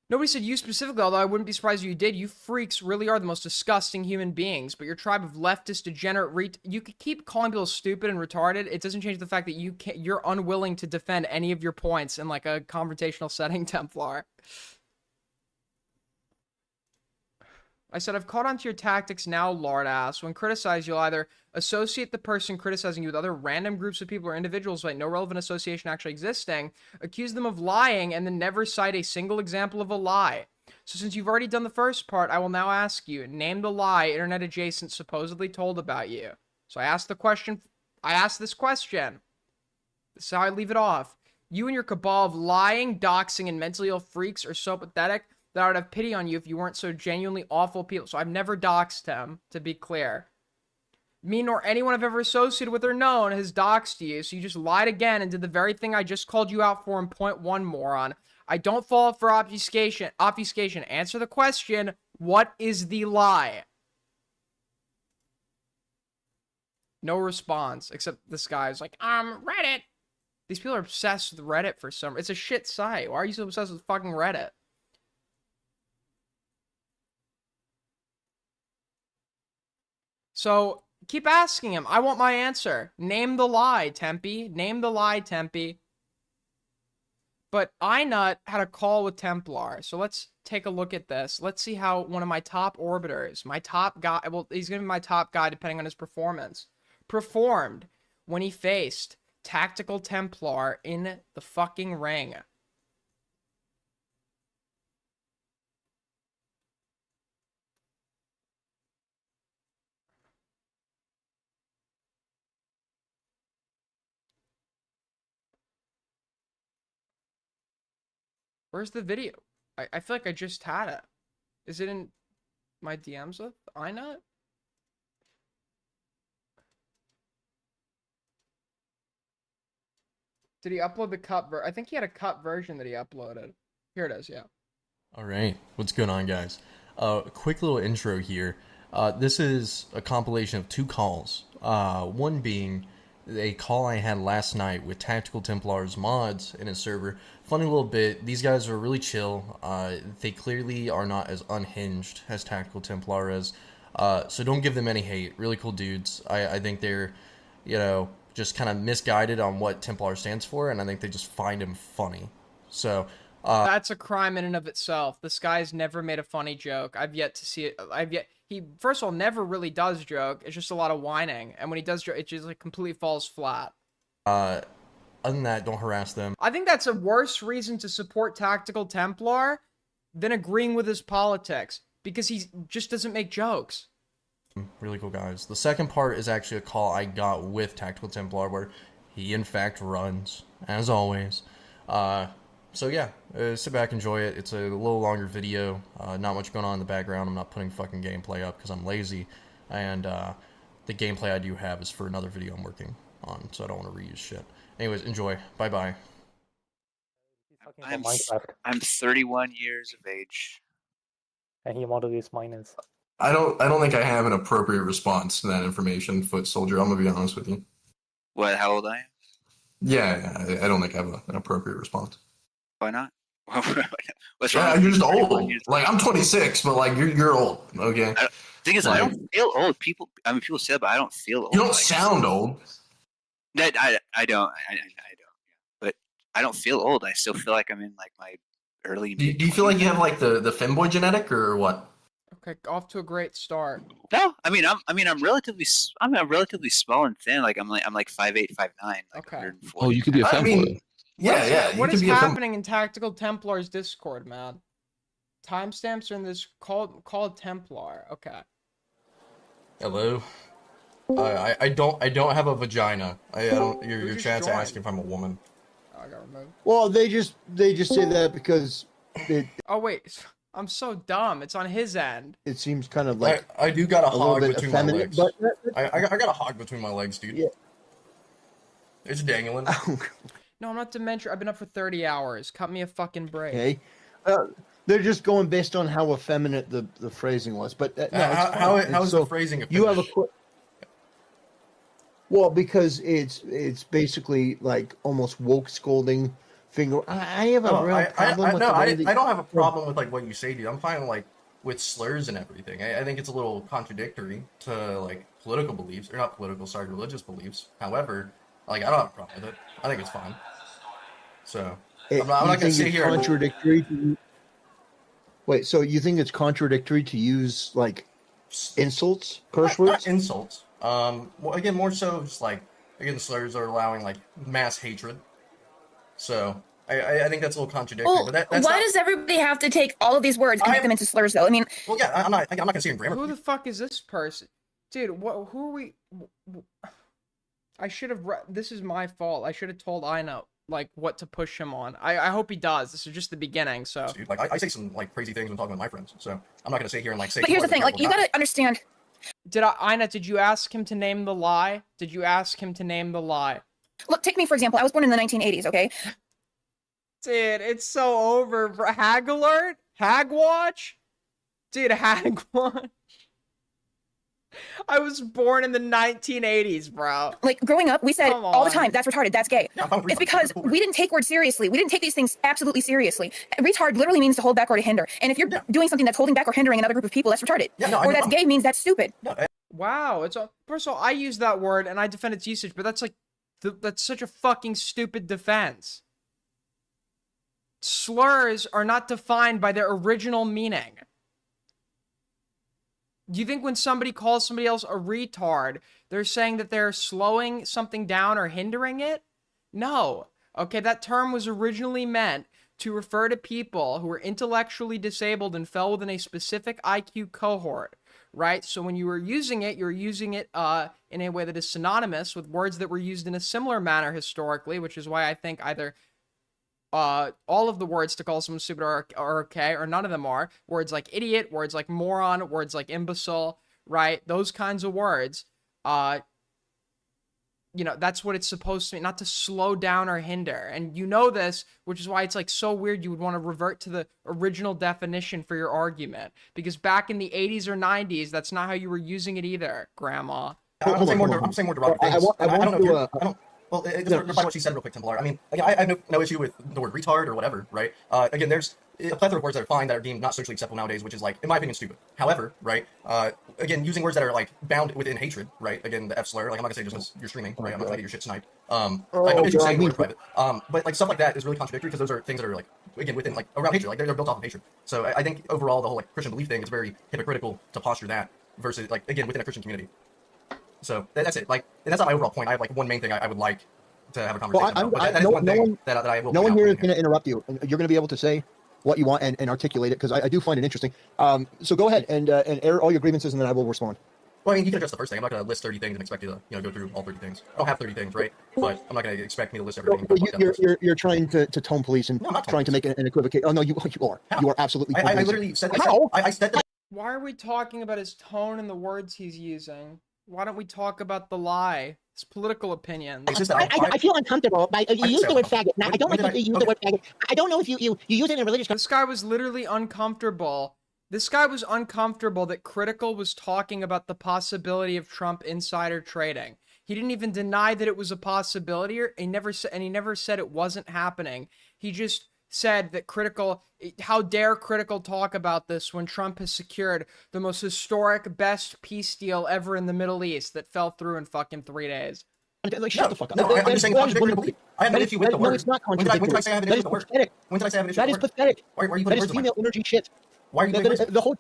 Nobody said you specifically, although I wouldn't be surprised if you did. You freaks really are the most disgusting human beings, but your tribe of leftist, degenerate, you could keep calling people stupid and retarded. It doesn't change the fact that you're unwilling to defend any of your points in like a confrontational setting, Templar. I said, I've caught on to your tactics now, lard ass. When criticized, you'll either associate the person criticizing you with other random groups of people or individuals with no relevant association actually existing, accuse them of lying, and then never cite a single example of a lie. So since you've already done the first part, I will now ask you, name the lie internet adjacent supposedly told about you. So I asked this question. This is how I leave it off. You and your cabal of lying, doxing, and mentally ill freaks are so pathetic that I would have pity on you if you weren't so genuinely awful people. So I've never doxed him, to be clear. Me nor anyone I've ever associated with or known has doxed you, so you just lied again and did the very thing I just called you out for in point one, moron. I don't fall for obfuscation. Answer the question, what is the lie? No response, except this guy's like, Reddit. These people are obsessed with Reddit for some reason. It's a shit site. Why are you so obsessed with fucking Reddit? So, keep asking him. I want my answer. Name the lie, Tempe. Name the lie, Tempe. But iNut had a call with Templar. So let's take a look at this. Let's see how one of my top orbiters, my top guy, well, he's going to be my top guy depending on his performance, performed when he faced Tactical Templar in the fucking ring. Where's the video? I feel like I just had it. Is it in my DMs with iNut? Did he upload the cut I think he had a cut version that he uploaded. Here it is, yeah. Alright, what's going on, guys? Quick little intro here. This is a compilation of two calls. One being a call I had last night with Tactical Templar's mods in his server. Funny little bit, these guys are really chill. They clearly are not as unhinged as Tactical Templar is. So don't give them any hate. Really cool dudes. I think they're, you know, just kind of misguided on what Templar stands for, and I think they just find him funny. So that's a crime in and of itself. This guy's never made a funny joke. I've yet to see it. He, first of all, never really does joke. It's just a lot of whining. And when he does joke, it just like completely falls flat. Other than that, don't harass them. I think that's a worse reason to support Tactical Templar than agreeing with his politics. Because he just doesn't make jokes. Really cool guys. The second part is actually a call I got with Tactical Templar where he in fact runs, as always. So yeah, sit back, enjoy it. It's a little longer video, not much going on in the background. I'm not putting fucking gameplay up because I'm lazy, and the gameplay I do have is for another video I'm working on, so I don't want to reuse shit. Anyways, enjoy. Bye-bye. I'm 31 years of age. And he wanted these miners. I don't think I have an appropriate response to that information, Foot Soldier. I'm gonna be honest with you. What? How old I am? Yeah, I don't think I have an appropriate response. Why not? What's Yeah, wrong? you're just old. Like I'm 26, but like you're old. Okay. Thing is, I don't feel old. People say that, but I don't feel old. You don't sound old. I don't. But I don't feel old. I still feel like I'm in like my early. Do you feel like you have like the femboy genetic or what? Okay, off to a great start. No, I'm relatively small and thin. Like I'm like 5'8", 5'9". Like okay. 140. Oh, you could be a femboy. What is happening in Tactical Templar's Discord, man? Timestamps are in this called Templar. Okay. Hello. I don't have a vagina. I don't. Your chat's joined? asking if I'm a woman. Oh, I got removed. Well, they just say that because Oh wait, I'm so dumb. It's on his end. it seems kind of like I do got a little hog bit between my effeminate, legs. but I got a hog between my legs, dude. Yeah. It's dangling. No, I'm not dementia. I've been up for 30 hours. Cut me a fucking break. Okay. They're just going based on how effeminate the phrasing was. But no, how is the phrasing effeminate? You have a well, because it's basically like almost woke scolding. I have a real problem with the way that I don't have a problem with like what you say, dude. I'm fine like with slurs and everything. I think it's a little contradictory to like political beliefs, or not political, sorry, religious beliefs. However, like I don't have a problem with it. I think it's fine. So I'm not gonna sit here. Contradictory to, wait, so you think it's contradictory to use like insults, curse words? Not insults. Well, again, more so just like again, slurs are allowing like mass hatred. So I think that's a little contradictory. Well, but that's why does everybody have to take all of these words and make them into slurs, though? I mean, well, yeah, I'm not gonna say in grammar. Who the fuck is this person, dude? What? Who are we? I should have. This is my fault. I should have told Ina like what to push him on. I hope he does. This is just the beginning. So, dude, like I say some like crazy things when talking with my friends. So I'm not gonna sit here and like say. But here's the thing, like you gotta understand. Ina, did you ask him to name the lie? Did you ask him to name the lie? Look, take me for example. I was born in the 1980s. Okay. Dude, it's so over. Hag alert? Hag watch? Dude, hag watch. I was born in the 1980s, bro. Like, growing up, we said all the time, that's retarded, that's gay. It's because we didn't take words seriously. We didn't take these things absolutely seriously. Retard literally means to hold back or to hinder. And if you're doing something that's holding back or hindering another group of people, that's retarded. Or that's gay means that's stupid. Wow, it's a, first of all, I use that word and I defend its usage, but that's like, that's such a fucking stupid defense. Slurs are not defined by their original meaning. Do you think when somebody calls somebody else a retard, they're saying that they're slowing something down or hindering it? No. Okay, that term was originally meant to refer to people who were intellectually disabled and fell within a specific IQ cohort, right? So when you were using it, you're using it in a way that is synonymous with words that were used in a similar manner historically, which is why I think either all of the words to call someone stupid are okay, or none of them are. Words like idiot, words like moron, words like imbecile, right? Those kinds of words, you know, that's what it's supposed to mean, not to slow down or hinder. And you know this, which is why it's like so weird you would want to revert to the original definition for your argument. Because back in the 80s or 90s, that's not how you were using it either, Grandma. I'm saying more derogatory things. I don't know. Well, just reply what she said real quick, Templar. I mean, again, I have no issue with the word retard or whatever, right? Again, there's a plethora of words that are fine that are deemed not socially acceptable nowadays, which is like, in my opinion, stupid. However, right, again, using words that are like bound within hatred, right? Again, the F slur, like I'm not gonna say just because you're streaming, right? I'm not gonna get your shit sniped. I know you're saying words private. But like stuff like that is really contradictory because those are things that are like, again, within like around hatred, like they're built off of hatred. So I think overall the whole like Christian belief thing is very hypocritical to posture that versus like again within a Christian community. So that's it. Like, and that's not my overall point. I have like one main thing I would like to have a conversation about. But that is one thing that I will. No one here is going to interrupt you. You're going to be able to say what you want and articulate it because I do find it interesting. So go ahead and air all your grievances and then I will respond. Well, I mean, you can address the first thing. I'm not going to list 30 things and expect you to go through all 30 things. I don't have 30 things, right? But I'm not going to expect me to list everything. You're trying to tone police and trying to make an equivocation. Oh no, you are. How? You are absolutely. I literally said that. I said that. Why are we talking about his tone and the words he's using? Why don't we talk about the lie? It's political opinions. I feel uncomfortable by you use the word faggot. Now, I don't like you use the word faggot. I don't know if you use it in a religious. This guy was literally uncomfortable. This guy was uncomfortable that Critical was talking about the possibility of Trump insider trading. He didn't even deny that it was a possibility, or he never said it wasn't happening. He just said that Critical, how dare Critical talk about this when Trump has secured the most historic, best peace deal ever in the Middle East that fell through in fucking 3 days. Like, shut the fuck up. No, I'm just saying contradictory belief. I have an issue with the word. No, it's not When contradictory. did I say I have an issue with the word? When did I say I have an issue with the word? That is pathetic. Why are you that putting is words in my female energy shit. Why are you doing the whole?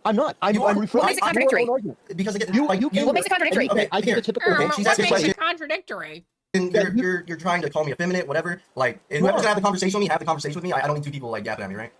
I'm not. I'm referring. What makes it contradictory? Because again, What makes it contradictory? Okay, I think the typical. She's asking a question. Contradictory? And you're trying to call me effeminate, whatever. Like, if whoever's gonna have the conversation with me, have the conversation with me. I don't need two people like yapping at me, right?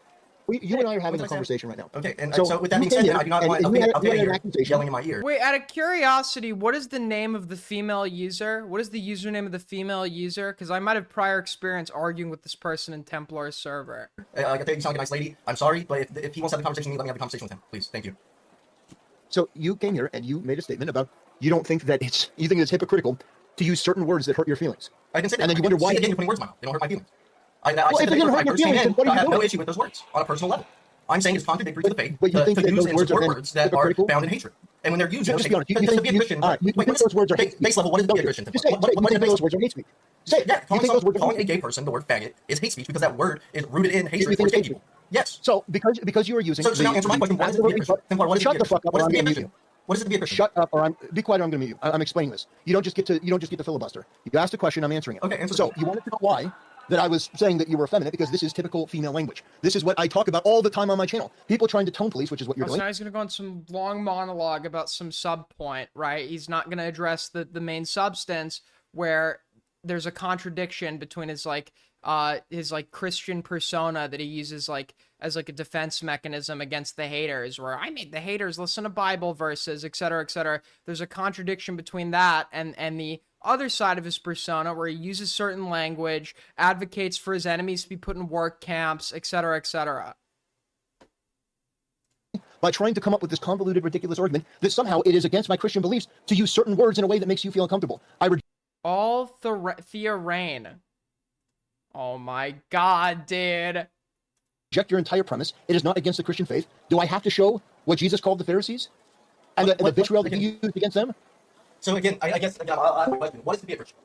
You and I are having a conversation right now. Okay, and so with that being said, then I do not want yelling in my ear. Wait, out of curiosity, what is the name of the female user? What is the username of the female user? Because I might have prior experience arguing with this person in Templar's server. Like I think you sound like a nice lady. I'm sorry, but if he wants to have the conversation with me, let me have the conversation with him, please. Thank you. So you came here and you made a statement about you don't think that you think it's hypocritical to use certain words that hurt your feelings. I can say that. And then you wonder why. Again, you're putting words in my mouth. They don't hurt my feelings. I Well, said if they don't hurt your feelings, then what are I you have no doing? issue with those words on a personal level. I'm saying it's contradictory to the faith But you think to that use those and words are support then words that are hypocritical? found in hatred. And when they're used, Just be honest. You to think be a Christian, all right, you think those words are hate base level. What is to be a Christian? Just say, What you is think base those words are hate speech. Say it. Yeah, You think those words are calling hate a gay speech. person the word faggot is hate speech because that word is rooted in You hatred think towards it's gay hate people. Yes. So because you are using So now answer my question. What is it to be a Christian? Templar, what is it to Shut be a the fuck up, Christian? What or is I'm it to be a going to mute Christian? you. What is it to be a Christian? Shut up, or be quiet, or I'm going to mute you. I'm explaining this. You don't just get to filibuster. You asked a question, I'm answering it. Okay, answer So you wanted to know why that I was saying that you were effeminate, because this is typical female language. This is what I talk about all the time on my channel. People trying to tone police, which is what you're So doing. now he's gonna go on some long monologue about some sub point, right? He's not gonna address the main substance, where there's a contradiction between his Christian persona that he uses as a defense mechanism against the haters, where I made the haters listen to Bible verses, etc., etc. There's a contradiction between that and the other side of his persona, where he uses certain language, advocates for his enemies to be put in work camps, etc., etc. By trying to come up with this convoluted, ridiculous argument that somehow it is against my Christian beliefs to use certain words in a way that makes you feel uncomfortable. All Thea Rain. Oh my god, dude. Reject your entire premise. It is not against the Christian faith. Do I have to show what Jesus called the Pharisees? And the vitriol that he used against them? So again, I guess again, I'll ask the question. What is to be a Christian?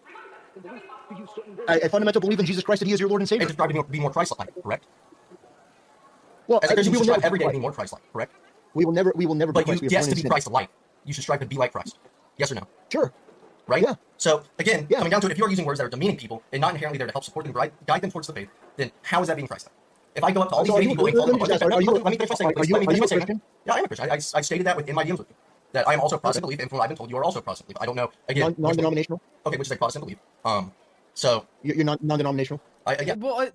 A fundamental belief in Jesus Christ, that he is your Lord and Savior. And to strive to be more Christ-like, correct? Well, as a Christian, we you will strive never every be day to be Christ. more Christ-like, correct? We will never be But Christ. you, yes, to be Christ-like. You should strive to be like Christ. Yes or no? Sure. Right? Yeah. So again, coming down to it, if you are using words that are demeaning people and not inherently there to help support them, guide them towards the faith, then how is that being Christ-like? If I go up to all these gay people and call them, let me finish my statement. Let me finish my statement. Yeah, I am a Christian. I stated that within my dealings with you. That I am also a Protestant belief, and from what I've been told, you are also a Protestant belief. I don't know. Again, non-denominational. Okay, which is a Protestant belief. So you're not non-denominational. Yeah. Well,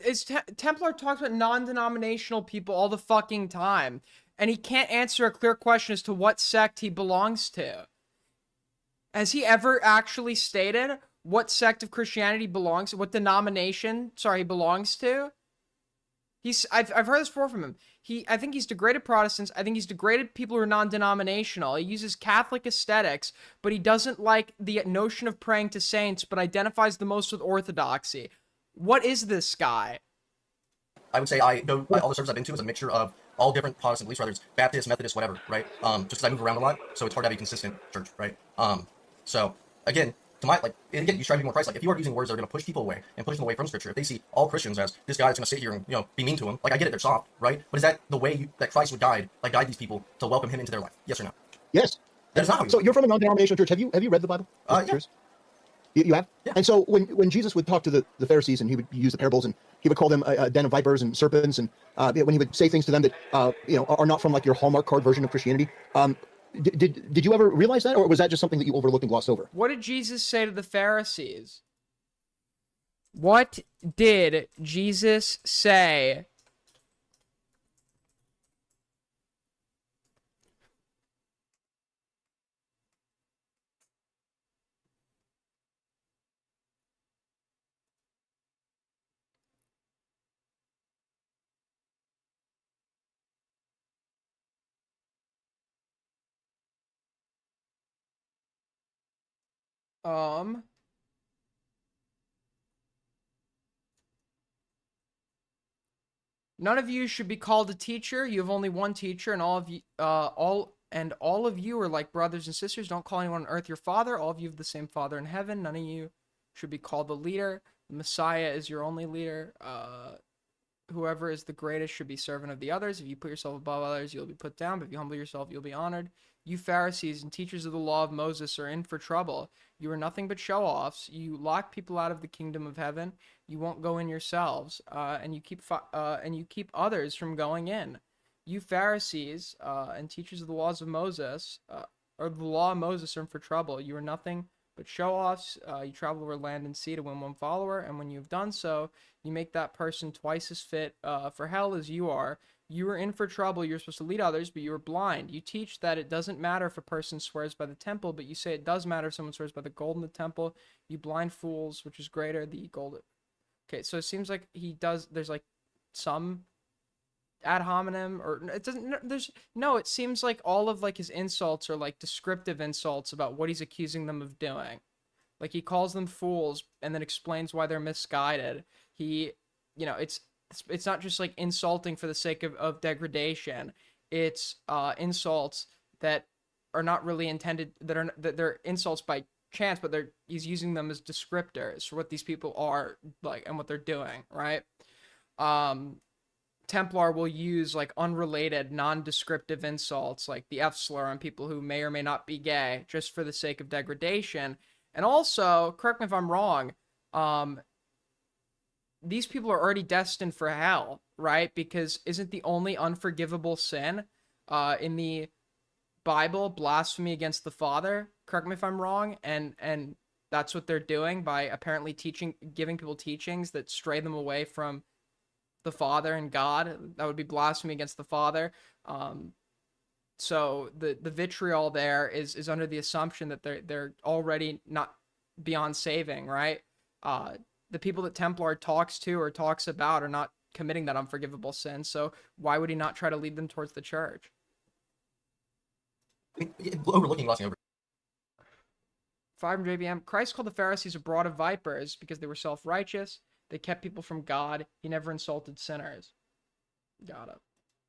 Templar talks about non-denominational people all the fucking time, and he can't answer a clear question as to what sect he belongs to. Has he ever actually stated what sect of Christianity belongs, what denomination, he belongs to? I've heard this before from him. I think he's degraded Protestants. I think he's degraded people who are non-denominational. He uses Catholic aesthetics, but he doesn't like the notion of praying to saints, but identifies the most with orthodoxy. What is this guy? I would say I go all the services I've been to is a mixture of all different Protestant beliefs, whether it's Baptist, Methodist, whatever, right? Just because I move around a lot, so it's hard to have a consistent church, right? So again, again, you strive to be more Christ-like. If you are using words that are going to push people away and push them away from Scripture, if they see all Christians as this guy that's going to sit here and be mean to them, I get it, they're soft, right? But is that the way that Christ would guide these people to welcome him into their life? Yes or no? Yes. That is not how So you're from a non-denominational church. Have you read the Bible? Yeah. You have? Yeah. And so when Jesus would talk to the Pharisees, and he would use the parables, and he would call them a den of vipers and serpents, and when he would say things to them that are not from your Hallmark card version of Christianity, did you ever realize that, or was that just something that you overlooked and glossed over? What did Jesus say to the Pharisees? What did Jesus say? None of you should be called a teacher. You have only one teacher, and all of you are like brothers and sisters. Don't call anyone on earth your father. All of you have the same Father in heaven. None of you should be called the leader. The Messiah is your only leader. Whoever is the greatest should be servant of the others. If you put yourself above others, you'll be put down. But if you humble yourself, you'll be honored. You Pharisees and teachers of the law of Moses are in for trouble. You are nothing but show-offs. You lock people out of the kingdom of heaven. You won't go in yourselves, and you keep others from going in. You Pharisees and teachers of the laws of Moses, or the law of Moses, are in for trouble. You are nothing but show-offs. You travel over land and sea to win one follower, and when you have done so, you make that person twice as fit for hell as you are. You are in for trouble. You're supposed to lead others, but you are blind. You teach that it doesn't matter if a person swears by the temple, but you say it does matter if someone swears by the gold in the temple. You blind fools, which is greater, the gold. Okay, so it seems like there's some ad hominem, or it doesn't, it seems like all of his insults are descriptive insults about what he's accusing them of doing. Like, he calls them fools and then explains why they're misguided. He, it's not just like insulting for the sake of degradation. It's insults that are not really intended, that they're insults by chance, but he's using them as descriptors for what these people are like and what they're doing, right? Templar will use like unrelated, non-descriptive insults like the F slur on people who may or may not be gay just for the sake of degradation. And also, correct me if I'm wrong, these people are already destined for hell, right? Because isn't the only unforgivable sin in the Bible blasphemy against the Father? Correct me if I'm wrong. And that's what they're doing by apparently giving people teachings that stray them away from the Father and God. That would be blasphemy against the Father. So the vitriol there is under the assumption that they're already not beyond saving, right? The people that Templar talks to or talks about are not committing that unforgivable sin. So why would he not try to lead them towards the church? Overlooking glossing over. 5 JBM. Christ called the Pharisees a brood of vipers because they were self-righteous. They kept people from God. He never insulted sinners. Got it.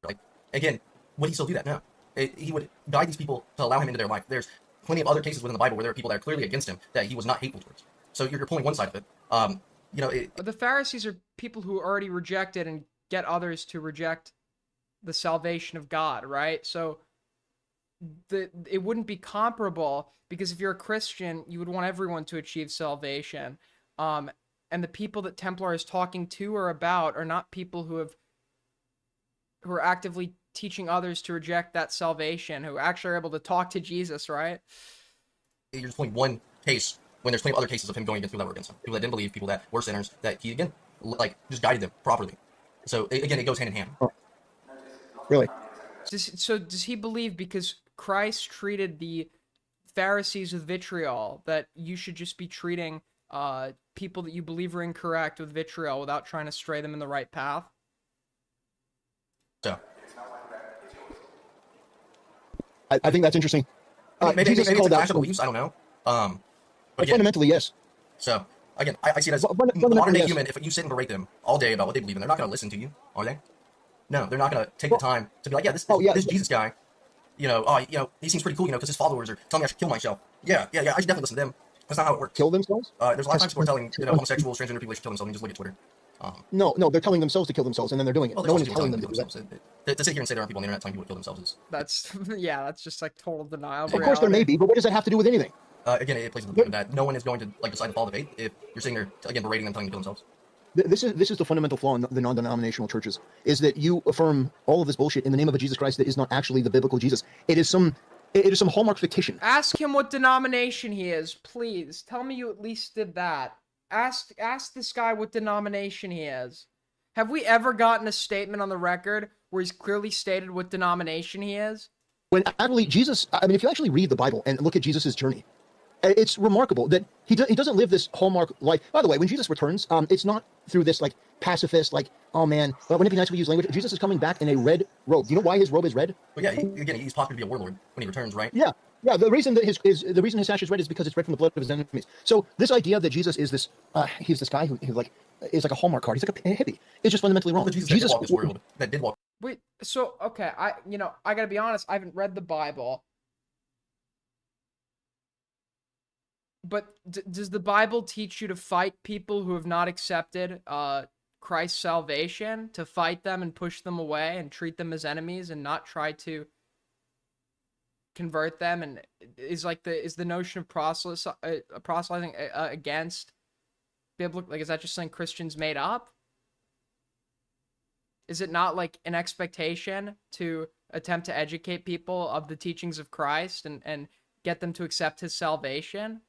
Like, again, would he still do that? No. He would guide these people to allow him into their life. There's plenty of other cases within the Bible where there are people that are clearly against him that he was not hateful towards. So you're pulling one side of it. The Pharisees are people who already rejected and get others to reject the salvation of God, right? So it wouldn't be comparable, because if you're a Christian, you would want everyone to achieve salvation. And the people that Templar is talking to or about are not people who are actively teaching others to reject that salvation, who actually are able to talk to Jesus, right? You're just pulling one case when there's plenty of other cases of him going against people that were against him. People that didn't believe, people that were sinners, that he, again, just guided them properly. So, again, it goes hand in hand. Oh. Really? Does he believe because Christ treated the Pharisees with vitriol that you should just be treating people that you believe are incorrect with vitriol without trying to stray them in the right path? So. I think that's interesting. Maybe it's a clash of beliefs, I don't know. But again, fundamentally, yes. So, again, I see it as the modern day human, if you sit and berate them all day about what they believe in, they're not going to listen to you, are they? No, they're not going to take the time to be like, yeah, this Jesus guy, he seems pretty cool, because his followers are telling me I should kill myself. Yeah, I should definitely listen to them. That's not how it works. Kill themselves? There's a lot of times people are telling homosexuals, transgender people they should kill themselves, and just look at Twitter. No, they're telling themselves to kill themselves, and then they're doing it. Well, no one is telling them to do that. To sit here and say there aren't people on the internet telling people to kill themselves is... That's just like total denial of Of course there may be, but what does that have to do with anything? Again, it plays into the game that no one is going to decide to follow the faith if you're sitting there, again, berating them, telling them to kill themselves. This is the fundamental flaw in the non-denominational churches, is that you affirm all of this bullshit in the name of a Jesus Christ that is not actually the biblical Jesus. It is some hallmark fictitious. Ask him what denomination he is, please. Tell me you at least did that. Ask this guy what denomination he is. Have we ever gotten a statement on the record where he's clearly stated what denomination he is? When actually Jesus, if you actually read the Bible and look at Jesus' journey, it's remarkable that he doesn't live this hallmark life. By the way, when Jesus returns, it's not through this like pacifist, like, oh man, but wouldn't it be nice if we use language? Jesus is coming back in a red robe. Do you know why his robe is red? But yeah, he's possible to be a warlord when he returns, right? Yeah. The reason that his sash is red is because it's red from the blood of his enemies. So this idea that Jesus is this, he's this guy who like is like a hallmark card. He's like a hippie. It's just fundamentally wrong. Well, Jesus walked this world. That did walk. Wait, so okay, I gotta be honest. I haven't read the Bible. But does the Bible teach you to fight people who have not accepted Christ's salvation, to fight them and push them away and treat them as enemies and not try to convert them? And is the notion of proselytizing against biblical, like, is that just something Christians made up? Is it not like an expectation to attempt to educate people of the teachings of Christ and get them to accept his salvation?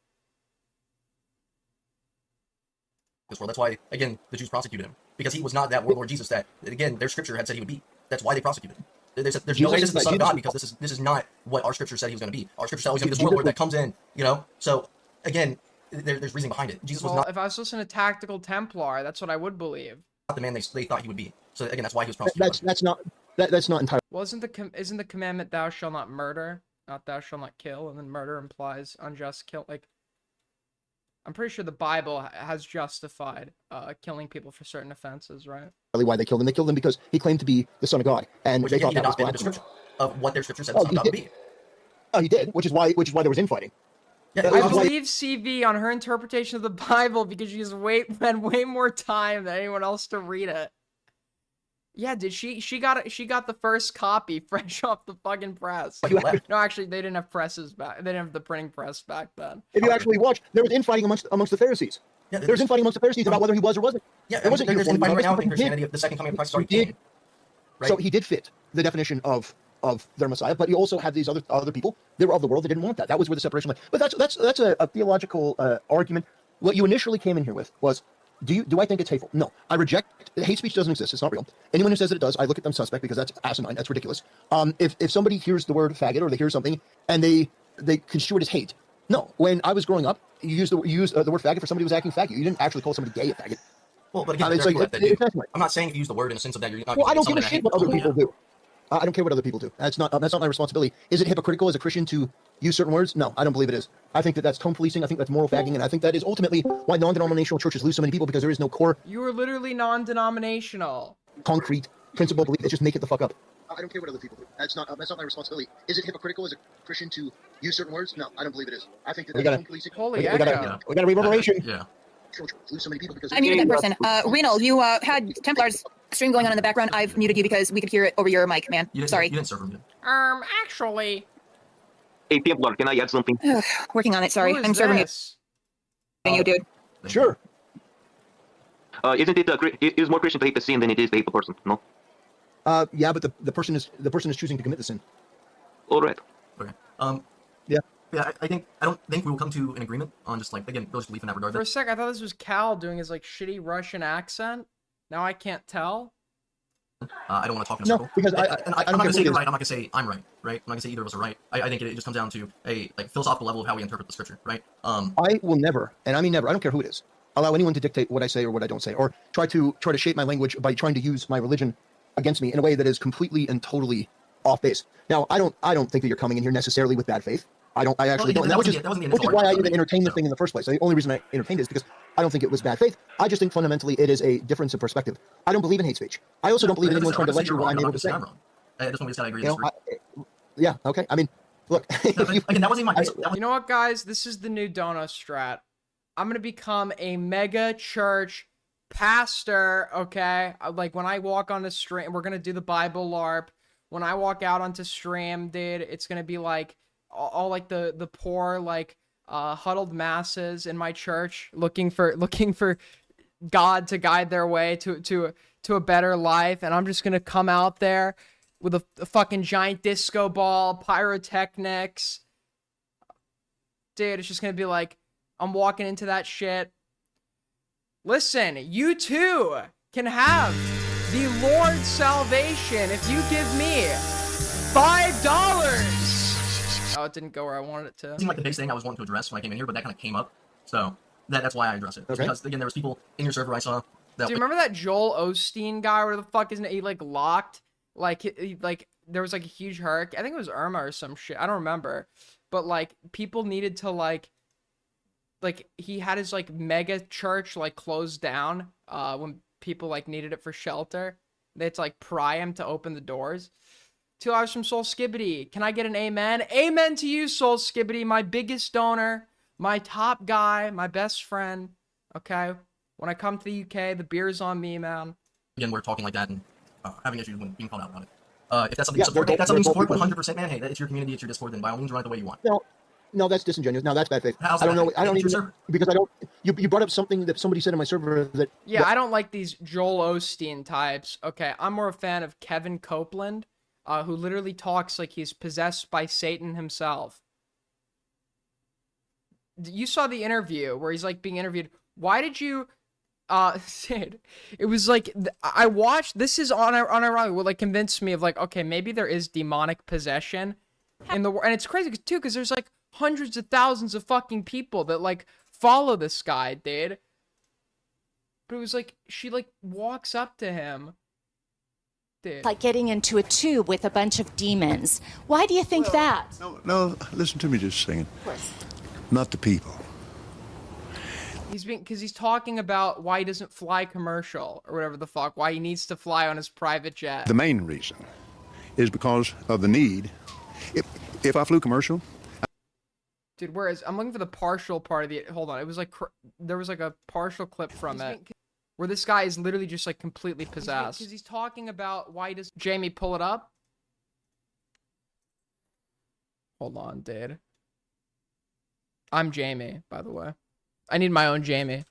This world. That's why, again, the Jews prosecuted him, because he was not that warlord Jesus that, again, their scripture had said he would be. That's why they prosecuted him. There's no way this is the Son of God, because this is not what our scripture said he was going to be. Our scripture said he was going to be this warlord that comes in, So, again, there's reasoning behind it. Jesus was not. If I was listening to Tactical Templar, that's what I would believe. Not the man they thought he would be. So again, that's why he was prosecuted. That's not entirely. Well, isn't the commandment "Thou shalt not murder," not "Thou shalt not kill," and then murder implies unjust kill? Like, I'm pretty sure the Bible has justified killing people for certain offenses, right? Why they killed him. They killed him because he claimed to be the Son of God, and Which they again, thought he did that was not fit the blasphemy. description of what their scripture said the Son of God would be. Oh, he did, which is why there was infighting. Yeah, I believe CV on her interpretation of the Bible because she's spent way more time than anyone else to read it. Yeah, dude, she got the first copy fresh off the fucking press. No, actually, they didn't have presses back. They didn't have the printing press back then. If you actually watch, there was infighting amongst the Pharisees. Yeah, there was infighting amongst the Pharisees about whether he was or wasn't. Yeah, there wasn't there's uniform. infighting right now in Christianity of the second coming of Christ. Right? So he did fit the definition of their Messiah, but he also had these other people. They were of the world. They didn't want that. That was where the separation lay. But that's a theological argument. What you initially came in here with was, do I think it's hateful? No, I reject. Hate speech doesn't exist. It's not real. Anyone who says that it does, I look at them suspect because that's asinine. That's ridiculous. If somebody hears the word faggot or they hear something and they construe it as hate, no. When I was growing up, you used the word faggot for somebody who was acting faggot. You didn't actually call somebody gay a faggot. Well, but again, I'm not saying if you use the word in a sense of that you're not. Well, I don't give a shit what other people do. I don't care what other people do. That's not my responsibility. Is it hypocritical as a Christian to use certain words? No, I don't believe it is. I think that's tone policing. I think that's moral fagging, and I think that is ultimately why non-denominational churches lose so many people, because there is no core, You were literally non-denominational. concrete principle belief. They just make it the fuck up. I don't care what other people do. That's not my responsibility. Is it hypocritical as a Christian to use certain words? No, I don't believe it is. I think that's tone policing. Holy we got a reverberation. Yeah. Lose so many people because I muted that person. Renal, you had Templar's stream going on in the background. I've muted you because we could hear it over your mic, man. Sorry. You didn't serve him. Actually. Hey, Templar, can I add something? Working on it. Sorry, Who is I'm serving this? you, dude. Sure. Isn't it it is more Christian to hate the sin than it is to hate the person? No. Yeah, but the person is choosing to commit the sin. All right. Okay. Yeah. Yeah, I don't think we will come to an agreement on just like again those belief in that regard. For a sec, I thought this was Cal doing his like shitty Russian accent. Now I can't tell. I don't want to talk in a circle. Because I'm not going to say you're right. I'm not going to say I'm right. Right? I'm not going to say either of us are right. I think it just comes down to a like philosophical level of how we interpret the scripture. Right? I will never, and I mean never, I don't care who it is, allow anyone to dictate what I say or what I don't say, or try to shape my language by trying to use my religion against me in a way that is completely and totally off base. Now, I don't think that you're coming in here necessarily with bad faith. I actually don't. Which is why I even entertained the thing in the first place. The only reason I entertained it is because I don't think it was bad faith. I just think fundamentally it is a difference of perspective. I don't believe in hate speech. I also don't believe in anyone trying to lecture what I'm able to say. I just want to agree. Yeah. Okay. I mean, look. Again, that wasn't my. You know what, guys? This is the new Dono strat. I'm gonna become a mega church pastor. Okay, like when I walk on the stream, we're gonna do the Bible LARP. When I walk out onto stream, dude, it's gonna be like all like the poor like huddled masses in my church looking for God to guide their way to a better life, and I'm just gonna come out there with a fucking giant disco ball, pyrotechnics. Dude, it's just gonna be like I'm walking into that shit. Listen, you too can have the Lord's salvation if you give me $5. Oh, it didn't go where I wanted it to. It seemed like the big thing I was wanting to address when I came in here, but that kind of came up. So that's why I address it. Okay. Because again, there was people in your server I saw that. Do you remember that Joel Osteen guy? Where the fuck isn't he like locked? Like there was like a huge hurricane. I think it was Irma or some shit. I don't remember. But like people needed to like he had his like mega church like closed down when people like needed it for shelter. They had to like pry him to open the doors. $2 from Soul Skibbity. Can I get an amen? Amen to you, Soul Skibbity, my biggest donor, my top guy, my best friend. Okay? When I come to the UK, the beer's on me, man. Again, we're talking like that and having issues when being called out about it. If that's something you support, 100%, man, hey, it's your community, it's your Discord, then by all means, run it the way you want. No, that's disingenuous. No, that's bad faith. I don't know. I don't even because I don't. You brought up something that somebody said in my server that. Yeah, I don't like these Joel Osteen types. Okay, I'm more a fan of Kevin Copeland, who literally talks like he's possessed by Satan himself. You saw the interview where he's like being interviewed. Why did you? It was like I watched. This is unironically what like convinced me of like, okay, maybe there is demonic possession in the world, and it's crazy too because there's like hundreds of thousands of fucking people that like follow this guy, dude. But it was like she like walks up to him. Dude. Like getting into a tube with a bunch of demons. Why do you think that? No, listen to me just a second. Not the people. because he's talking about why he doesn't fly commercial or whatever the fuck, why he needs to fly on his private jet. The main reason is because of the need. If I flew commercial, dude, where is I'm looking for the partial part of the hold on. It was like there was like a partial clip from it where this guy is literally just like completely possessed. Because he's talking about why does Jamie pull it up? Hold on, dude. I'm Jamie, by the way. I need my own Jamie.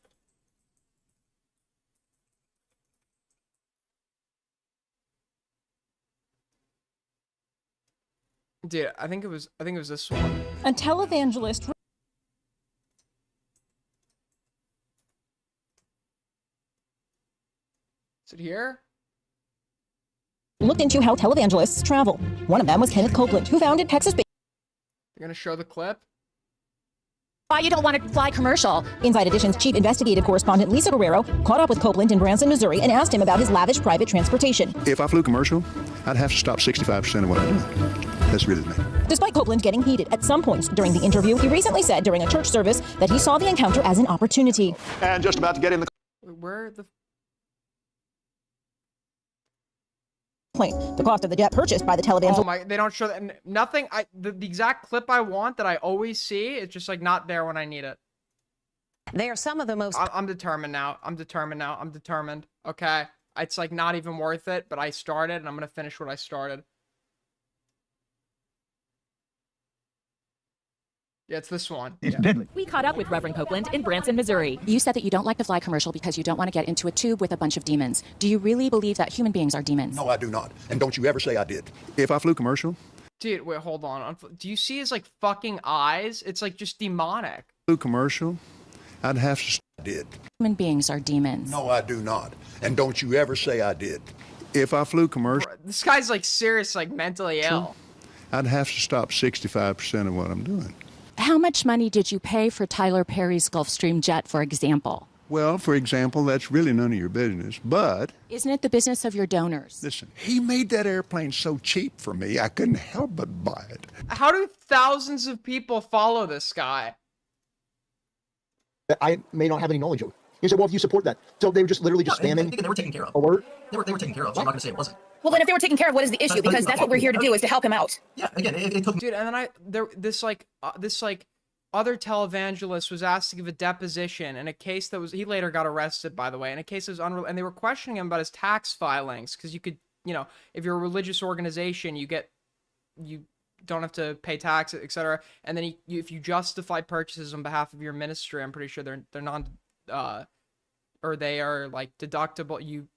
Dude, I think it was this one. A televangelist. Is it here? Looked into how televangelists travel. One of them was Kenneth Copeland, who founded Texas. You're gonna show the clip? Why you don't want to fly commercial? Inside Edition's chief investigative correspondent Lisa Guerrero caught up with Copeland in Branson, Missouri, and asked him about his lavish private transportation. if I flew commercial, I'd have to stop 65% of what I do. That's really the thing. Despite Copeland getting heated at some points during the interview, he recently said during a church service that he saw the encounter as an opportunity. And just about to get in the Where the plane. The cost of the jet purchased by the televangelist. Oh my, they don't show that. Nothing. The exact clip I want that I always see, it's just like not there when I need it. They are some of the most. I'm determined now. I'm determined. Okay. It's like not even worth it, but I started and I'm going to finish what I started. Yeah, it's this one. It's deadly. We caught up with Reverend Copeland in Branson, Missouri. You said that you don't like the fly commercial because you don't want to get into a tube with a bunch of demons. Do you really believe that human beings are demons? No, I do not. And don't you ever say I did. If I flew commercial, Dude, wait, hold on. Do you see his like fucking eyes? It's like just demonic. flew commercial, I'd have to I did. Human beings are demons. No, I do not. And don't you ever say I did. If I flew commercial, This guy's like serious, like mentally ill. I'd have to stop 65% of what I'm doing. How much money did you pay for Tyler Perry's Gulfstream jet, for example? Well, for example, that's really none of your business, but Isn't it the business of your donors? listen, he made that airplane so cheap for me, I couldn't help but buy it. How do thousands of people follow this guy? That I may not have any knowledge of. You said, well, if you support that. So they were just literally just spamming They were taken care of. a word? They were taken care of, so I'm not going to say it wasn't. Well, then if they were taking care of, what is the issue? Because that's what we're here to do, is to help him out. Yeah, again, it took. Dude, and then this other televangelist was asked to give a deposition in a case that was, he later got arrested, by the way, in a case that was unreal, and they were questioning him about his tax filings, because you could, you know, if you're a religious organization, you don't have to pay tax, etc. And then if you justify purchases on behalf of your ministry, I'm pretty sure they're non, or they are like deductible. You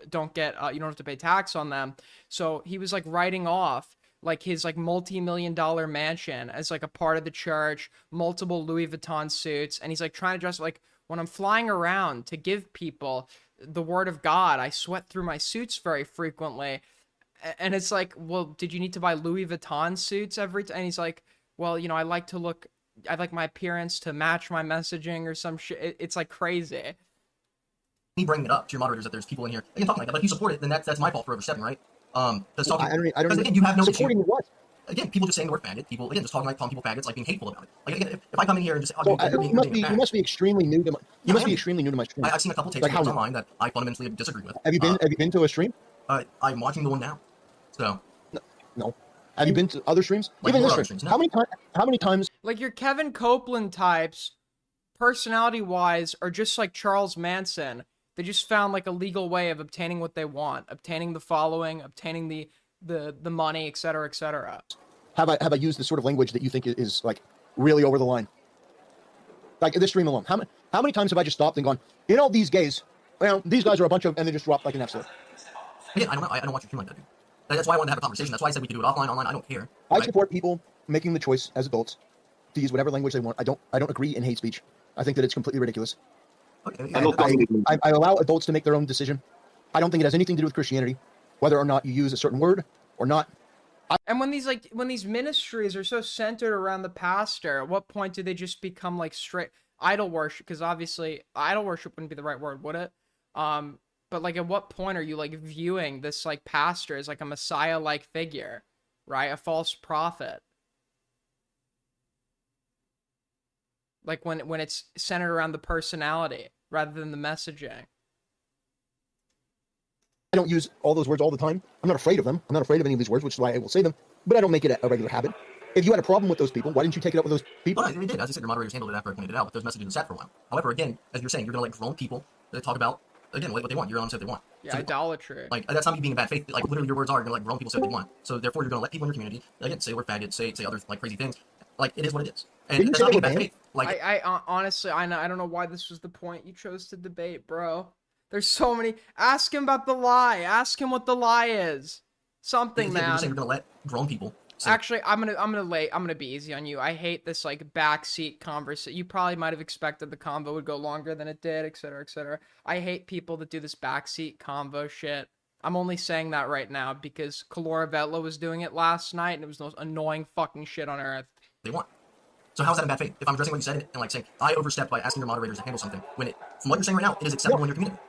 don't get, you don't have to pay tax on them. So he was like writing off like his like multi-million-dollar mansion as like a part of the church, multiple Louis Vuitton suits, and he's like trying to dress like, when I'm flying around to give people the word of God, I sweat through my suits very frequently. And it's like, well, did you need to buy Louis Vuitton suits every time? And he's like, well, you know, I like my appearance to match my messaging or some shit. It's like crazy. Me bringing it up to your moderators that there's people in here again talking like that. But if you support it, then that's my fault for overstepping, right? Because again, you have no supporting what? Again, people just saying the word faggot. People again just talking like calling people faggots, like being hateful about it. Like again, if I come in here and just you must be extremely new to my extremely new to my stream. I've seen a couple tapes online that I fundamentally disagree with. Have you been to a stream? I'm watching the one now. So no. Have you been to other streams? Like Even this other stream. streams, no. How many times? Like your Kevin Copeland types, personality-wise, are just like Charles Manson. They just found like a legal way of obtaining what they want, obtaining the following, obtaining the money, etc., etc. Have I used the sort of language that you think is like really over the line? Like this stream alone, how many times have I just stopped and gone, you know, these gays, well, these guys are a bunch of, and they just drop like an F-slur. Again, I don't watch your stream like that, dude. That's why I wanted to have a conversation. That's why I said we could do it offline, online. I don't care. I support people making the choice as adults to use whatever language they want. I don't agree in hate speech. I think that it's completely ridiculous. Okay. I allow adults to make their own decision. I don't think it has anything to do with Christianity, whether or not you use a certain word or not. And when these ministries are so centered around the pastor, at what point do they just become like straight idol worship? Because obviously idol worship wouldn't be the right word, would it? But like at what point are you like viewing this like pastor as like a Messiah-like figure, right? A false prophet. Like when it's centered around the personality rather than the messaging. I don't use all those words all the time. I'm not afraid of them. I'm not afraid of any of these words, which is why I will say them. But I don't make it a regular habit. If you had a problem with those people, why didn't you take it up with those people? Well, they did. As I said, your moderators handled it after I pointed it out, but those messages sat for a while. However, again, as you're saying, you're going to let grown people talk about, again, what they want. You're going to say what they want. Yeah, so, idolatry. Like, that's not me being in bad faith. Like, literally, your words are, you're going to let grown people say what they want. So, therefore, you're going to let people in your community, again, say we're faggots, say other, like, crazy things. Like, it is what it is. And that's not being bad faith. Like, I honestly, I don't know why this was the point you chose to debate, bro. There's so many. Ask him about the lie. Ask him what the lie is. Something, man. You're saying you're going to let grown people. Actually, I'm gonna be easy on you. I hate this like backseat conversation. You probably might have expected the convo would go longer than it did, etc., etc. I hate people that do this backseat convo shit. I'm only saying that right now because Kalora Vetla was doing it last night, and it was the most annoying fucking shit on earth. They want. So how's that in bad faith? If I'm addressing what you said and like saying I overstepped by asking your moderators to handle something, when from what you're saying right now, it is acceptable in your community.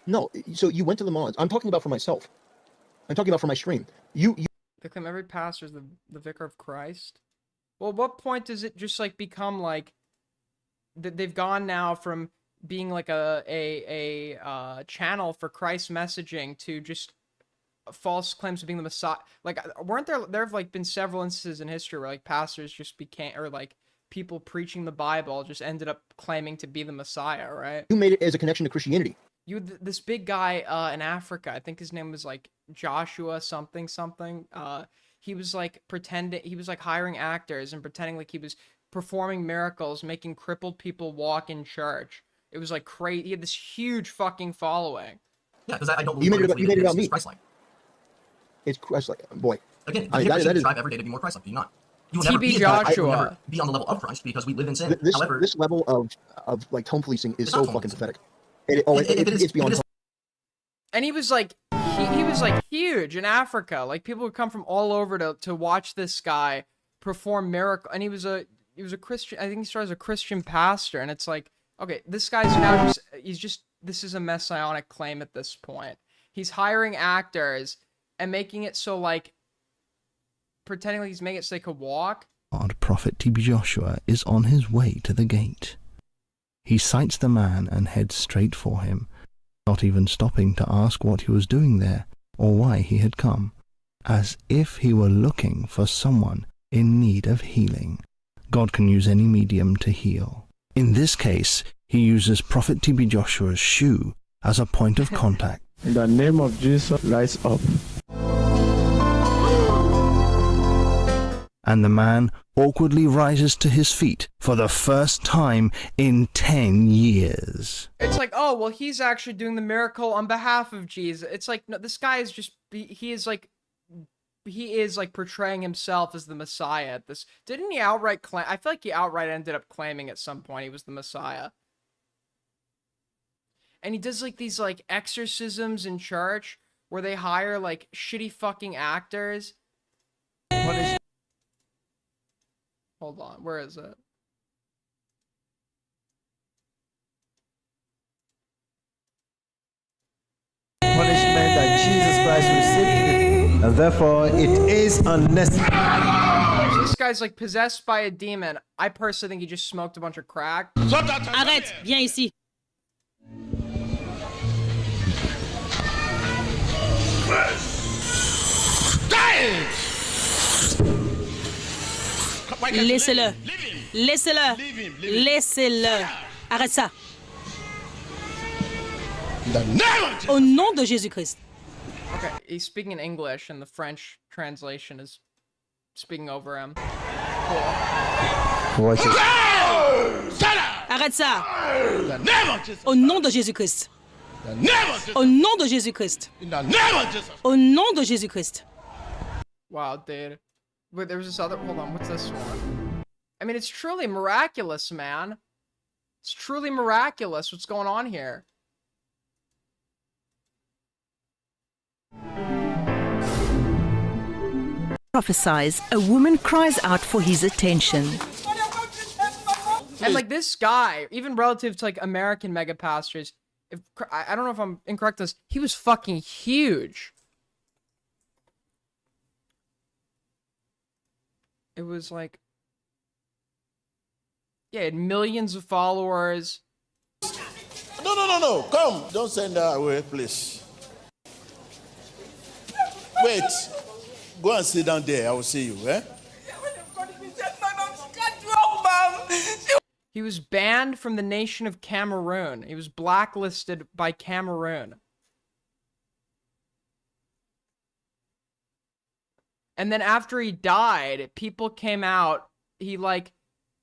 No, so you went to the mods. I'm talking about for myself. I'm talking about for my stream. They claim every pastor is the vicar of Christ. Well, what point does it just like become like they've gone now from being like a channel for Christ messaging to just false claims of being the Messiah? Like, weren't there have like been several instances in history where like pastors just became, or like people preaching the Bible just ended up claiming to be the Messiah, right? You made it as a connection to Christianity. This big guy in Africa, I think his name was like Joshua something. He was like pretending, he was like hiring actors and pretending like he was performing miracles, making crippled people walk in church. It was like crazy. He had this huge fucking following. Yeah, because I don't believe you made it about me. It's Christ-like. It's Christ-like, boy. Again, that is strive every day to be more Christ-like. Do you not? You will never be Joshua. Be on the level of Christ because we live in sin. However, this level of like tone policing is so fucking pathetic. It's beyond. And he was like, he was like huge in Africa. Like people would come from all over to watch this guy perform miracle. And he was a Christian. I think he started as a Christian pastor. And it's like, okay, this guy's now this is a messianic claim at this point. He's hiring actors and making it so like pretending like he's making it so they could walk. Prophet TB Joshua is on his way to the gate. He sights the man and heads straight for him, not even stopping to ask what he was doing there or why he had come, as if he were looking for someone in need of healing. God can use any medium to heal. In this case, he uses Prophet TB Joshua's shoe as a point of contact. In the name of Jesus, rise up. And the man awkwardly rises to his feet for the first time in 10 years. It's like, oh, well, he's actually doing the miracle on behalf of Jesus. It's like, no, this guy is just, he is like portraying himself as the Messiah at this. Didn't he outright claim? I feel like he outright ended up claiming at some point he was the Messiah. And he does like these like exorcisms in church where they hire like shitty fucking actors. What is? Hold on, where is it? Punishment that Jesus Christ received, and therefore it is unnecessary. So this guy's like possessed by a demon. I personally think he just smoked a bunch of crack. Arrête, viens ici. Laissez-le. Laissez-le. Laissez-le. Arrête ça. Au nom de Jésus-Christ. Okay, he's speaking in English and the French translation is speaking over him. Cool. Arrête ça. Au nom de Jésus-Christ. Au nom de Jésus-Christ. Au nom de Jésus-Christ. Wow, dude. Wait, there was this other. Hold on, what's this one? I mean, it's truly miraculous, man. It's truly miraculous what's going on here. Prophesies, a woman cries out for his attention. And like this guy, even relative to like American mega pastors, if I don't know if I'm incorrect on this, he was fucking huge. It was like Yeah, he had millions of followers. No. Come. Don't send her away, please. Wait. Go and sit down there. I will see you, eh? He was banned from the nation of Cameroon. He was blacklisted by Cameroon. And then after he died, people came out. He, like,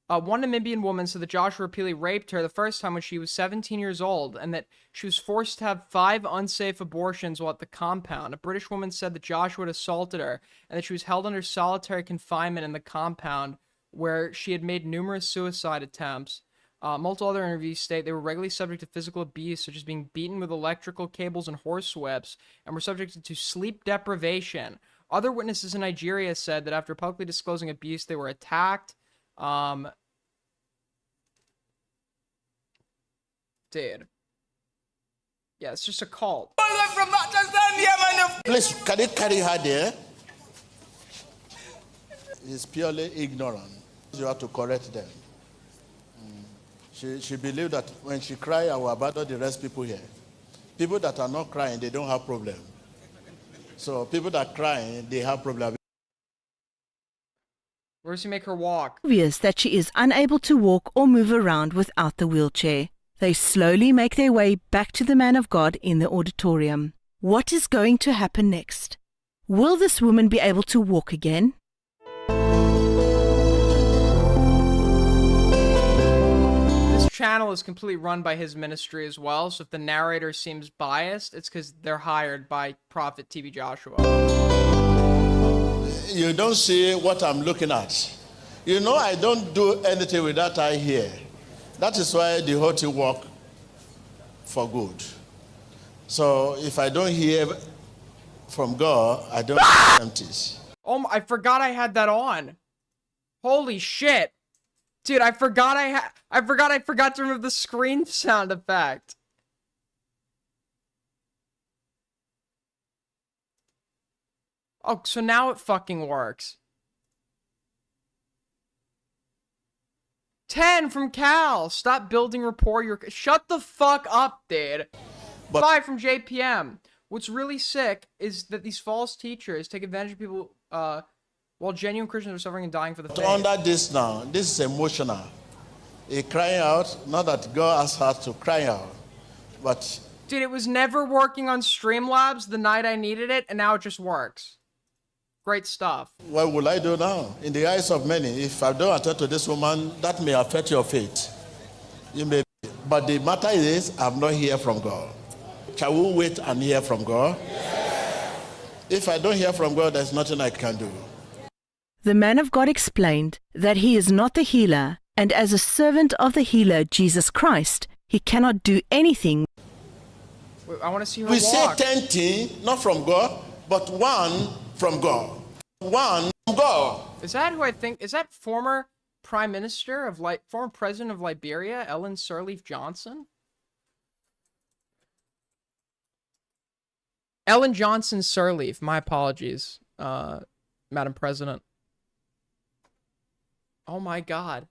one Namibian woman said that Joshua repeatedly raped her the first time when she was 17 years old, and that she was forced to have 5 unsafe abortions while at the compound. A British woman said that Joshua had assaulted her, and that she was held under solitary confinement in the compound, where she had made numerous suicide attempts. Multiple other interviews state they were regularly subject to physical abuse, such as being beaten with electrical cables and horsewhips, and were subjected to sleep deprivation. Other witnesses in Nigeria said that after publicly disclosing abuse, they were attacked. Dude. Yeah, it's just a cult. Please, can you carry her there? It's purely ignorant. You have to correct them. She believed that when she cries, I will abandon the rest people here. People that are not crying, they don't have problem. So people that are crying, they have problem. Where does he make her walk? Obvious that she is unable to walk or move around without the wheelchair. They slowly make their way back to the man of God in the auditorium. What is going to happen next? Will this woman be able to walk again? This channel is completely run by his ministry as well, so if the narrator seems biased, it's because they're hired by Prophet TV Joshua. You don't see what I'm looking at. You know I don't do anything with that eye here. That is why the whole thing work for good. So if I don't hear from God, I don't empties. Oh, I forgot I had that on. Holy shit. Dude, I forgot to remove the screen sound effect. Oh, so now it fucking works. 10 from Cal. Stop building rapport. Shut the fuck up, dude. 5 from JPM. What's really sick is that these false teachers take advantage of people while genuine Christians are suffering and dying for the faith. Under this now, this is emotional. A crying out, not that God asked her to cry out, but... Dude, it was never working on Streamlabs the night I needed it, and now it just works. Great stuff. What will I do now? In the eyes of many, if I don't attend to this woman, that may affect your faith. You may, but the matter is, I'm not hear from God. Shall we wait and hear from God? Yes. If I don't hear from God, there's nothing I can do. The man of God explained that he is not the healer, and as a servant of the healer, Jesus Christ, he cannot do anything. Wait, I want to see her we walk. say 10 things, not from God, but one from God. One from God. Is that who I think? Is that former Prime Minister of former President of Liberia, Ellen Sirleaf Johnson? Ellen Johnson Sirleaf. My apologies, Madam President. Oh my God.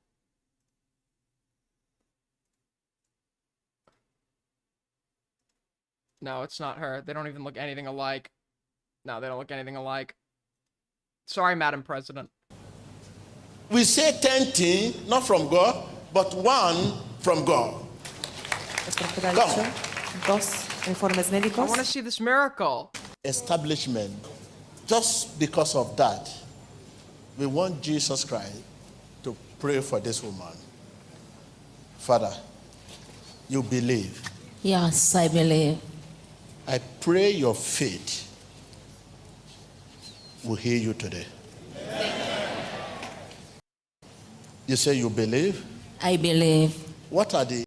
No, it's not her. They don't even look anything alike. No, they don't look anything alike. Sorry, Madam President. We say 10 things, not from God, but one from God. I want to see this miracle. Establishment. Just because of that, we want Jesus Christ to pray for this woman. Father, you believe. Yes, I believe. I pray your faith will heal you today. You say you believe? I believe. What are the...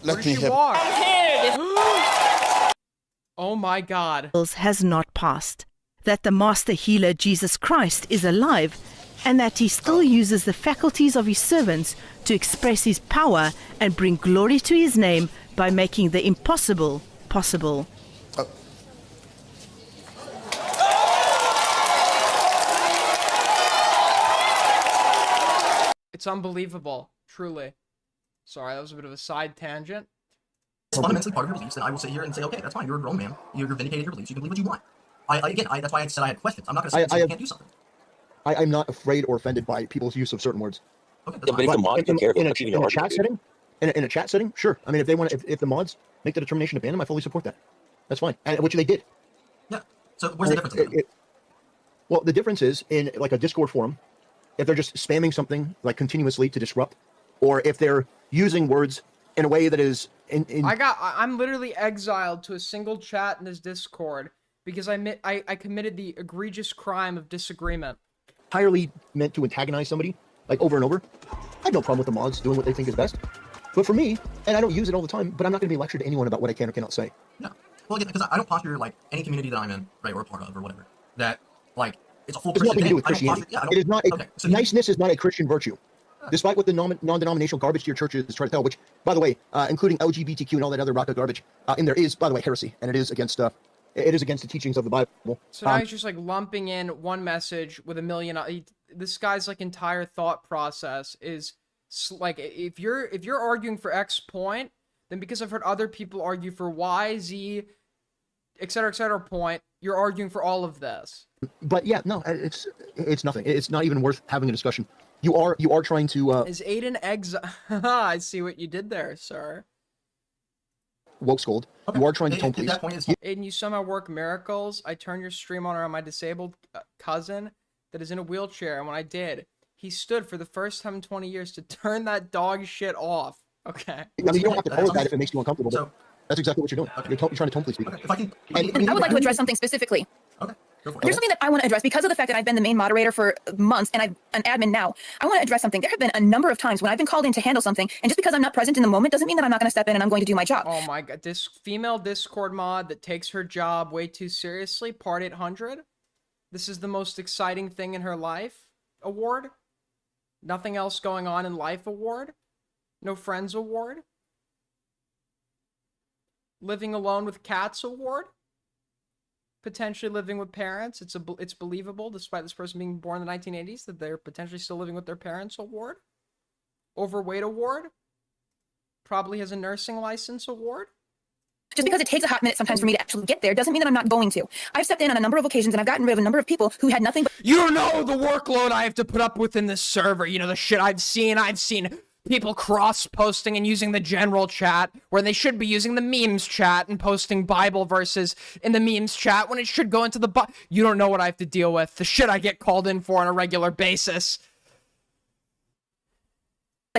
Let me help. I'm here. Oh my God. Has not passed. That the master healer Jesus Christ is alive, and that he still uses the faculties of his servants to express his power and bring glory to his name by making the impossible possible. It's unbelievable. Truly. Sorry, that was a bit of a side tangent. It's fundamentally part of your beliefs, then I will sit here and say, okay, that's fine. You're a grown man. You're vindicated your beliefs. You can believe what you want. That's why I said I had questions. I'm not going to say you can't do something. I'm not afraid or offended by people's use of certain words. Okay, But in a chat setting, in a chat setting, sure. I mean, if they want, if the mods make the determination to ban them, I fully support that. That's fine, and which they did. Yeah. So where's the difference? Well, the difference is in like a Discord forum, if they're just spamming something like continuously to disrupt, or if they're using words in a way that is I'm literally exiled to a single chat in this Discord because I committed the egregious crime of disagreement. entirely meant to antagonize somebody, like over and over. I have no problem with the mods doing what they think is best. But for me, and I don't use it all the time, but I'm not going to be lectured to anyone about what I can or cannot say. No. Well, again, because I don't posture like any community that I'm in, right, or a part of, or whatever, that like it's a full It's Christian nothing to do thing. with Christianity. It is not. So niceness is not a Christian virtue. Despite what the non-denominational garbage to your churches try to tell, which, by the way, including LGBTQ and all that other raka garbage, in there is, by the way, heresy, and it is against the teachings of the Bible. So now he's just like lumping in one message with a million. This guy's like entire thought process is like if you're arguing for X point, then because I've heard other people argue for Y, Z, etc. point, you're arguing for all of this. But yeah, no, it's nothing. It's not even worth having a discussion. You are trying to. Is Aiden exile? I see what you did there, sir. Woke scold. You are trying to tone police. Aiden, you somehow work miracles. I turned your stream on around my disabled cousin that is in a wheelchair, and when I did, he stood for the first time in 20 years to turn that dog shit off. Okay. I mean, you don't have to call it that if it makes you uncomfortable. But that's exactly what you're doing. You're trying to tone police people. I would like to address something specifically. There's something that I want to address because of the fact that I've been the main moderator for months and I'm an admin now. I want to address something. There have been a number of times when I've been called in to handle something, and just because I'm not present in the moment doesn't mean that I'm not going to step in and I'm going to do my job. Oh my god, this female Discord mod that takes her job way too seriously, part 800. This is the most exciting thing in her life award. Nothing else going on in life award. No friends award. Living alone with cats award. Potentially living with parents. It's believable, despite this person being born in the 1980s, that they're potentially still living with their parents award. Overweight award. Probably has a nursing license award. Just because it takes a hot minute sometimes for me to actually get there doesn't mean that I'm not going to. I've stepped in on a number of occasions and I've gotten rid of a number of people who had nothing but— You don't know the workload I have to put up with in this server. You know, the shit I've seen. I've seen people cross-posting and using the general chat where they should be using the memes chat and posting Bible verses in the memes chat when it should go into the You don't know what I have to deal with. The shit I get called in for on a regular basis.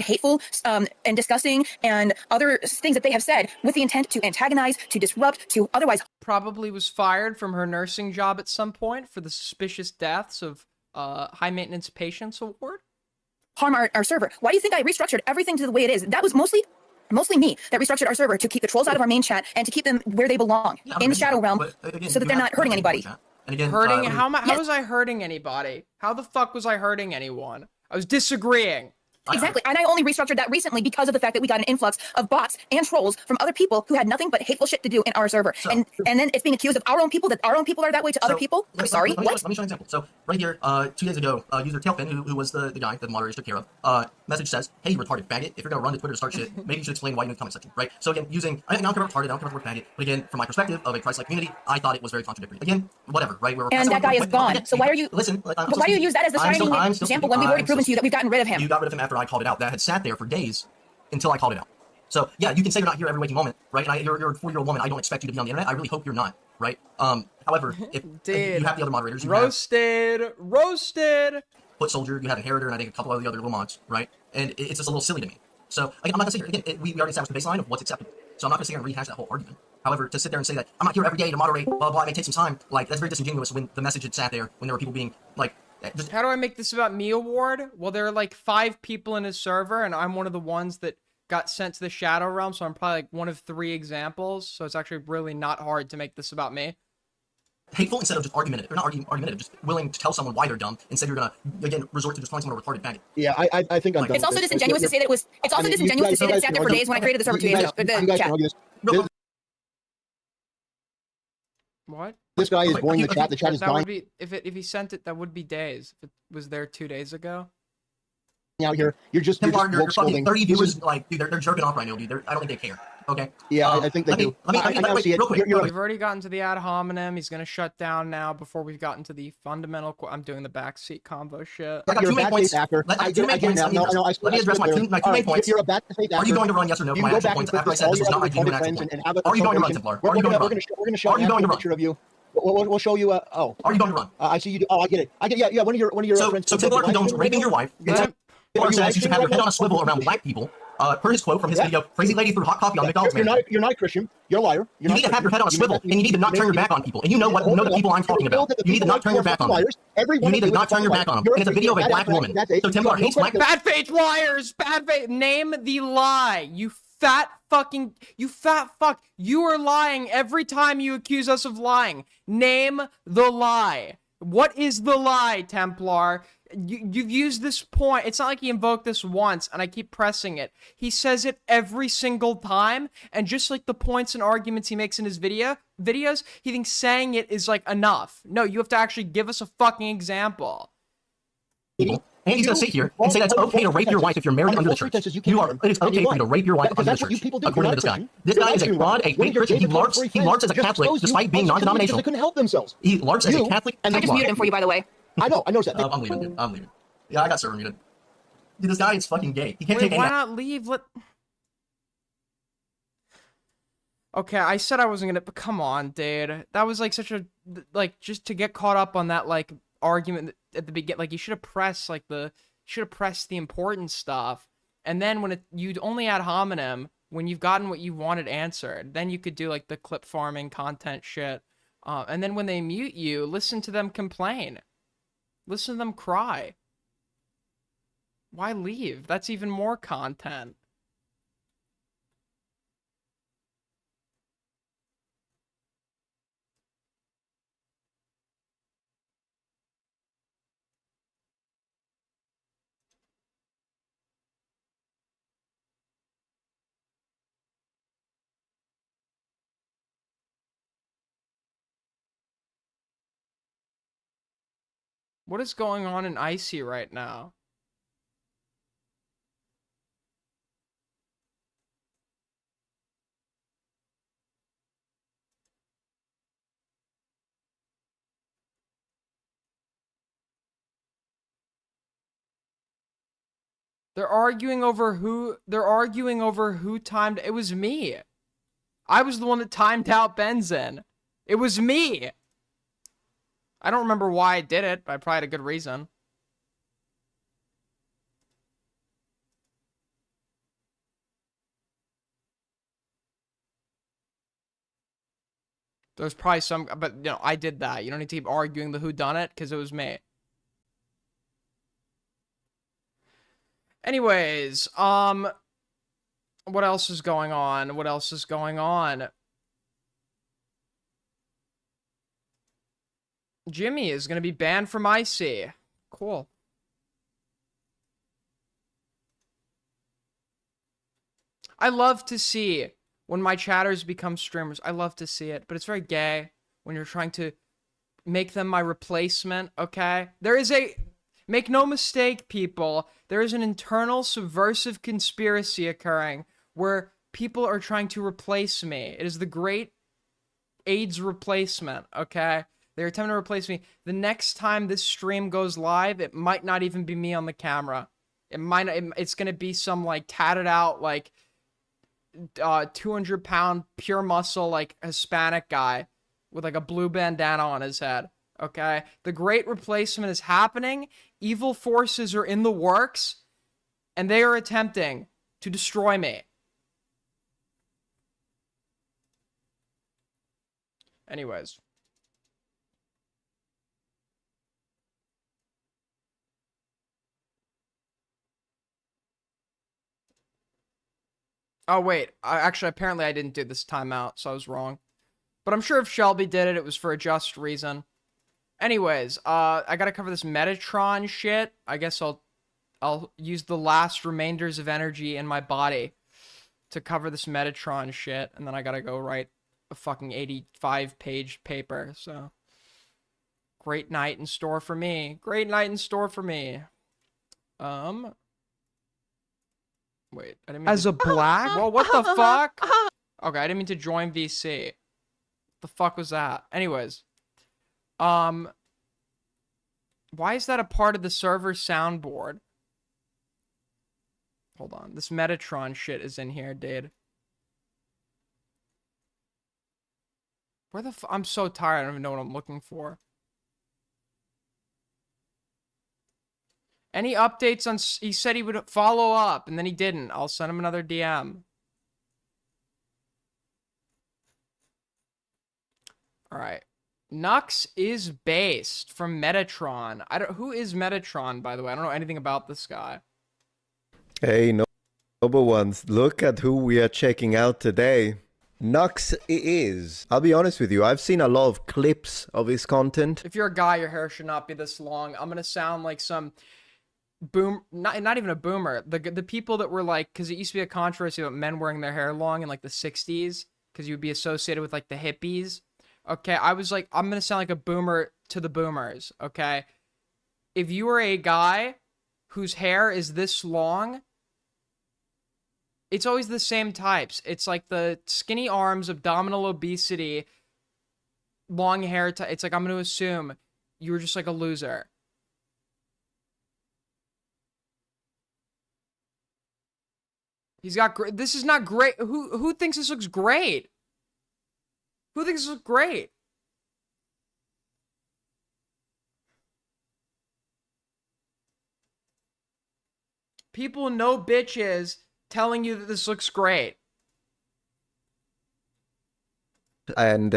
hateful and disgusting and other things that they have said with the intent to antagonize, to disrupt, to otherwise— Probably was fired from her nursing job at some point for the suspicious deaths of high-maintenance patients award. Harm our server. Why do you think I restructured everything to the way it is? That was mostly me that restructured our server to keep the trolls out of our main chat and to keep them where they belong, in the Shadow Realm, so that they're not hurting anybody. And again, How was I hurting anybody? How the fuck was I hurting anyone? I was disagreeing. Exactly, and I only restructured that recently because of the fact that we got an influx of bots and trolls from other people who had nothing but hateful shit to do in our server, and then it's being accused of our own people, that our own people are that way to other people. I'm sorry, let me show an example. So right here, 2 days ago, user Tailfin, who was the guy that the moderators took care of, message says, "Hey, you retarded faggot! If you're gonna run to Twitter to start shit, maybe you should explain why you in the comment section." Right? So again, I don't care about retarded, I don't care about the word faggot, but again, from my perspective of a Christ-like community, I thought it was very contradictory. Again, whatever, right? And that guy is gone. So why are you? Listen, but why do you use that as the shining example when we've already proven to you that we've gotten rid of him? You got rid of him after I called it out. That had sat there for days until I called it out. So yeah, you can say you're not here every waking moment, right? And you're a 4-year-old woman. I don't expect you to be on the internet. I really hope you're not, right? However, if you have the other moderators, you roasted. Foot Soldier, you have Inheritor, and I think a couple of the other little mods, right? And it's just a little silly to me. So again, I'm not gonna sit here again. We already established the baseline of what's acceptable. So I'm not gonna sit here and rehash that whole argument. However, to sit there and say that I'm not here every day to moderate, blah blah, it may take some time. Like that's very disingenuous when the message had sat there when there were people being like. How do I make this about me award? Well, there are like 5 people in his server, and I'm one of the ones that got sent to the Shadow Realm, so I'm probably like one of 3 examples. So it's actually really not hard to make this about me. Hateful instead of just argumentative. They're not argumentative, just willing to tell someone why they're dumb instead you're gonna again resort to just calling someone a retarded faggot. Yeah, I think I'm done. It's also disingenuous to say that it was. It's also disingenuous to say that it sat there for days when I created the server 2 days ago. The chat. What? This guy is boring the chat. The chat is dying. Would be if he sent it. That would be days. If it was there 2 days ago. out here. You're just Templar, you're woke fucking scolding. 30 viewers, like, dude, they're jerking off right now, dude. I don't think they care. Okay. Yeah, I think they do. I now see it. Real quick. We've already gotten to the ad hominem. He's gonna shut down now before we've gotten to the fundamental. I'm doing the backseat convo shit. I got two main points. Let me address my two main points. You're a bad faith actor. Are you going to run, yes or no, for my actual points after I said this was not my genuine actual point? Are you going to run, Templar? Are you going to run? We're going to show a picture of you. We'll show you. Oh. Are you going to run? I see you do. Oh, I get it. Yeah. One of your friends. So Templar condones raping your wife. Templar says you should have your head on a swivel around black people. Per his quote from his video, "Crazy lady threw hot coffee on McDonald's manager." You're not a Christian. You're a liar. You need to have your head on a swivel, and you need to not turn your back on people. And you know the people I'm talking about. You need to not turn your back on them. You need to not turn your back on them. And it's a video of a black woman. So Templar hates black. Bad faith liars. Bad faith. Name the lie. You fat fuck. You are lying every time you accuse us of lying. Name the lie. What is the lie, Templar? You've used this point. It's not like he invoked this once and I keep pressing it. He says it every single time, and just like the points and arguments he makes in his videos, he thinks saying it is like enough. No, you have to actually give us a fucking example. And he's gonna sit here and say that it's okay to rape your wife if you're married under the church. It is okay for you to rape your wife under the church, according to this guy. This guy is a fraud, a fake Christian. He larps as a Catholic despite being non-denominational. They couldn't help themselves. He larps as a Catholic. I just muted him for you, by the way. I know that. I'm leaving, dude. I'm leaving. Yeah, I got server muted. Dude, this guy is fucking gay. He can't take any. Why not leave? Okay, I said I wasn't gonna, but come on, dude. That was like such a, like, just to get caught up on that, like, argument at the beginning. Like, you should have pressed, like, the important stuff. And then when you'd only ad hominem when you've gotten what you wanted answered. Then you could do, like, the clip farming content shit. And then when they mute you, listen to them complain. Listen to them cry. Why leave? That's even more content. What is going on in Icy right now? They're arguing over who timed. It was me. I was the one that timed out Benzin. It was me. I don't remember why I did it, but I probably had a good reason. There's probably some, but you know, I did that. You don't need to keep arguing the whodunit because it was me. Anyways, what else is going on? What else is going on? Jimmy is going to be banned from IC. Cool. I love to see when my chatters become streamers. I love to see it, but it's very gay when you're trying to make them my replacement, okay? There is a... Make no mistake, people. There is an internal subversive conspiracy occurring where people are trying to replace me. It is the great AIDS replacement, okay? They're attempting to replace me. The next time this stream goes live, it might not even be me on the camera. It's gonna be some, like, tatted out, like, 200-pound pure muscle, like, Hispanic guy with, like, a blue bandana on his head. Okay? The great replacement is happening. Evil forces are in the works, and they are attempting to destroy me. Anyways. Oh, wait. Apparently I didn't do this timeout, so I was wrong. But I'm sure if Shelby did it, it was for a just reason. Anyways, I gotta cover this Metatron shit. I guess I'll use the last remainders of energy in my body to cover this Metatron shit, and then I gotta go write a fucking 85-page paper, so... Great night in store for me. Great night in store for me. Wait, I didn't mean as a black? Well, what the fuck? Okay, I didn't mean to join VC. The fuck was that? Anyways, why is that a part of the server soundboard? Hold on, this Metatron shit is in here, dude. Where the I'm so tired, I don't even know what I'm looking for. Any updates on... He said he would follow up, and then he didn't. I'll send him another DM. Alright. Nux is based from Metatron. Who is Metatron, by the way? I don't know anything about this guy. Hey, noble ones, look at who we are checking out today. Nux is. I'll be honest with you, I've seen a lot of clips of his content. If you're a guy, your hair should not be this long. I'm gonna sound like some... not even a boomer, the people that were like, because it used to be a controversy about men wearing their hair long in like the 60s because you would be associated with like the hippies. Okay, I was like, I'm gonna sound like a boomer to the boomers. Okay, if you are a guy whose hair is this long, it's always the same types. It's like the skinny arms, abdominal obesity, long hair. It's like, I'm gonna assume you were just like a loser. He's got great. This is not great. Who thinks this looks great? Who thinks this looks great? People know bitches telling you that this looks great. And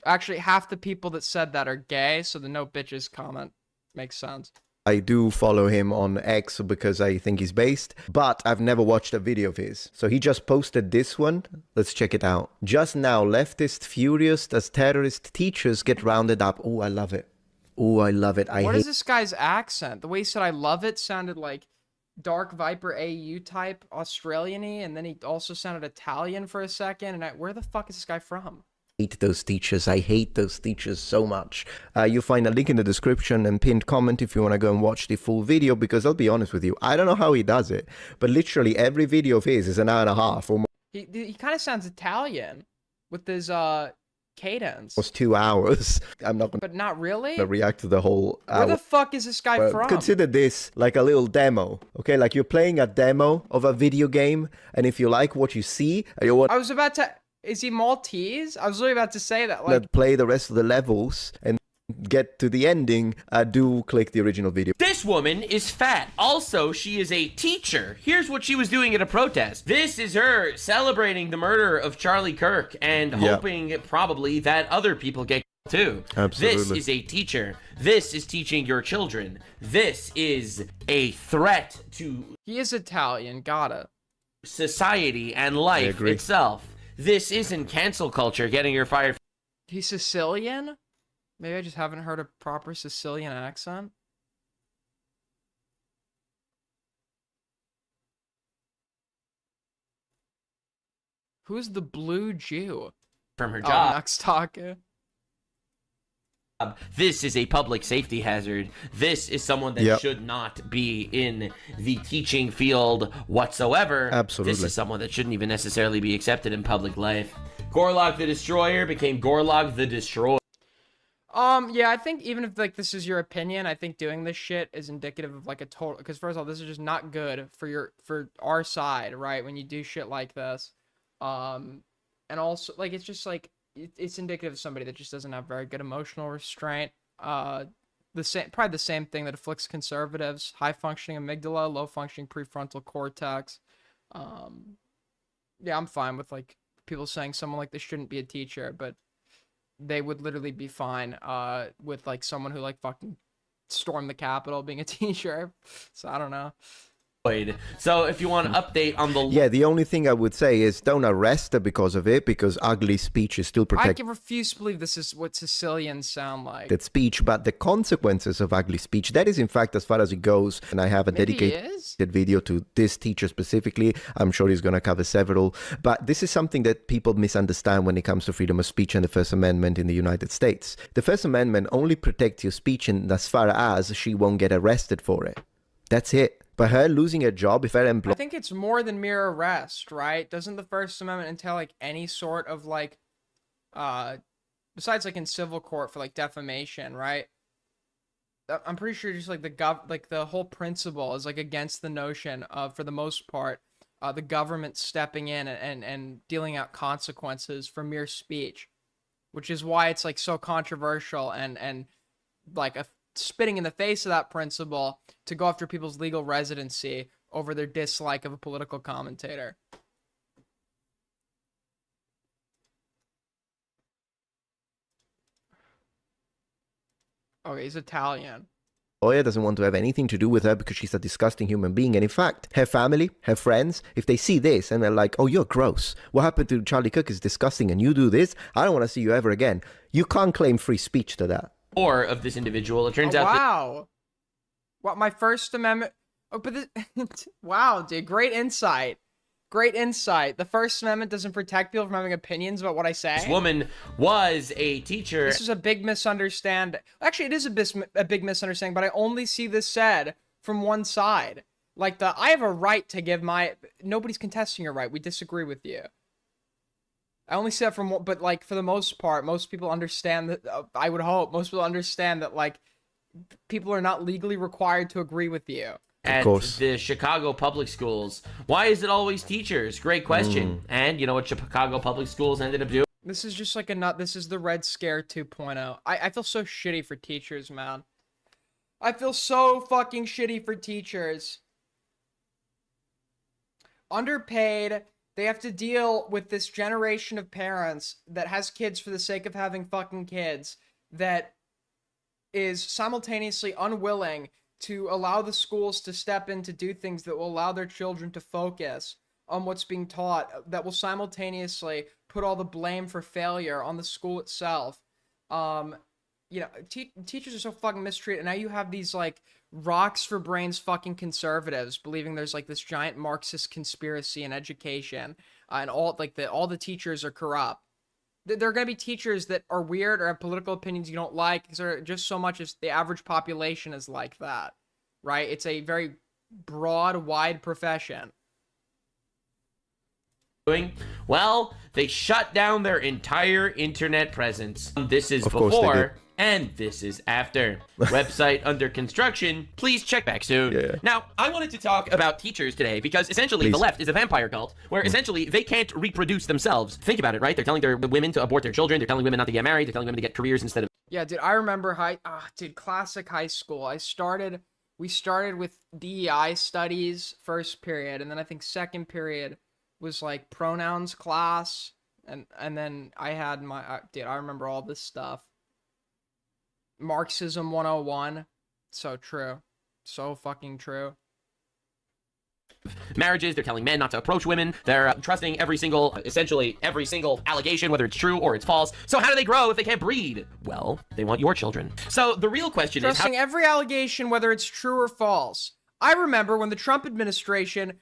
actually, half the people that said that are gay, so the no bitches comment makes sense. I do follow him on X because I think he's based, but I've never watched a video of his. So he just posted this one. Let's check it out. Just now, leftist furious as terrorist teachers get rounded up. Oh, I love it. Oh, I love it. What is this guy's accent? The way he said I love it sounded like Dark Viper AU type Australian-y, and then he also sounded Italian for a second. And where the fuck is this guy from? Hate those teachers. I hate those teachers so much. You'll find a link in the description and pinned comment if you want to go and watch the full video, because I'll be honest with you, I don't know how he does it, but literally every video of his is an hour and a half or more. He kind of sounds Italian with his cadence. Almost 2 hours. I'm not gonna, but not really. React to the whole hour. Where the fuck is this guy from? Consider this like a little demo, okay? Like you're playing a demo of a video game, and if you like what you see, I was about to... Is he Maltese? I was really about to say that. Like, play the rest of the levels and get to the ending, do click the original video. This woman is fat. Also, she is a teacher. Here's what she was doing at a protest. This is her celebrating the murder of Charlie Kirk and hoping probably that other people get too. Absolutely. This is a teacher. This is teaching your children. This is a threat to... He is Italian, gotta. ...society and life itself. This isn't cancel culture getting her fired. He's Sicilian? Maybe I just haven't heard a proper Sicilian accent. Who's the blue Jew? From her job. Next talker. This is a public safety hazard. This is someone that should not be in the teaching field whatsoever. Absolutely. This is someone that shouldn't even necessarily be accepted in public life. Gorlog the Destroyer became Gorlog the Destroyer. Yeah, I think even if like this is your opinion, I think doing this shit is indicative of like a total, because first of all, this is just not good for our side, right? When you do shit like this. And also like it's just like it's indicative of somebody that just doesn't have very good emotional restraint. Probably the same thing that afflicts conservatives: high functioning amygdala, low functioning prefrontal cortex. Yeah, I'm fine with like people saying someone like this shouldn't be a teacher, but they would literally be fine with like someone who like fucking stormed the Capitol being a teacher. So I don't know. So if you want an update on the... Yeah, the only thing I would say is don't arrest her because of it, because ugly speech is still protected. I refuse to believe this is what Sicilians sound like. That speech, but the consequences of ugly speech, that is in fact as far as it goes. And I have a dedicated video to this teacher specifically. I'm sure he's going to cover several. But this is something that people misunderstand when it comes to freedom of speech and the First Amendment in the United States. The First Amendment only protects your speech in as far as she won't get arrested for it. That's it. But her losing her job, if her I employer... think it's more than mere arrest, right? Doesn't the First Amendment entail like any sort of like, besides like in civil court for like defamation, right? I'm pretty sure just like the whole principle is like against the notion of, for the most part, the government stepping in and dealing out consequences for mere speech, which is why it's like so controversial and like spitting in the face of that principle to go after people's legal residency over their dislike of a political commentator. Okay, he's Italian. Lawyer doesn't want to have anything to do with her because she's a disgusting human being. And in fact, her family, her friends, if they see this and they're like, oh, you're gross. What happened to Charlie Kirk is disgusting and you do this, I don't want to see you ever again. You can't claim free speech to that. Or of this individual, it turns out wow. What, my First Amendment? Oh, but this, wow, dude, great insight. Great insight. The First Amendment doesn't protect people from having opinions about what I say. this woman was a teacher. This is a big misunderstanding. Actually, it is a big misunderstanding, but I only see this said from one side. Like I have a right to give my... Nobody's contesting your right. We disagree with you. I only see that from... But like for the most part, most people understand that... I would hope most people understand that like people are not legally required to agree with you. At the Chicago public schools. Why is it always teachers? Great question. And you know what Chicago public schools ended up doing? This is just like this is the Red Scare 2.0. I feel so shitty for teachers, man. I feel so fucking shitty for teachers. Underpaid. They have to deal with this generation of parents that has kids for the sake of having fucking kids, that is simultaneously unwilling to allow the schools to step in to do things that will allow their children to focus on what's being taught, that will simultaneously put all the blame for failure on the school itself. You know, teachers are so fucking mistreated, and now you have these like rocks for brains fucking conservatives believing there's like this giant Marxist conspiracy in education, and all the teachers are corrupt. There are going to be teachers that are weird or have political opinions you don't like, because they're just so much as the average population is like that, right? It's a very broad, wide profession. Well, they shut down their entire internet presence. This is Of course they before did. and this is after. Website under construction. Please check back soon. Yeah. Now, I wanted to talk about teachers today because essentially the Please. left is a vampire cult where essentially they can't reproduce themselves. Think about it, right? They're telling their women to abort their children. They're telling women not to get married. They're telling women to get careers instead of... Yeah, dude, I remember classic high school. We started with DEI studies first period, and then I think second period was like pronouns class, and then I had my I remember all this stuff. Marxism 101. So true. So fucking true. marriages. They're telling men not to approach women. They're trusting essentially every single allegation, whether it's true or it's false. So how do they grow if they can't breed? Well, they want your children. So the real question is... Trusting every allegation, whether it's true or false. I remember when the Trump administration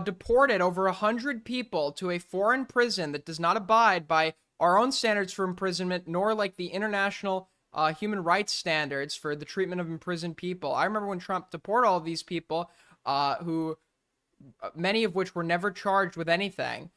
deported over 100 people to a foreign prison that does not abide by our own standards for imprisonment, nor like the international human rights standards for the treatment of imprisoned people. I remember when Trump deported all of these people, who many of which were never charged with anything,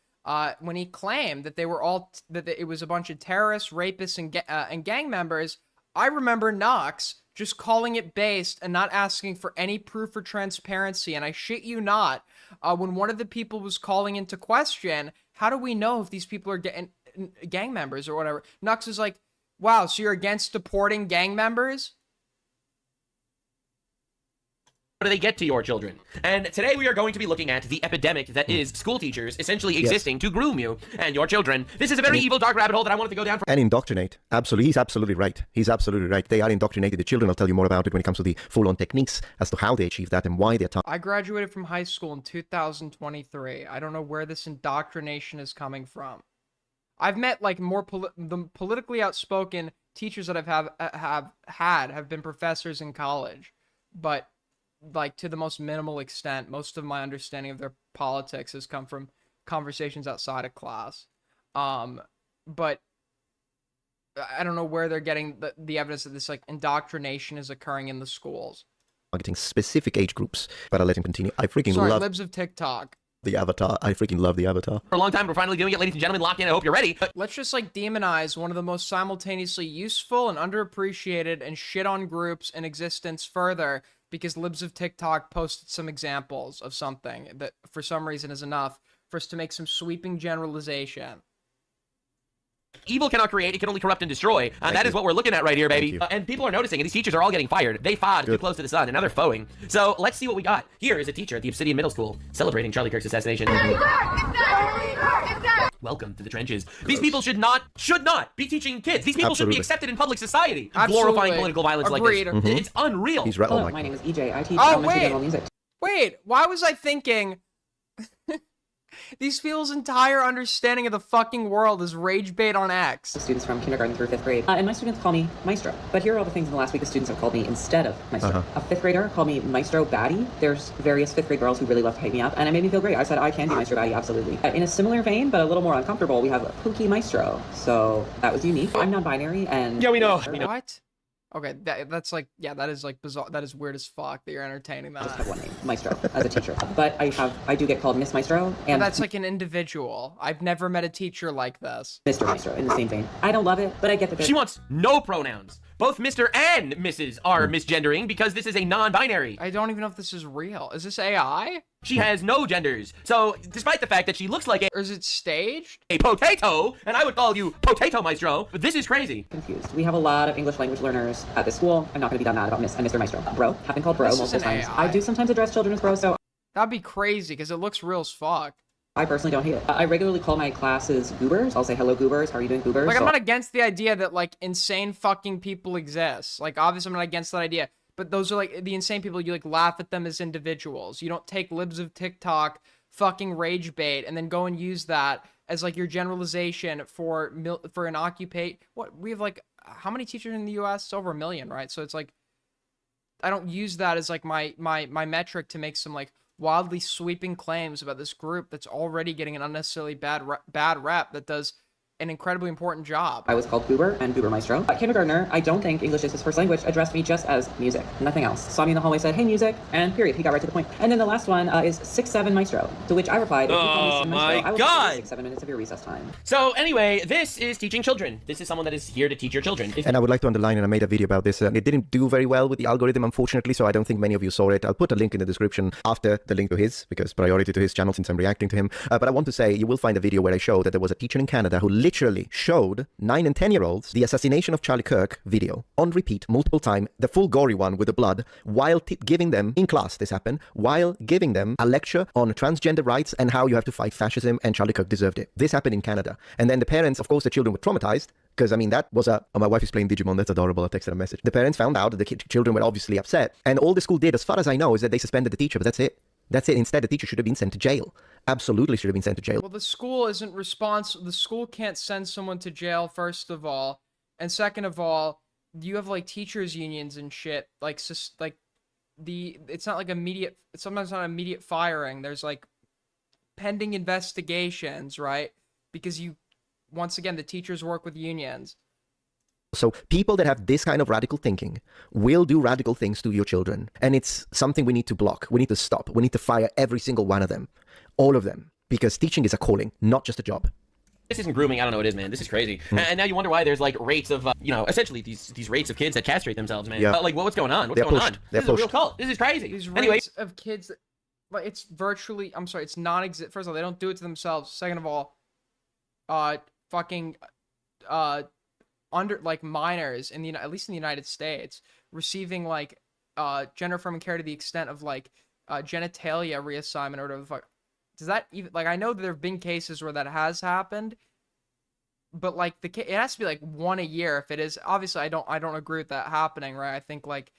when he claimed that they were all that it was a bunch of terrorists, rapists, and gang members. I remember Knox just calling it based and not asking for any proof or transparency. And I shit you not, when one of the people was calling into question, how do we know if these people are gang members or whatever? Knox was like, wow, so you're against deporting gang members? How do they get to your children? And today we are going to be looking at the epidemic that is school teachers essentially existing to groom you and your children. This is a very evil, dark rabbit hole that I wanted to go down for. And indoctrinate. Absolutely. He's absolutely right. He's absolutely right. They are indoctrinated. The children will tell you more about it when it comes to the full-on techniques as to how they achieve that and why they're taught. I graduated from high school in 2023. I don't know where this indoctrination is coming from. I've met like more the politically outspoken teachers that have been professors in college, but like to the most minimal extent. Most of my understanding of their politics has come from conversations outside of class. But I don't know where they're getting the evidence that this like indoctrination is occurring in the schools. targeting specific age groups. But I'll let him continue. I freaking Sorry, love libs of TikTok. the avatar. I freaking love the avatar. For a long time, we're finally doing it, ladies and gentlemen. Lock in. I hope you're ready. Let's just like demonize one of the most simultaneously useful and underappreciated and shit on groups in existence further because libs of TikTok posted some examples of something that for some reason is enough for us to make some sweeping generalization. Evil cannot create, it can only corrupt and destroy. And that is what we're looking at right here, baby. And people are noticing, and these teachers are all getting fired. They fought too close to the sun, and now they're foeing. So let's see what we got. Here is a teacher at the Obsidian Middle School celebrating Charlie Kirk's assassination. Welcome to the trenches. These people should not be teaching kids. These people should be accepted in public society. Glorifying political violence like this. It's unreal. Hello, my name is EJ. I teach elementary level music. Wait, why was I thinking these people's entire understanding of the fucking world is rage bait on X? Students from kindergarten through 5th grade. And my students call me Maestro. But here are all the things in the last week the students have called me instead of Maestro. A 5th grader called me Maestro Baddie. There's various 5th grade girls who really love to hype me up, and it made me feel great. I said I can be Maestro Baddie, absolutely. In a similar vein, but a little more uncomfortable, we have Pookie Maestro. So that was unique. I'm non-binary, and... Yeah, we know. What? Okay, that's like, yeah, that is like bizarre. That is weird as fuck that you're entertaining that. I just have one name, Maestro, as a teacher. But I do get called Miss Maestro. And that's like an individual. I've never met a teacher like this. Mr. Maestro, in the same vein. I don't love it, but I get that. She wants no pronouns. Both Mr. and Mrs. are misgendering because this is a non-binary. I don't even know if this is real. Is this AI? She has no genders. So, despite the fact that she looks like or is it staged? A potato, and I would call you Potato Maestro, but this is crazy. Confused. We have a lot of English language learners at this school. I'm not going to be that mad about Miss and Mr. Maestro. Bro, have been called bro multiple times. AI. I do sometimes address children as bro, so... That'd be crazy, because it looks real as fuck. I personally don't hate it. I regularly call my classes goobers. I'll say, hello, goobers. How are you doing, goobers? Like, I'm not against the idea that, like, insane fucking people exist. Like, obviously, I'm not against that idea. But those are, like, the insane people. You, like, laugh at them as individuals. You don't take libs of TikTok fucking rage bait and then go and use that as, like, your generalization for an occupate. What? We have, like, how many teachers in the U.S.? It's over 1 million, right? So it's, like, I don't use that as, like, my metric to make some, like, wildly sweeping claims about this group that's already getting an unnecessarily bad rep that does an incredibly important job. I was called Goober and Goober Maestro. Kindergartner, I don't think English is his first language, addressed me just as music, nothing else. Saw me in the hallway, said, hey, music, and period. He got right to the point. And then the last one is 6'7" Maestro, to which I replied, if you call me Maestro, I will take 6-7 minutes of your recess time. So anyway, this is teaching children. This is someone that is here to teach your children. And I would like to underline, and I made a video about this, and it didn't do very well with the algorithm, unfortunately, so I don't think many of you saw it. I'll put a link in the description after the link to his, because priority to his channel since I'm reacting to him. But I want to say, you will find a video where I show that there was a teacher in Canada who literally showed 9 and 10-year-olds the assassination of Charlie Kirk video on repeat multiple times, the full gory one with the blood, while giving them, in class this happened, while giving them a lecture on transgender rights and how you have to fight fascism, and Charlie Kirk deserved it. This happened in Canada. And then the parents, of course, the children were traumatized, because, I mean, that was oh, my wife is playing Digimon, that's adorable, I texted a message. The parents found out that the children were obviously upset, and all the school did, as far as I know, is that they suspended the teacher, but that's it. That's it. Instead, the teacher should have been sent to jail. Absolutely should have been sent to jail. Well, the school isn't responsible. The school can't send someone to jail, first of all. And second of all, you have, like, teachers' unions and shit. Like, it's not, like, immediate... It's sometimes not immediate firing. There's, like, pending investigations, right? Because once again, the teachers work with unions. So people that have this kind of radical thinking will do radical things to your children. And it's something we need to block. We need to stop. We need to fire every single one of them. All of them. Because teaching is a calling, not just a job. This isn't grooming. I don't know what it is, man. This is crazy. And now you wonder why there's, like, rates of, essentially these rates of kids that castrate themselves, man. Yeah. Like, what's going on? What's going on? This is a real cult. This is crazy. These anyway, rates of kids, like, it's virtually, I'm sorry, it's non-exist. First of all, they don't do it to themselves. Second of all, under, like, minors in at least in the United States, receiving, like, gender-affirming care to the extent of, like, genitalia reassignment or whatever the fuck. Does that even, like, I know there have been cases where that has happened, but, like, it has to be, like, 1 a year if it is. Obviously, I don't agree with that happening, right? I think, like,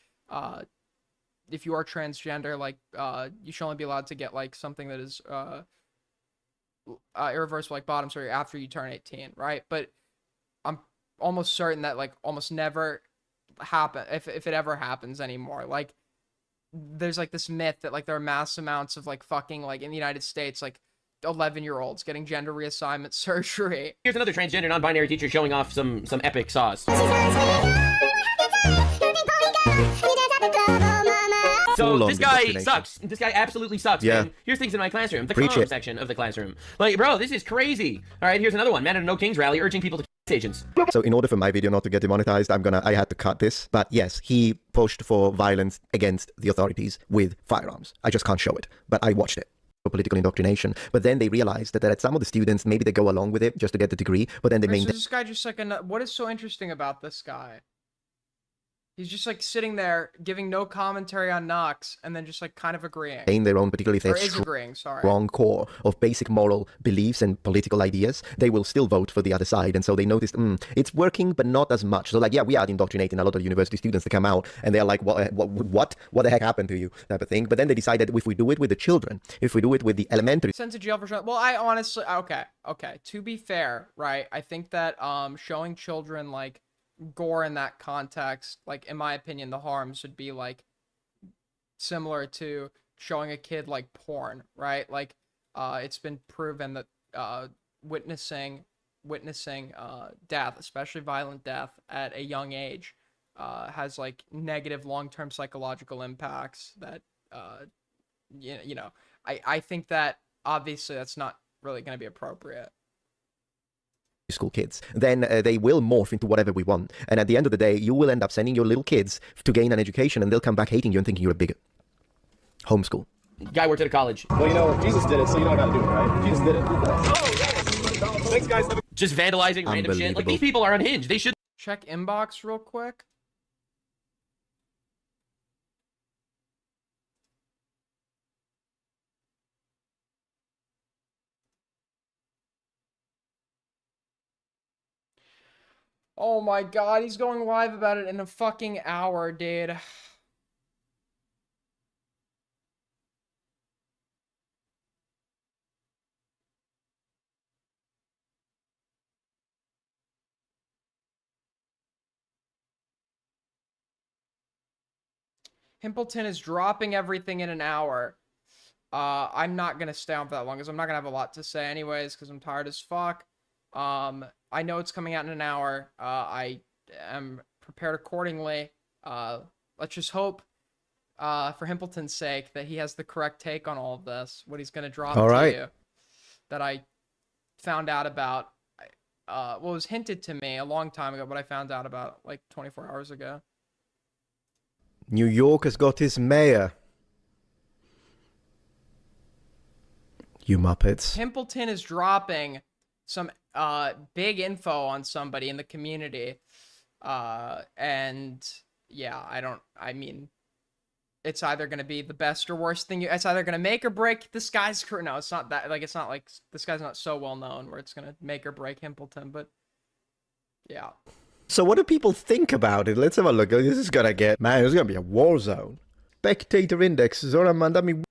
if you are transgender, like, you should only be allowed to get, like, something that is irreversible, like bottom surgery after you turn 18, right? But I'm almost certain that, like, almost never happen if it ever happens anymore. Like, there's, like, this myth that, like, there are mass amounts of, like, fucking, like, in the United States, like, 11-year-olds getting gender reassignment surgery. Here's another transgender non-binary teacher showing off some epic sauce. So this guy sucks. This guy absolutely sucks. Yeah. And here's things in my classroom, the Preach comm it. section of the classroom. Like, bro, this is crazy. All right, here's another one. Man at a No Kings rally urging people to agents. So in order for my video not to get demonetized, I had to cut this. But yes, he pushed for violence against the authorities with firearms. I just can't show it, but I watched it. For political indoctrination. But then they realized that some of the students, maybe they go along with it just to get the degree, but then they So maintain. this guy just like what is so interesting about this guy? He's just like sitting there giving no commentary on Knox and then just like kind of agreeing. In their own, particularly if Or they're is agreeing, sorry. strong core of basic moral beliefs and political ideas, they will still vote for the other side. And so they noticed it's working, but not as much. So like, yeah, we are indoctrinating a lot of university students to come out, and they're like, what the heck happened to you, type of thing. But then they decided if we do it with the children, if we do it with the elementary. Sent to jail for well, I honestly okay. To be fair, right? I think that showing children like gore in that context, like in my opinion, the harms would be like similar to showing a kid like porn, right? Like it's been proven that witnessing death, especially violent death at a young age, has like negative long-term psychological impacts that you know, I think that obviously that's not really going to be appropriate. School kids, then they will morph into whatever we want. And at the end of the day, you will end up sending your little kids to gain an education, and they'll come back hating you and thinking you're a bigot. Homeschool. Guy worked at a college. Well, you know, Jesus did it, so you don't gotta do it, right? Jesus did it. Thanks, guys. Just vandalizing random shit. Like, these people are unhinged. They should check inbox real quick. Oh my god, he's going live about it in a fucking hour, dude. Himpleton is dropping everything in an hour. I'm not gonna stay on for that long because I'm not gonna have a lot to say anyways because I'm tired as fuck. I know it's coming out in an hour. I am prepared accordingly. Let's just hope, for Himpleton's sake, that he has the correct take on all of this. What he's gonna drop to you. That I found out about. Well, it was hinted to me a long time ago, but I found out about like 24 hours ago. New York has got his mayor. You Muppets. Himpleton is dropping some big info on somebody in the community. And yeah, I mean, it's either going to be the best or worst thing. It's either going to make or break this guy's career. No, it's not that. Like, it's not like this guy's not so well known where it's going to make or break Himpleton, but yeah. So what do people think about it? Let's have a look. This is gonna get, man, it's gonna be a war zone. Spectator index, Zora Mandami.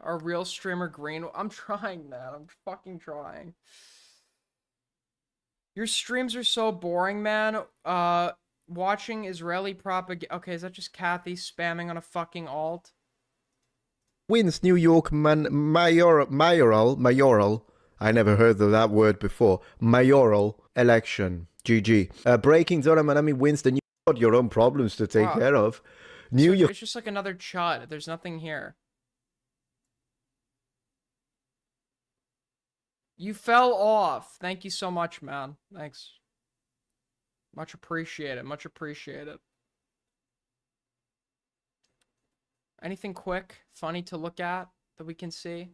Our real streamer Green. I'm trying that. I'm fucking trying. Your streams are so boring, man. Watching Israeli propaganda. Okay, is that just Kathy spamming on a fucking alt? Wins New York mayoral. I never heard of that word before. Mayoral election. GG. Breaking Zora Manami wins the New York. Your own problems to take care of. New York. It's just like another chud. There's nothing here. You fell off. Thank you so much, man. Thanks. Much appreciated. Much appreciated. Anything quick, funny to look at that we can see?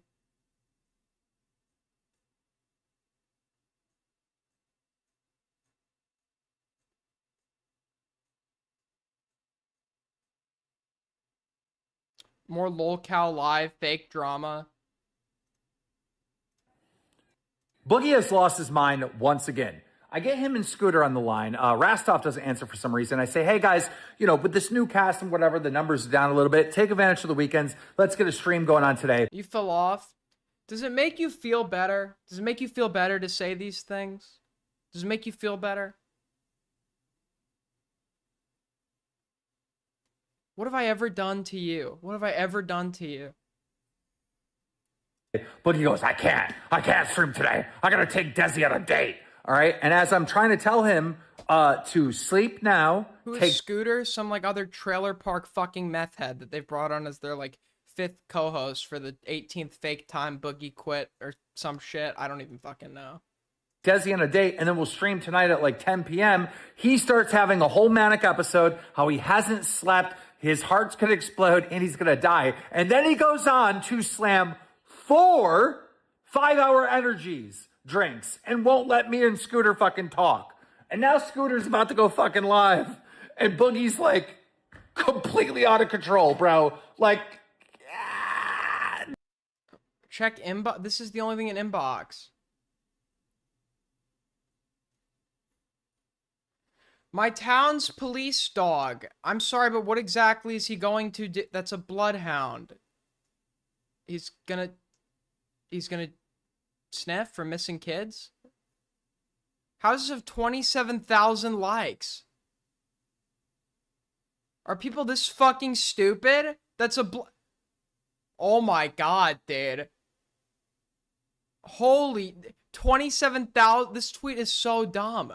More lolcow live fake drama. Boogie has lost his mind once again. I get him and Scooter on the line. Rastov doesn't answer for some reason. I say, hey guys, you know, with this new cast and whatever, the numbers are down a little bit. Take advantage of the weekends. Let's get a stream going on today. You fell off. Does it make you feel better? Does it make you feel better to say these things? Does it make you feel better? What have I ever done to you? What have I ever done to you? But he goes, I can't stream today. I gotta take Desi on a date. All right. And as I'm trying to tell him, to sleep now. Who is Scooter? Some like other trailer park fucking meth head that they've brought on as their like 5th co-host for the 18th fake time Boogie quit or some shit. I don't even fucking know. Desi on a date, and then we'll stream tonight at like 10 p.m. He starts having a whole manic episode, how he hasn't slept, his heart's gonna explode, and he's gonna die. And then he goes on to slam 4 5-hour energies drinks and won't let me and Scooter fucking talk. And now Scooter's about to go fucking live, and Boogie's like completely out of control, bro. Like, check inbox. This is the only thing in inbox. My town's police dog. I'm sorry, but what exactly is he going to do? That's a bloodhound. He's gonna sniff for missing kids? How does this have 27,000 likes? Are people this fucking stupid? That's a oh my god, dude. Holy 27,000. This tweet is so dumb.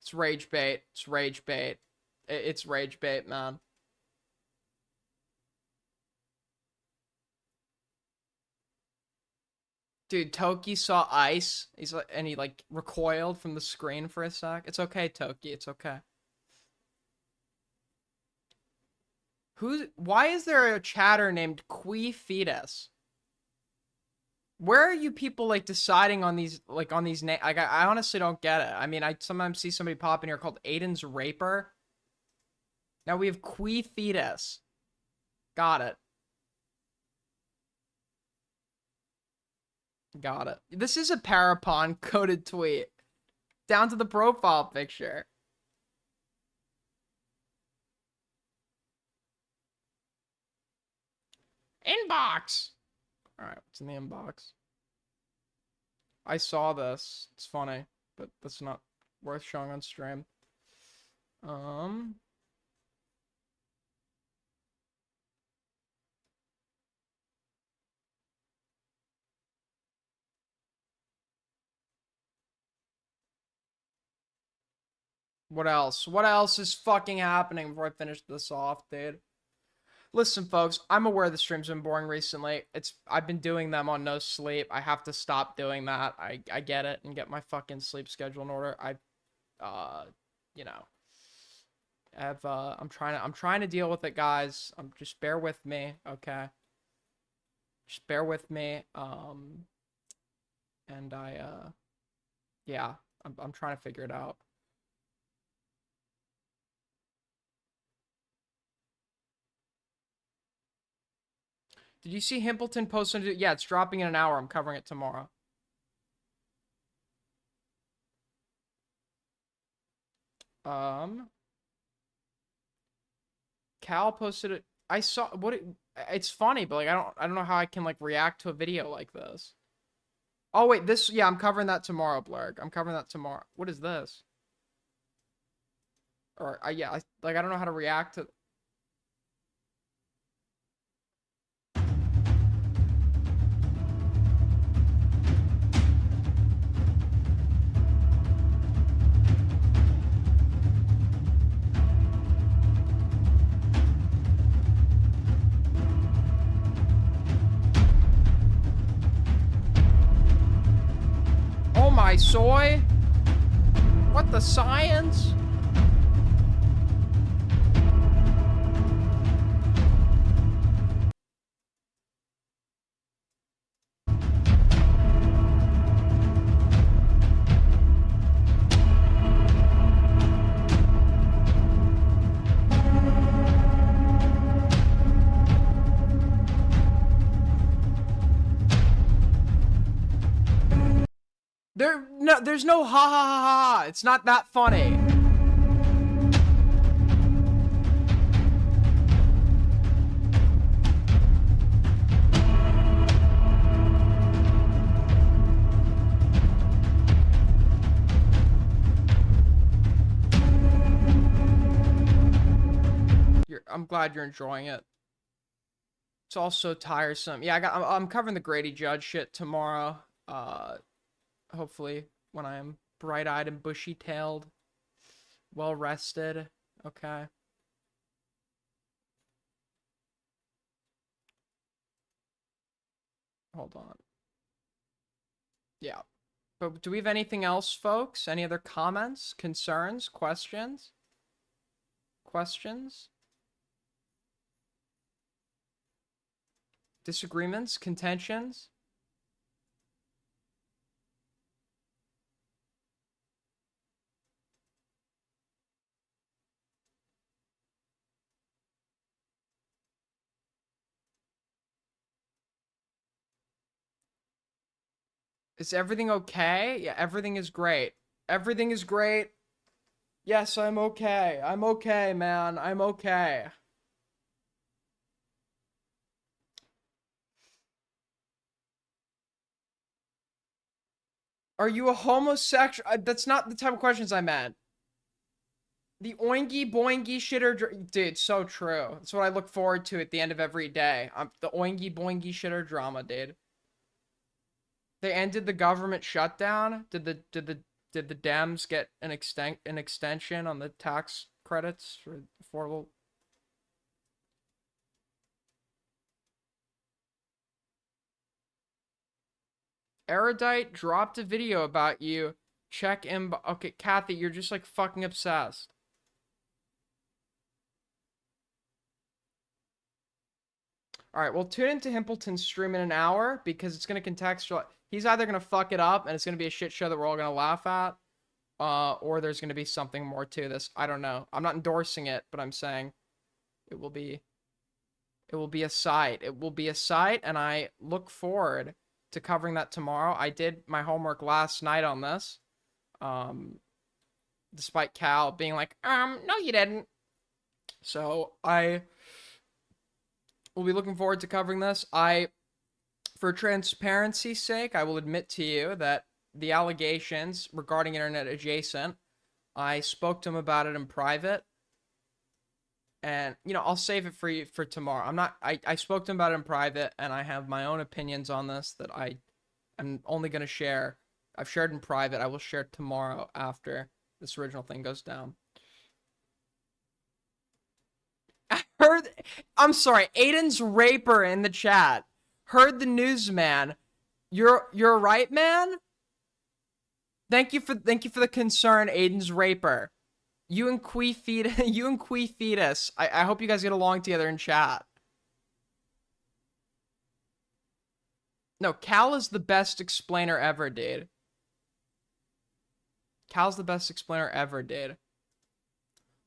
It's rage bait. It's rage bait. It's rage bait, man. Dude, Toki saw ice. He's like, and he like recoiled from the screen for a sec. It's okay, Toki. It's okay. Why is there a chatter named Qui Fetus? Where are you people like deciding on these names? Like I honestly don't get it. I mean, I sometimes see somebody pop in here called Aiden's Raper. Now we have Qui Fetus. Got it. Got it. This is a Parapon coded tweet. Down to the profile picture. Inbox. Alright, what's in the inbox? I saw this. It's funny, but that's not worth showing on stream. What else? What else is fucking happening before I finish this off, dude? Listen, folks, I'm aware the stream's been boring recently. I've been doing them on no sleep. I have to stop doing that. I get it, and get my fucking sleep schedule in order. You know, I'm trying to deal with it, guys. Just bear with me, okay? Just bear with me. And yeah, I'm trying to figure it out. Did you see Himpleton post on it? Yeah, it's dropping in an hour. I'm covering it tomorrow. Cal posted it. I saw it's funny, but like I don't know how I can like react to a video like this. Oh wait, yeah, I'm covering that tomorrow, Blurg. I'm covering that tomorrow. What is this? Or yeah, I don't know how to react to. My soy? What the science? There's no ha ha ha ha. It's not that funny. I'm glad you're enjoying it. It's all so tiresome. Yeah, I'm covering the Grady Judge shit tomorrow. Hopefully, when I am bright-eyed and bushy-tailed, well-rested. Okay. Hold on. Yeah. But do we have anything else, folks? Any other comments, concerns, questions? Questions? Disagreements, contentions? Is everything okay? Yeah, everything is great. Everything is great. Yes, I'm okay. I'm okay, man. I'm okay. Are you a homosexual? That's not the type of questions I meant. The oingy boingy shitter, dude, so true. That's what I look forward to at the end of every day. The oingy boingy shitter drama, dude. They ended the government shutdown. Did the Dems get an extension on the tax credits for affordable? Erudite dropped a video about you. Check in. Okay, Kathy, you're just like fucking obsessed. All right, well, tune into Himpleton's stream in an hour because it's going to contextualize. He's either going to fuck it up and it's going to be a shit show that we're all going to laugh at, or there's going to be something more to this. I don't know. I'm not endorsing it, but I'm saying it will be a sight. It will be a sight, and I look forward to covering that tomorrow. I did my homework last night on this, despite Cal being like, no, you didn't. So I will be looking forward to covering this. For transparency's sake, I will admit to you that the allegations regarding Internet Adjacent, I spoke to him about it in private. And, you know, I'll save it for you for tomorrow. I spoke to him about it in private, and I have my own opinions on this that I am only going to share. I've shared in private. I will share tomorrow after this original thing goes down. I'm sorry, Aiden's raper in the chat. Heard the newsman. You're right, man? Thank you for the concern, Aiden's raper. You and Quee Fetus. I hope you guys get along together in chat. No, Cal is the best explainer ever, dude. Cal's the best explainer ever, dude.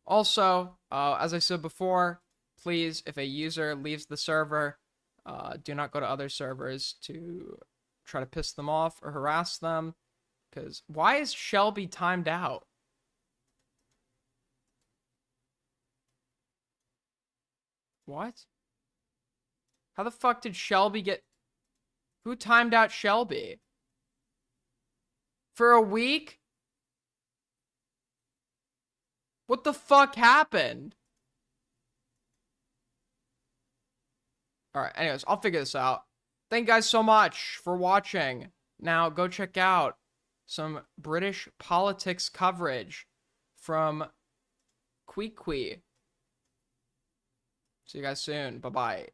Also, as I said before, please, if a user leaves the server, do not go to other servers to try to piss them off or harass them. Because why is Shelby timed out? What? How the fuck did Shelby get... Who timed out Shelby? For a week? What the fuck happened? Alright, anyways, I'll figure this out. Thank you guys so much for watching. Now, go check out some British politics coverage from Quee. See you guys soon. Bye-bye.